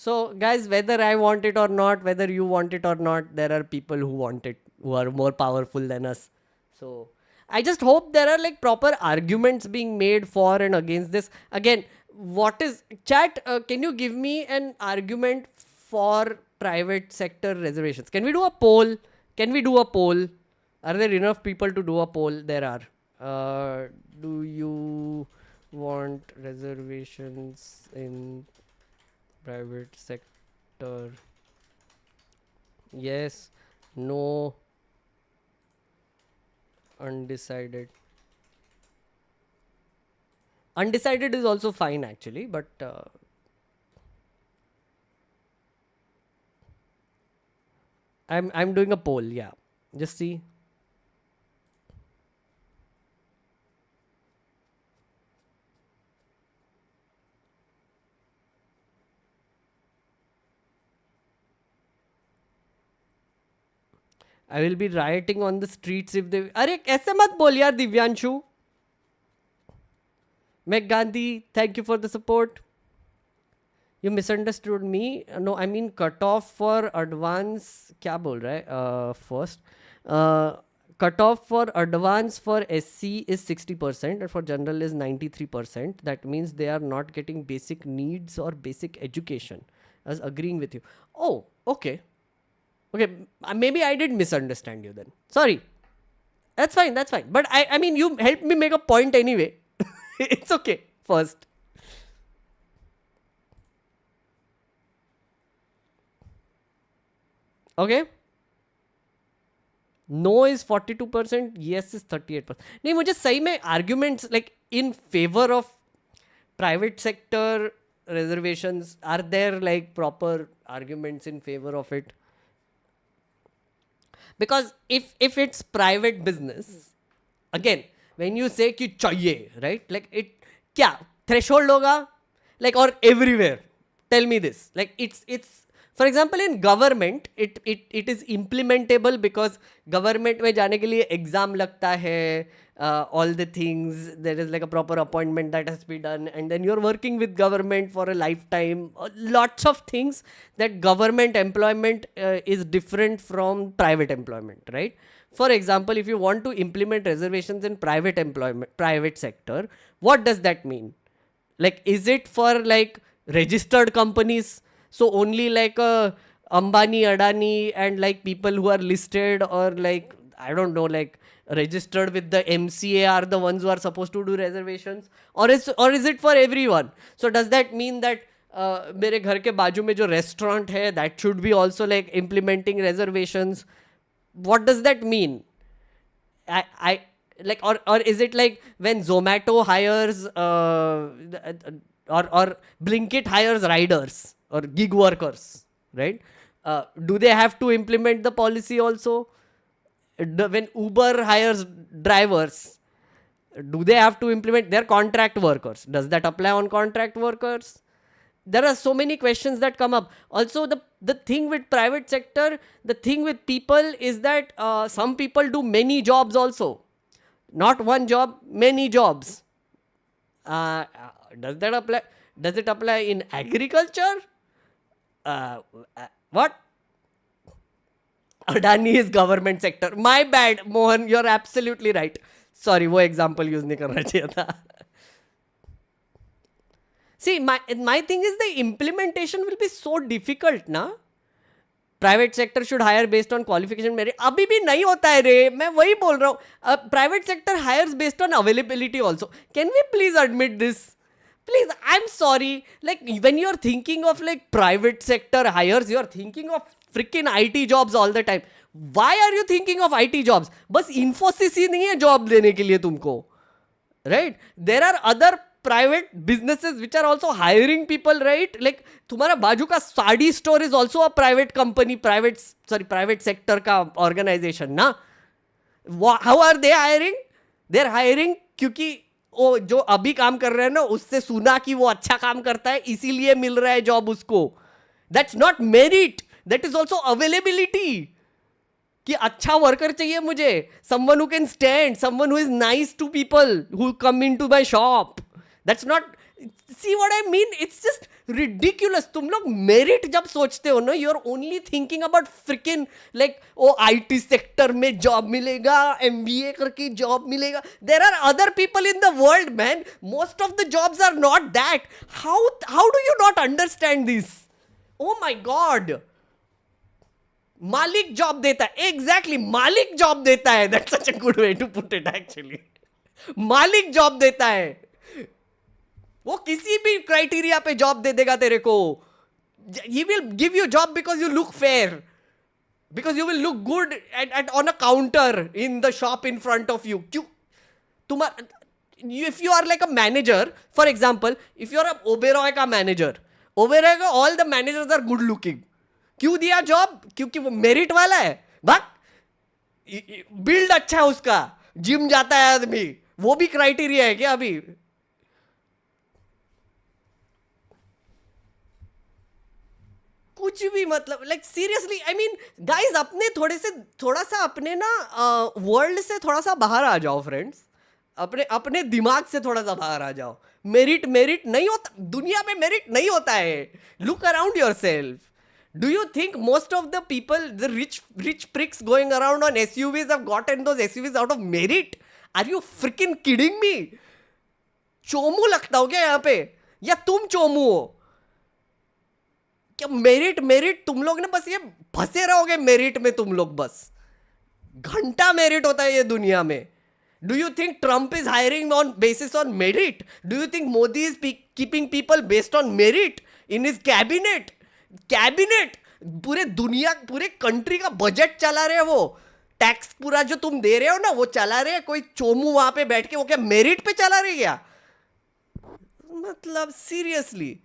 So guys, whether I want it or not, whether you want it or not, there are people who want it, who are more powerful than us. So I just hope there are like proper arguments being made for and against this. Again, what is chat? Can you give me an argument for private sector reservations? Can we do a poll? Can we do a poll? Are there enough people to do a poll? There are. Do you want reservations in private sector? Yes, no, undecided. Undecided is also fine actually, but I'm doing a poll. Yeah, just see. I will be rioting on the streets if they... अरे ऐसे मत बोल यार Divyanshu. Meg Gandhi, thank you for the support. You misunderstood me. No, I mean cut off for advance. क्या बोल रहा है? First, cut off for advance for SC is 60% and for general is 93%. That means they are not getting basic needs or basic education. I was agreeing with you. Oh, okay. Okay, maybe I did misunderstand you then. Sorry. That's fine, that's fine. But I mean, you helped me make a point anyway. It's okay. First. Okay. No is 42%. Yes is 38%. नहीं मुझे सही में arguments like in favor of private sector reservations, are there like proper arguments in favor of it? Because if it's private business, again, when you say कि चाहिए, right? Like it, क्या threshold होगा? Like or everywhere? Tell me this. Like it's For example, in government, it is implementable because government में जाने के लिए exam लगता है, all the things, there is like a proper appointment that has to be done, and then you're working with government for a lifetime. Lots of things that government employment is different from private employment, right? For example, if you want to implement reservations in private employment, private sector, what does that mean? Like, is it for like registered companies? So only like Ambani, Adani and like people who are listed or like, I don't know, like registered with the MCA are the ones who are supposed to do reservations? Or is it for everyone? So does that mean that मेरे घर के बाजू में जो restaurant है, that should be also like implementing reservations? What does that mean? I like, or is it like when Zomato hires or Blinkit hires riders or gig workers, right? Do they have to implement the policy also? When Uber hires drivers, do they have to implement their contract workers? Does that apply on contract workers? There are so many questions that come up. Also, the thing with private sector, the thing with people is that some people do many jobs also. Not one job, many jobs. Does that apply? Does it apply in agriculture? What? Adani is government sector. My bad, Mohan. You're absolutely right. Sorry, वो example use नहीं करना चाहिए था. See, my thing is the implementation will be so difficult, na? Private sector should hire based on qualification merit. अभी भी नहीं होता है रे. मैं वही बोल रहा हूँ. Private sector hires based on availability also. Can we please admit this? Please, I'm sorry. Like when you're thinking of like private sector hires, you're thinking of freaking IT jobs all the time. Why are you thinking of IT jobs? बस Infosys ही नहीं है job देने के लिए तुमको. Right? There are other private businesses which are also hiring people, right? Like तुम्हारा बाजू का sari store is also a private company, private sector का organization ना? How are they hiring? They're hiring क्योंकि वो जो अभी काम कर रहे हैं ना उससे सुना कि वो अच्छा काम करता है इसीलिए मिल रहा है जॉब उसको. That's not merit. That is also availability. कि अच्छा वर्कर चाहिए मुझे. Someone who can stand, someone who is nice to people who come into my shop. That's not. See what I mean? It's just ridiculous. तुम लोग merit जब सोचते हो ना, you're only thinking about freaking like IT sector में job मिलेगा, MBA करके job मिलेगा. There are other people in the world, man. Most of the jobs are not that. How do you not understand this? Oh my God. मालिक job देता है. Exactly, मालिक job देता है. That's such a good way to put it actually. मालिक job देता है. वो किसी भी क्राइटेरिया पे जॉब दे देगा तेरे को. He will give you job because you look fair, because you will look good at on a counter in the shop in front of you. If you are like a manager, for example, if you are a Oberoi का manager, Oberoi का all the managers are good looking. क्यों दिया job? क्योंकि वो merit वाला है. Build अच्छा है उसका, जिम जाता है आदमी, वो भी क्राइटेरिया है क्या अभी? कुछ भी मतलब like seriously I mean guys अपने थोड़ा सा अपने ना वर्ल्ड से थोड़ा सा बाहर आ जाओ फ्रेंड्स. अपने दिमाग से थोड़ा सा बाहर आ जाओ. मेरिट नहीं होता दुनिया में. मेरिट नहीं होता है. Look around yourself. Do you think most of the people, the rich pricks going around on SUVs have gotten those SUVs out of merit? Are you freaking kidding me? Chomu लगता हो क्या यहाँ पे? या तुम चोमू हो? क्या मेरिट तुम लोग ने बस ये फंसे रहोगे मेरिट में तुम लोग बस. घंटा मेरिट होता है ये दुनिया में. Do you think Trump is hiring on basis on merit? Do you think Modi is keeping people based on merit in his cabinet? पूरे दुनिया पूरे कंट्री का बजट चला रहे हैं. वो टैक्स पूरा जो तुम दे रहे हो ना वो चला रहे हैं. कोई चोमू वहां पे बैठ के वो क्या मेरिट पे चला रहे क्या? मतलब seriously.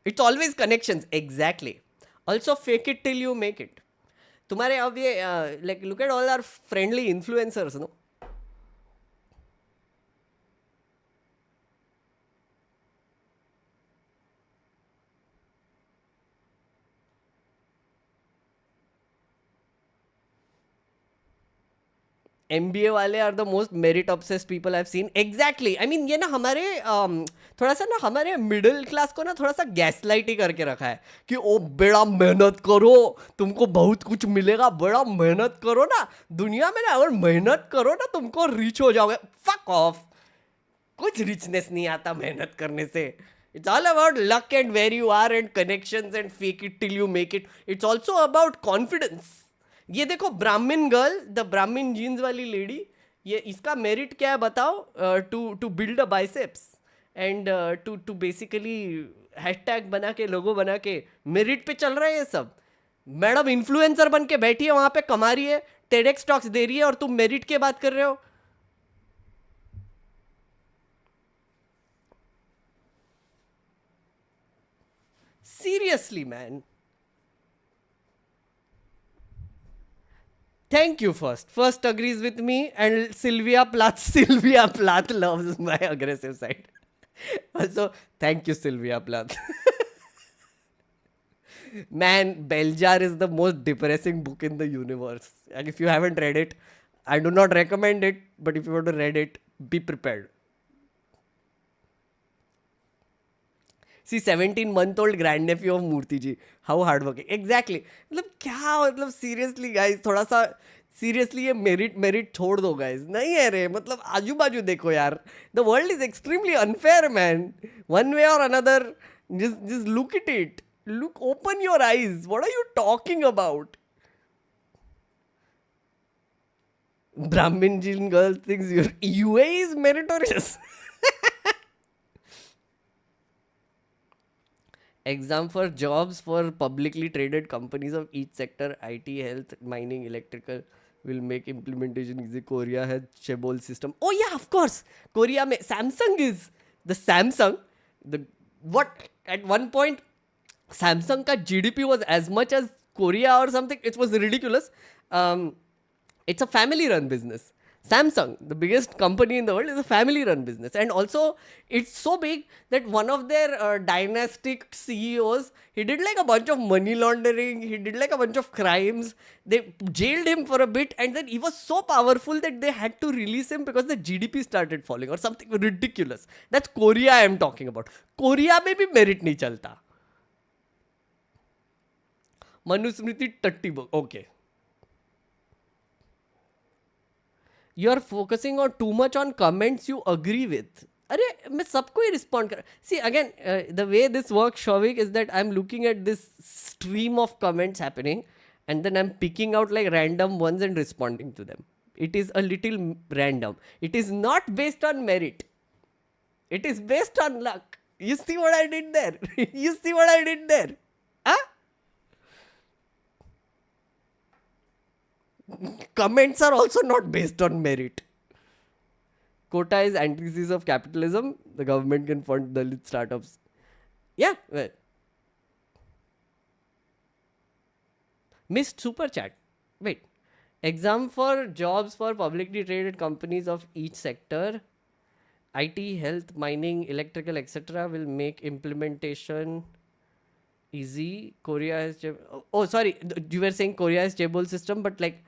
It's always connections. Exactly. Also fake it till you make it. तुम्हारे अब ये like look at all our friendly influencers, no? MBA वाले are the most merit obsessed people I have seen. Exactly. I mean ये ना हमारे थोड़ा सा ना हमारे मिडिल क्लास को ना थोड़ा सा गैसलाइट ही करके रखा है कि ओ बड़ा मेहनत करो, तुमको बहुत कुछ मिलेगा, बड़ा मेहनत करो ना, दुनिया में ना अगर मेहनत करो ना तुमको रिच हो जाओगे. Fuck off. कुछ रिचनेस नहीं आता मेहनत करने से. It's all about luck and where you are and connections and fake it till you make it. It's also about confidence. ये देखो Brahmin girl, the Brahmin jeans वाली लेडी, ये इसका मेरिट क्या है बताओ? To build a biceps and to basically hashtag बना के, लोगो बना के मेरिट पे चल रहा है ये सब. मैडम इन्फ्लुएंसर बन के बैठी है वहां पे, कमा रही है, टेडेक्स टॉक्स दे रही है, और तुम मेरिट की बात कर रहे हो. Seriously man. Thank you first. First agrees with me, and Sylvia Plath loves my aggressive side. Also, thank you, Sylvia Plath. Man, Beljar is the most depressing book in the universe. And if you haven't read it, I do not recommend it, but if you want to read it, be prepared. See, 17-month-old grandnephew of Murthy ji. How hardworking. Exactly. मतलब क्या मतलब seriously guys, थोड़ा सा seriously ये merit छोड़ दो guys. नहीं है रे, मतलब आजू बाजू देखो यार. The world is extremely unfair, man. One way or another, just look at it. Look, open your eyes. What are you talking about? Brahmin Jin girl thinks your UA is meritorious. Exam for jobs for publicly traded companies of each sector, IT, health, mining, electrical, will make implementation easy. Korea has Chebol system. Oh yeah, of course. Korea mein Samsung is the Samsung. What at one point Samsung ka GDP was as much as Korea or something. It was ridiculous. It's a family-run business. Samsung, the biggest company in the world, is a family-run business. And also, it's so big that one of their dynastic CEOs, he did like a bunch of money laundering, he did like a bunch of crimes. They jailed him for a bit, and then he was so powerful that they had to release him because the GDP started falling or something ridiculous. That's Korea I am talking about. Korea में भी merit नहीं चलता. मनुस्मृति टट्टी book. Okay. You are focusing on too much on comments you agree with. अरे मैं सबको ही respond कर. See again, the way this works, Shavik, is that I'm looking at this stream of comments happening, and then I'm picking out like random ones and responding to them. It is a little random. It is not based on merit. It is based on luck. You see what I did there? You see what I did there? Huh? Comments are also not based on merit. Quota is antithesis of capitalism. The government can fund Dalit startups. Yeah. Well. Missed super chat. Wait. Exam for jobs for publicly traded companies of each sector. IT, health, mining, electrical, etc. will make implementation easy. Korea has... Oh, sorry. You were saying Korea has Chebol system, but like...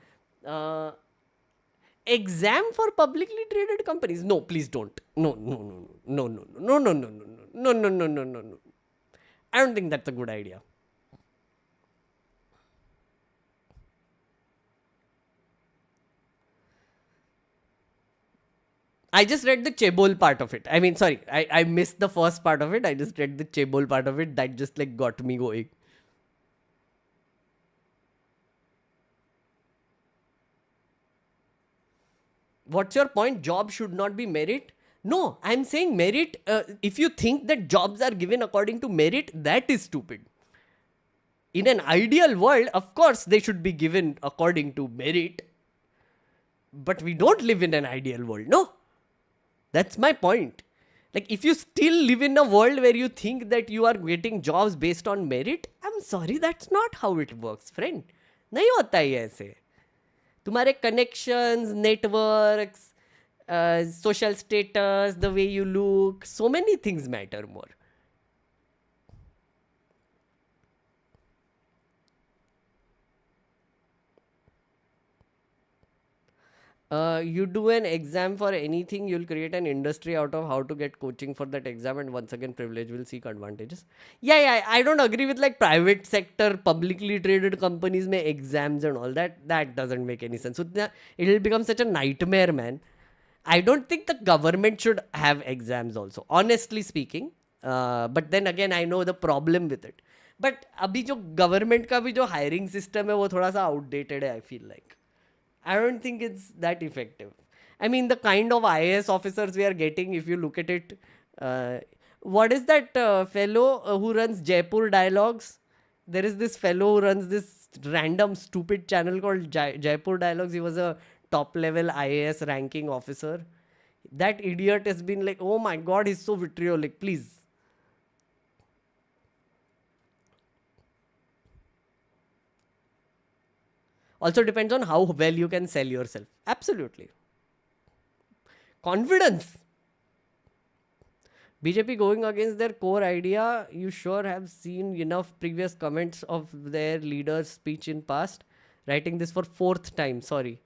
exam for publicly traded companies. No, please don't. No. I don't think that's a good idea. I just read the Chebol part of it. I mean, sorry, I missed the first part of it. I just read the Chebol part of it. That just like got me going. What's your point? Job should not be merit? No, I'm saying merit. If you think that jobs are given according to merit, that is stupid. In an ideal world, of course, they should be given according to merit. But we don't live in an ideal world, no? That's my point. Like, if you still live in a world where you think that you are getting jobs based on merit, I'm sorry, that's not how it works, friend. नहीं होता ही ऐसे. तुम्हारे connections, networks, social status, the way you look, so many things matter more. You do an exam for anything, you'll create an industry out of how to get coaching for that exam, and once again privilege will seek advantages. Yeah, I don't agree with like private sector publicly traded companies may exams and all that doesn't make any sense. So it'll become such a nightmare, man. I don't think the government should have exams also, honestly speaking. But then again, I know the problem with it. But अभी जो government का भी जो hiring system है वो थोड़ा सा outdated है, I feel like. I don't think it's that effective. I mean, the kind of IAS officers we are getting, if you look at it, what is that fellow who runs Jaipur Dialogues? There is this fellow who runs this random stupid channel called Jaipur Dialogues. He was a top level IAS ranking officer. That idiot has been like, oh my god, he's so vitriolic, please. Also depends on how well you can sell yourself. Absolutely. Confidence. BJP going against their core idea. You sure have seen enough previous comments of their leader's speech in past. Writing this for 4th time. Sorry.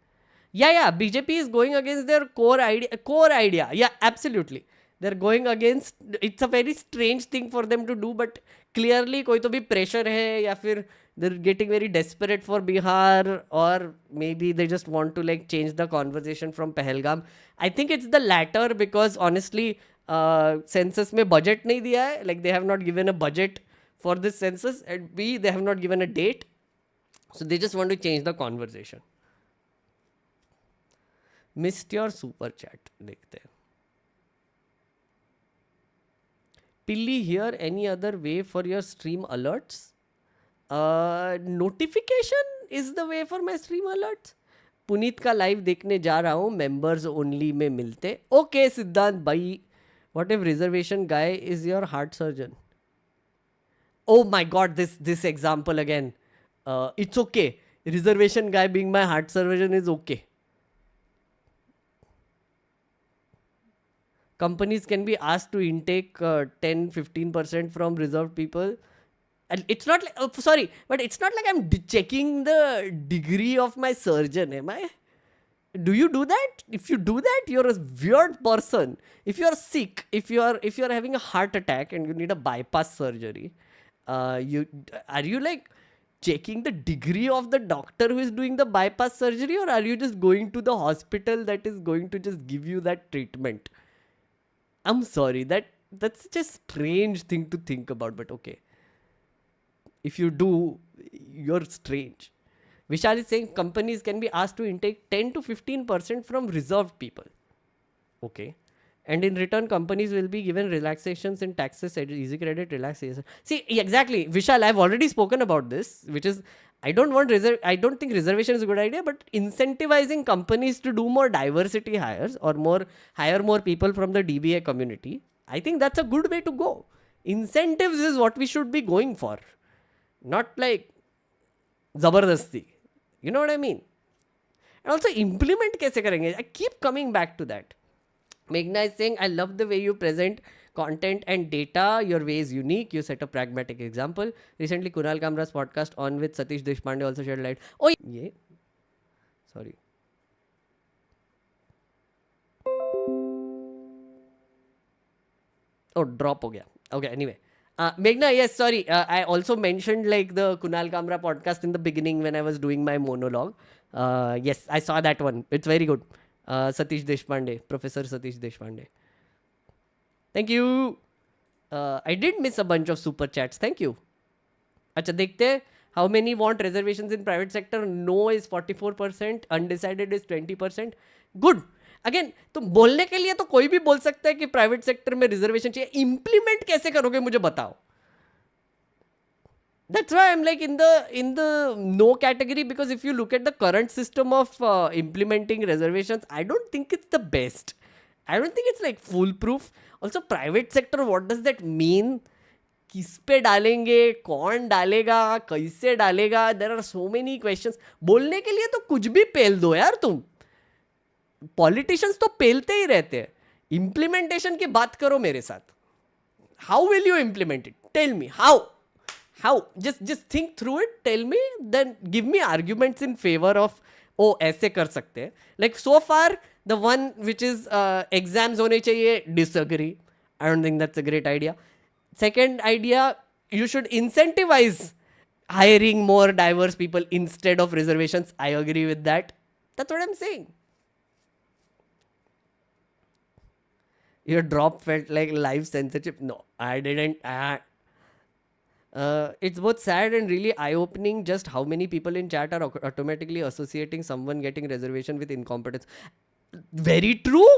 Yeah. BJP is going against their core idea. Core idea. Yeah, absolutely. They're going against. It's a very strange thing for them to do, but clearly कोई तो भी pressure है या फिर they're getting very desperate for Bihar, or maybe they just want to like change the conversation from Pahalgam. I think it's the latter because honestly, census में budget नहीं दिया है. Like they have not given a budget for this census, and B, they have not given a date. So they just want to change the conversation. Missed your super chat. देखते हैं. Pilli here, any other way for your stream alerts? Notification is the way for my stream alerts. Puneet का live देखने जा रहा हूँ, members only में मिलते. Okay, सिद्धांत भाई. What if reservation guy is your heart surgeon? Oh my god, this example again. It's okay. Reservation guy being my heart surgeon is okay. Companies can be asked to intake 10-15% from reserved people. And it's not like, but it's not like I'm checking the degree of my surgeon, am I? Do you do that? If you do that, you're a weird person. If you're sick, if you're having a heart attack and you need a bypass surgery, are you like checking the degree of the doctor who is doing the bypass surgery, or are you just going to the hospital that is going to just give you that treatment? I'm sorry, that's such a strange thing to think about, but okay. If you do, you're strange. Vishal is saying companies can be asked to intake 10-15% from reserved people. Okay. And in return, companies will be given relaxations in taxes, easy credit, relaxation. See, exactly. Vishal, I've already spoken about this, which is, I don't think reservation is a good idea, but incentivizing companies to do more diversity hires or hire more people from the DBA community. I think that's a good way to go. Incentives is what we should be going for. Not like zabardasti. You know what I mean? And also implement kaise karenge? I keep coming back to that. Meghna is saying, I love the way you present content and data. Your way is unique. You set a pragmatic example. Recently, Kunal Kamra's podcast on with Satish Deshpande also shed light. Oh, yeah. Sorry. Oh, drop ho gaya. Okay, anyway. Meghna, yes, sorry. I also mentioned like the Kunal Kamra podcast in the beginning when I was doing my monologue. Yes, I saw that one. It's very good. Satish Deshpande, Professor Satish Deshpande. Thank you. I did miss a bunch of super chats. Thank you. Acha, dekhte how many want reservations in private sector? No is 44%. Undecided is 20%. Good. Again तो बोलने के लिए तो कोई भी बोल सकता है कि प्राइवेट सेक्टर में रिजर्वेशन चाहिए. इंप्लीमेंट कैसे करोगे मुझे बताओ. That's why I'm like in the no category, because if you look at the current system of implementing reservations, I don't think it's the best. I don't think it's like foolproof. Also, private sector, what does that mean? किस पे डालेंगे, कौन डालेगा, कैसे डालेगा, there are so many questions. बोलने के लिए तो कुछ भी पेल दो यार तुम. पॉलिटिशियंस तो पेलते ही रहते हैं. इम्प्लीमेंटेशन की बात करो मेरे साथ. How will you implement it? Tell me how. just think through it, tell me, then give me arguments in favor of ऐसे कर सकते हैं. Like so far the one which is exams होने चाहिए, disagree. I don't think that's a great idea. Second idea, you should incentivize hiring more diverse people instead of reservations. I agree with that. That's what I'm saying. Your drop felt like live censorship. No, I didn't. It's both sad and really eye-opening just how many people in chat are automatically associating someone getting reservation with incompetence. Very true.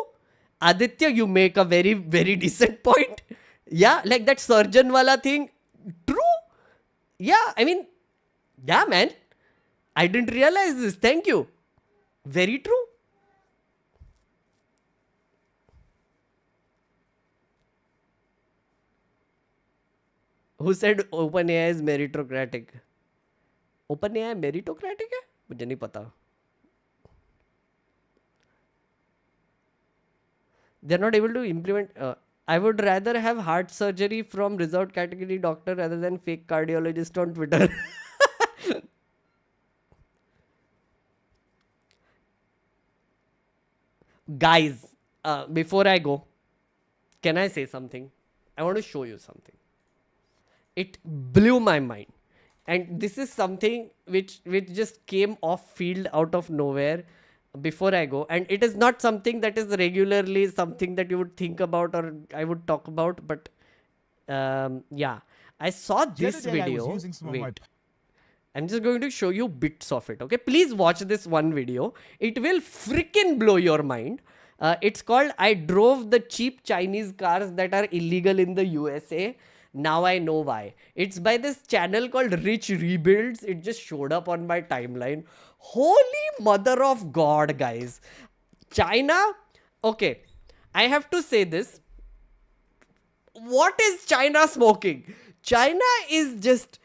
Aditya, you make a very, very decent point. Yeah, like that surgeon wala thing. True. Yeah, I mean, yeah, man. I didn't realize this. Thank you. Very true. Who said OpenAI is meritocratic? OpenAI meritocratic है? मुझे नहीं पता. They're not able to implement. I would rather have heart surgery from reserved category doctor rather than fake cardiologist on Twitter. Guys, before I go, can I say something? I want to show you something. It blew my mind. And this is something which just came off field out of nowhere before I go. And it is not something that is regularly something that you would think about or I would talk about. But yeah, I saw this video. Wait. I'm just going to show you bits of it. Okay, please watch this one video. It will freaking blow your mind. It's called I drove the cheap Chinese cars that are illegal in the USA. Now I know why. It's by this channel called Rich Rebuilds. It just showed up on my timeline. Holy mother of God, guys. China, okay, I have to say this. What is China smoking? China is just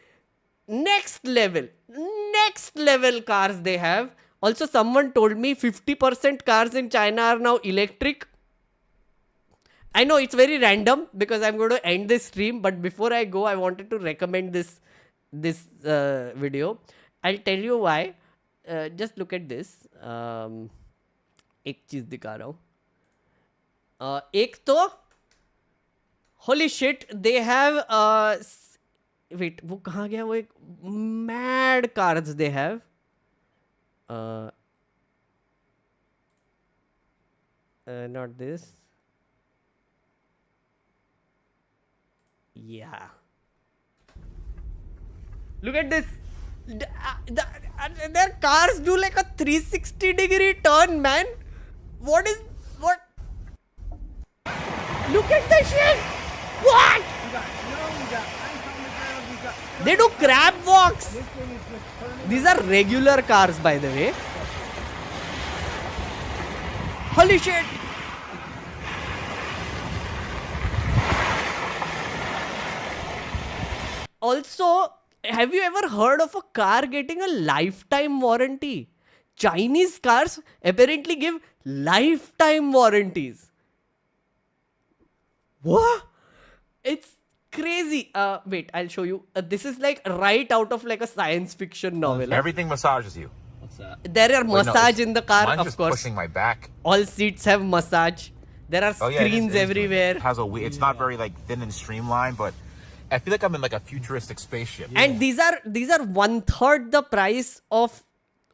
next level cars they have. Also, someone told me 50% cars in China are now electric. I know it's very random because I'm going to end this stream, but before I go, I wanted to recommend this video. I'll tell you why. Just look at this. एक चीज दिखा रहा हूँ. एक तो holy shit, they have wait, वो कहाँ गया? वो एक mad cars they have. Not this. Yeah. Look at this. Their cars do like a 360-degree turn, man. What? Look at the shit. What? They do crab walks. These are regular cars, by the way. Holy shit. Also, have you ever heard of a car getting a lifetime warranty? Chinese cars apparently give lifetime warranties. What? It's crazy. Wait, I'll show you. This is like right out of like a science fiction novel. Everything massages you. What's that? There are massage in the car, Mine's of just course. pushing my back. All seats have massage. There are Oh, yeah, screens everywhere. It has a. It's not very like thin and streamlined, but I feel like I'm in like a futuristic spaceship. And these are 1/3 the price of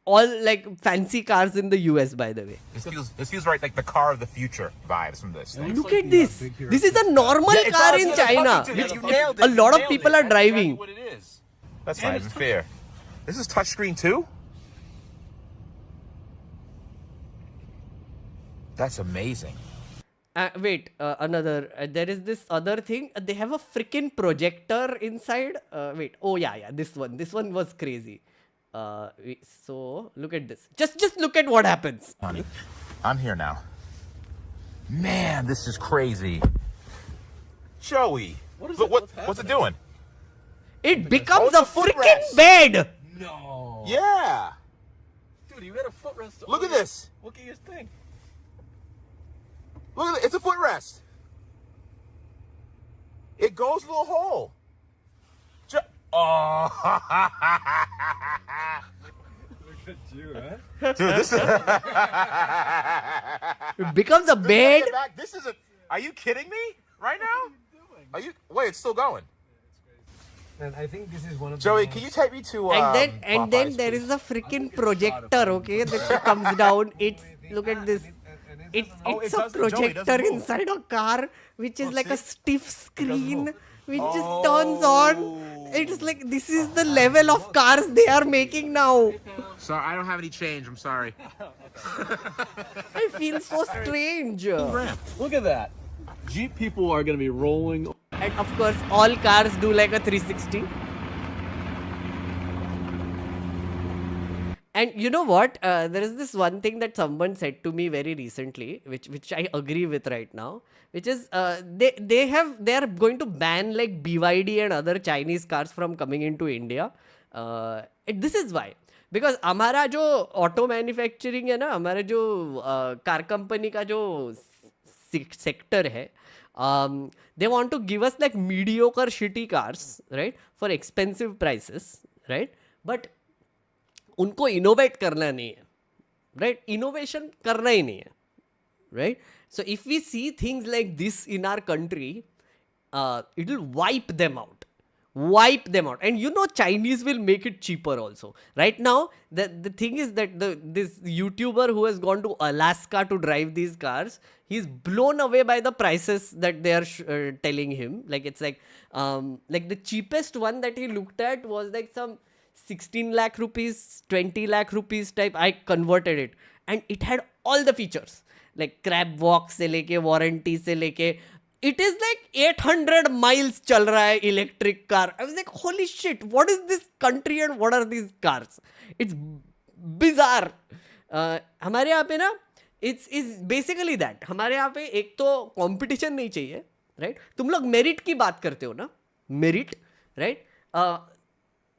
all like fancy cars in the US, by the way. This feels right like the car of the future vibes from this thing. Look at this. This is a normal Yeah, it car does. in Yeah, China. you which nailed it. A lot You of nailed people it. are That's driving. exactly what it is. That's not even fair. This is touchscreen too? That's amazing. Wait, another. There is this other thing. They have a freaking projector inside. Wait. Oh yeah. This one. This one was crazy. So look at this. Just look at what happens. Honey, I'm here now. Man, this is crazy. Joey, what's it doing? It becomes Oh, a it's a freaking footrest. bed. No. Yeah. Dude, you got a footrest. Look at this. Look at your thing. Look at it. It's a footrest. It goes through a hole. Oh. Look at you, huh? Dude, this is. It becomes a bed. This is a. Are you kidding me? Right now? Are you? Wait, it's still going. And I think this is one of Joey, the can you take me to? And then Popeyes, there please? is a freaking projector, okay, that comes down. It's look at this. It's Oh, it's it a doesn't- Joey, it projector doesn't move. inside a car, which is like a see? stiff screen, move. which just turns on. It's like this is the level of cars they are making now. Sorry, I don't have any change. I'm sorry. I feel so strange. Look at that. Jeep people are going to be rolling. And of course, all cars do like a 360. And you know what? There is this one thing that someone said to me very recently, which I agree with right now, which is they are going to ban like BYD and other Chinese cars from coming into India. This is why. Because हमारा जो auto manufacturing है ना, हमारा जो car company का जो sector है, they want to give us like mediocre shitty cars, right, for expensive prices, right, but उनको इनोवेट करना नहीं है, राइट, इनोवेशन करना ही नहीं है, right. So if we see things like this in our country, it will wipe them out. And you know Chinese will make it cheaper also. Right now the thing is that this YouTuber who has gone to Alaska to drive these cars, he's blown away by the prices that they are telling him. Like it's like the cheapest one that he looked at was like some 16 lakh rupees, 20 lakh rupees type. I converted it and it had all the features like crab walk se leke, warranty se leke. It is like 800 miles chal raha hai electric car. I was like, holy shit, what is this country and what are these cars? It's bizarre. हमारे यहाँ पे ना it's basically that. हमारे यहाँ पे एक तो competition नहीं चाहिए, right? तुम लोग merit की बात करते हो ना, merit, right?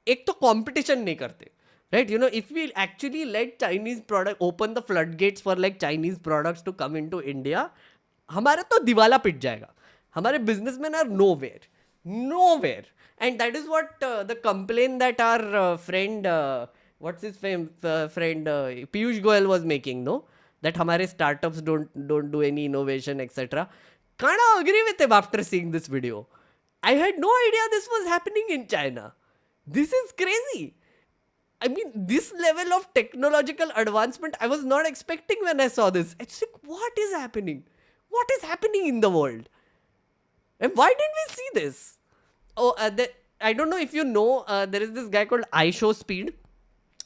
एक तो competition नहीं करते, right? You know, if we actually let Chinese product open the floodgates for like Chinese products to come into India, हमारा तो दिवाला पिट जाएगा. हमारे businessmen are nowhere. And that is what the complaint that our friend, what's his friend, Piyush Goyal was making, no? That हमारे startups don't do any innovation, etc. Kind of agree with him after seeing this video. I had no idea this was happening in China. This is crazy. I mean, this level of technological advancement, I was not expecting when I saw this. It's like, what is happening? What is happening in the world? And why didn't we see this? Oh, I don't know if you know, there is this guy called iShowSpeed.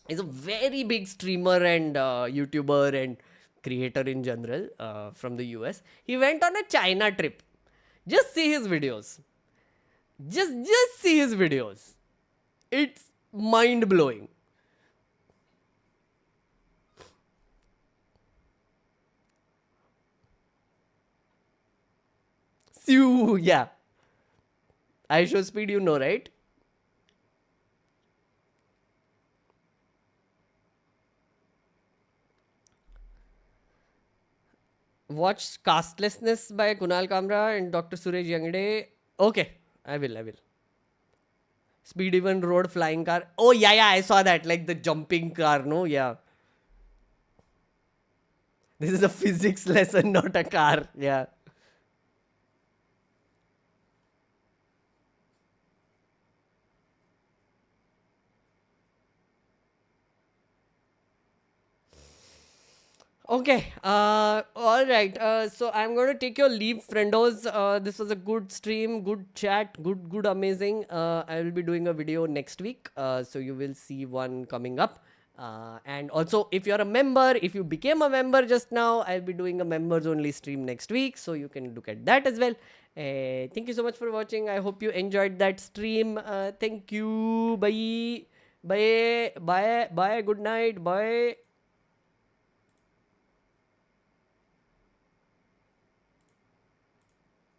He's a very big streamer and YouTuber and creator in general from the US. He went on a China trip. Just see his videos. Just see his videos. It's mind-blowing. Yeah. iShowSpeed, you know, right? Watch Castelessness by Kunal Kamra and Dr. Suresh Yangde. Okay, I will. Speed Even Road Flying Car. Oh, yeah, I saw that. Like the jumping car, no? Yeah. This is a physics lesson, not a car. Yeah. Okay, all right. So I'm going to take your leave, friendos. This was a good stream, good chat, good, amazing. I will be doing a video next week. So you will see one coming up. And also, if you're a member, if you became a member just now, I'll be doing a members only stream next week. So you can look at that as well. Thank you so much for watching. I hope you enjoyed that stream. Thank you. Bye. Good night. Bye.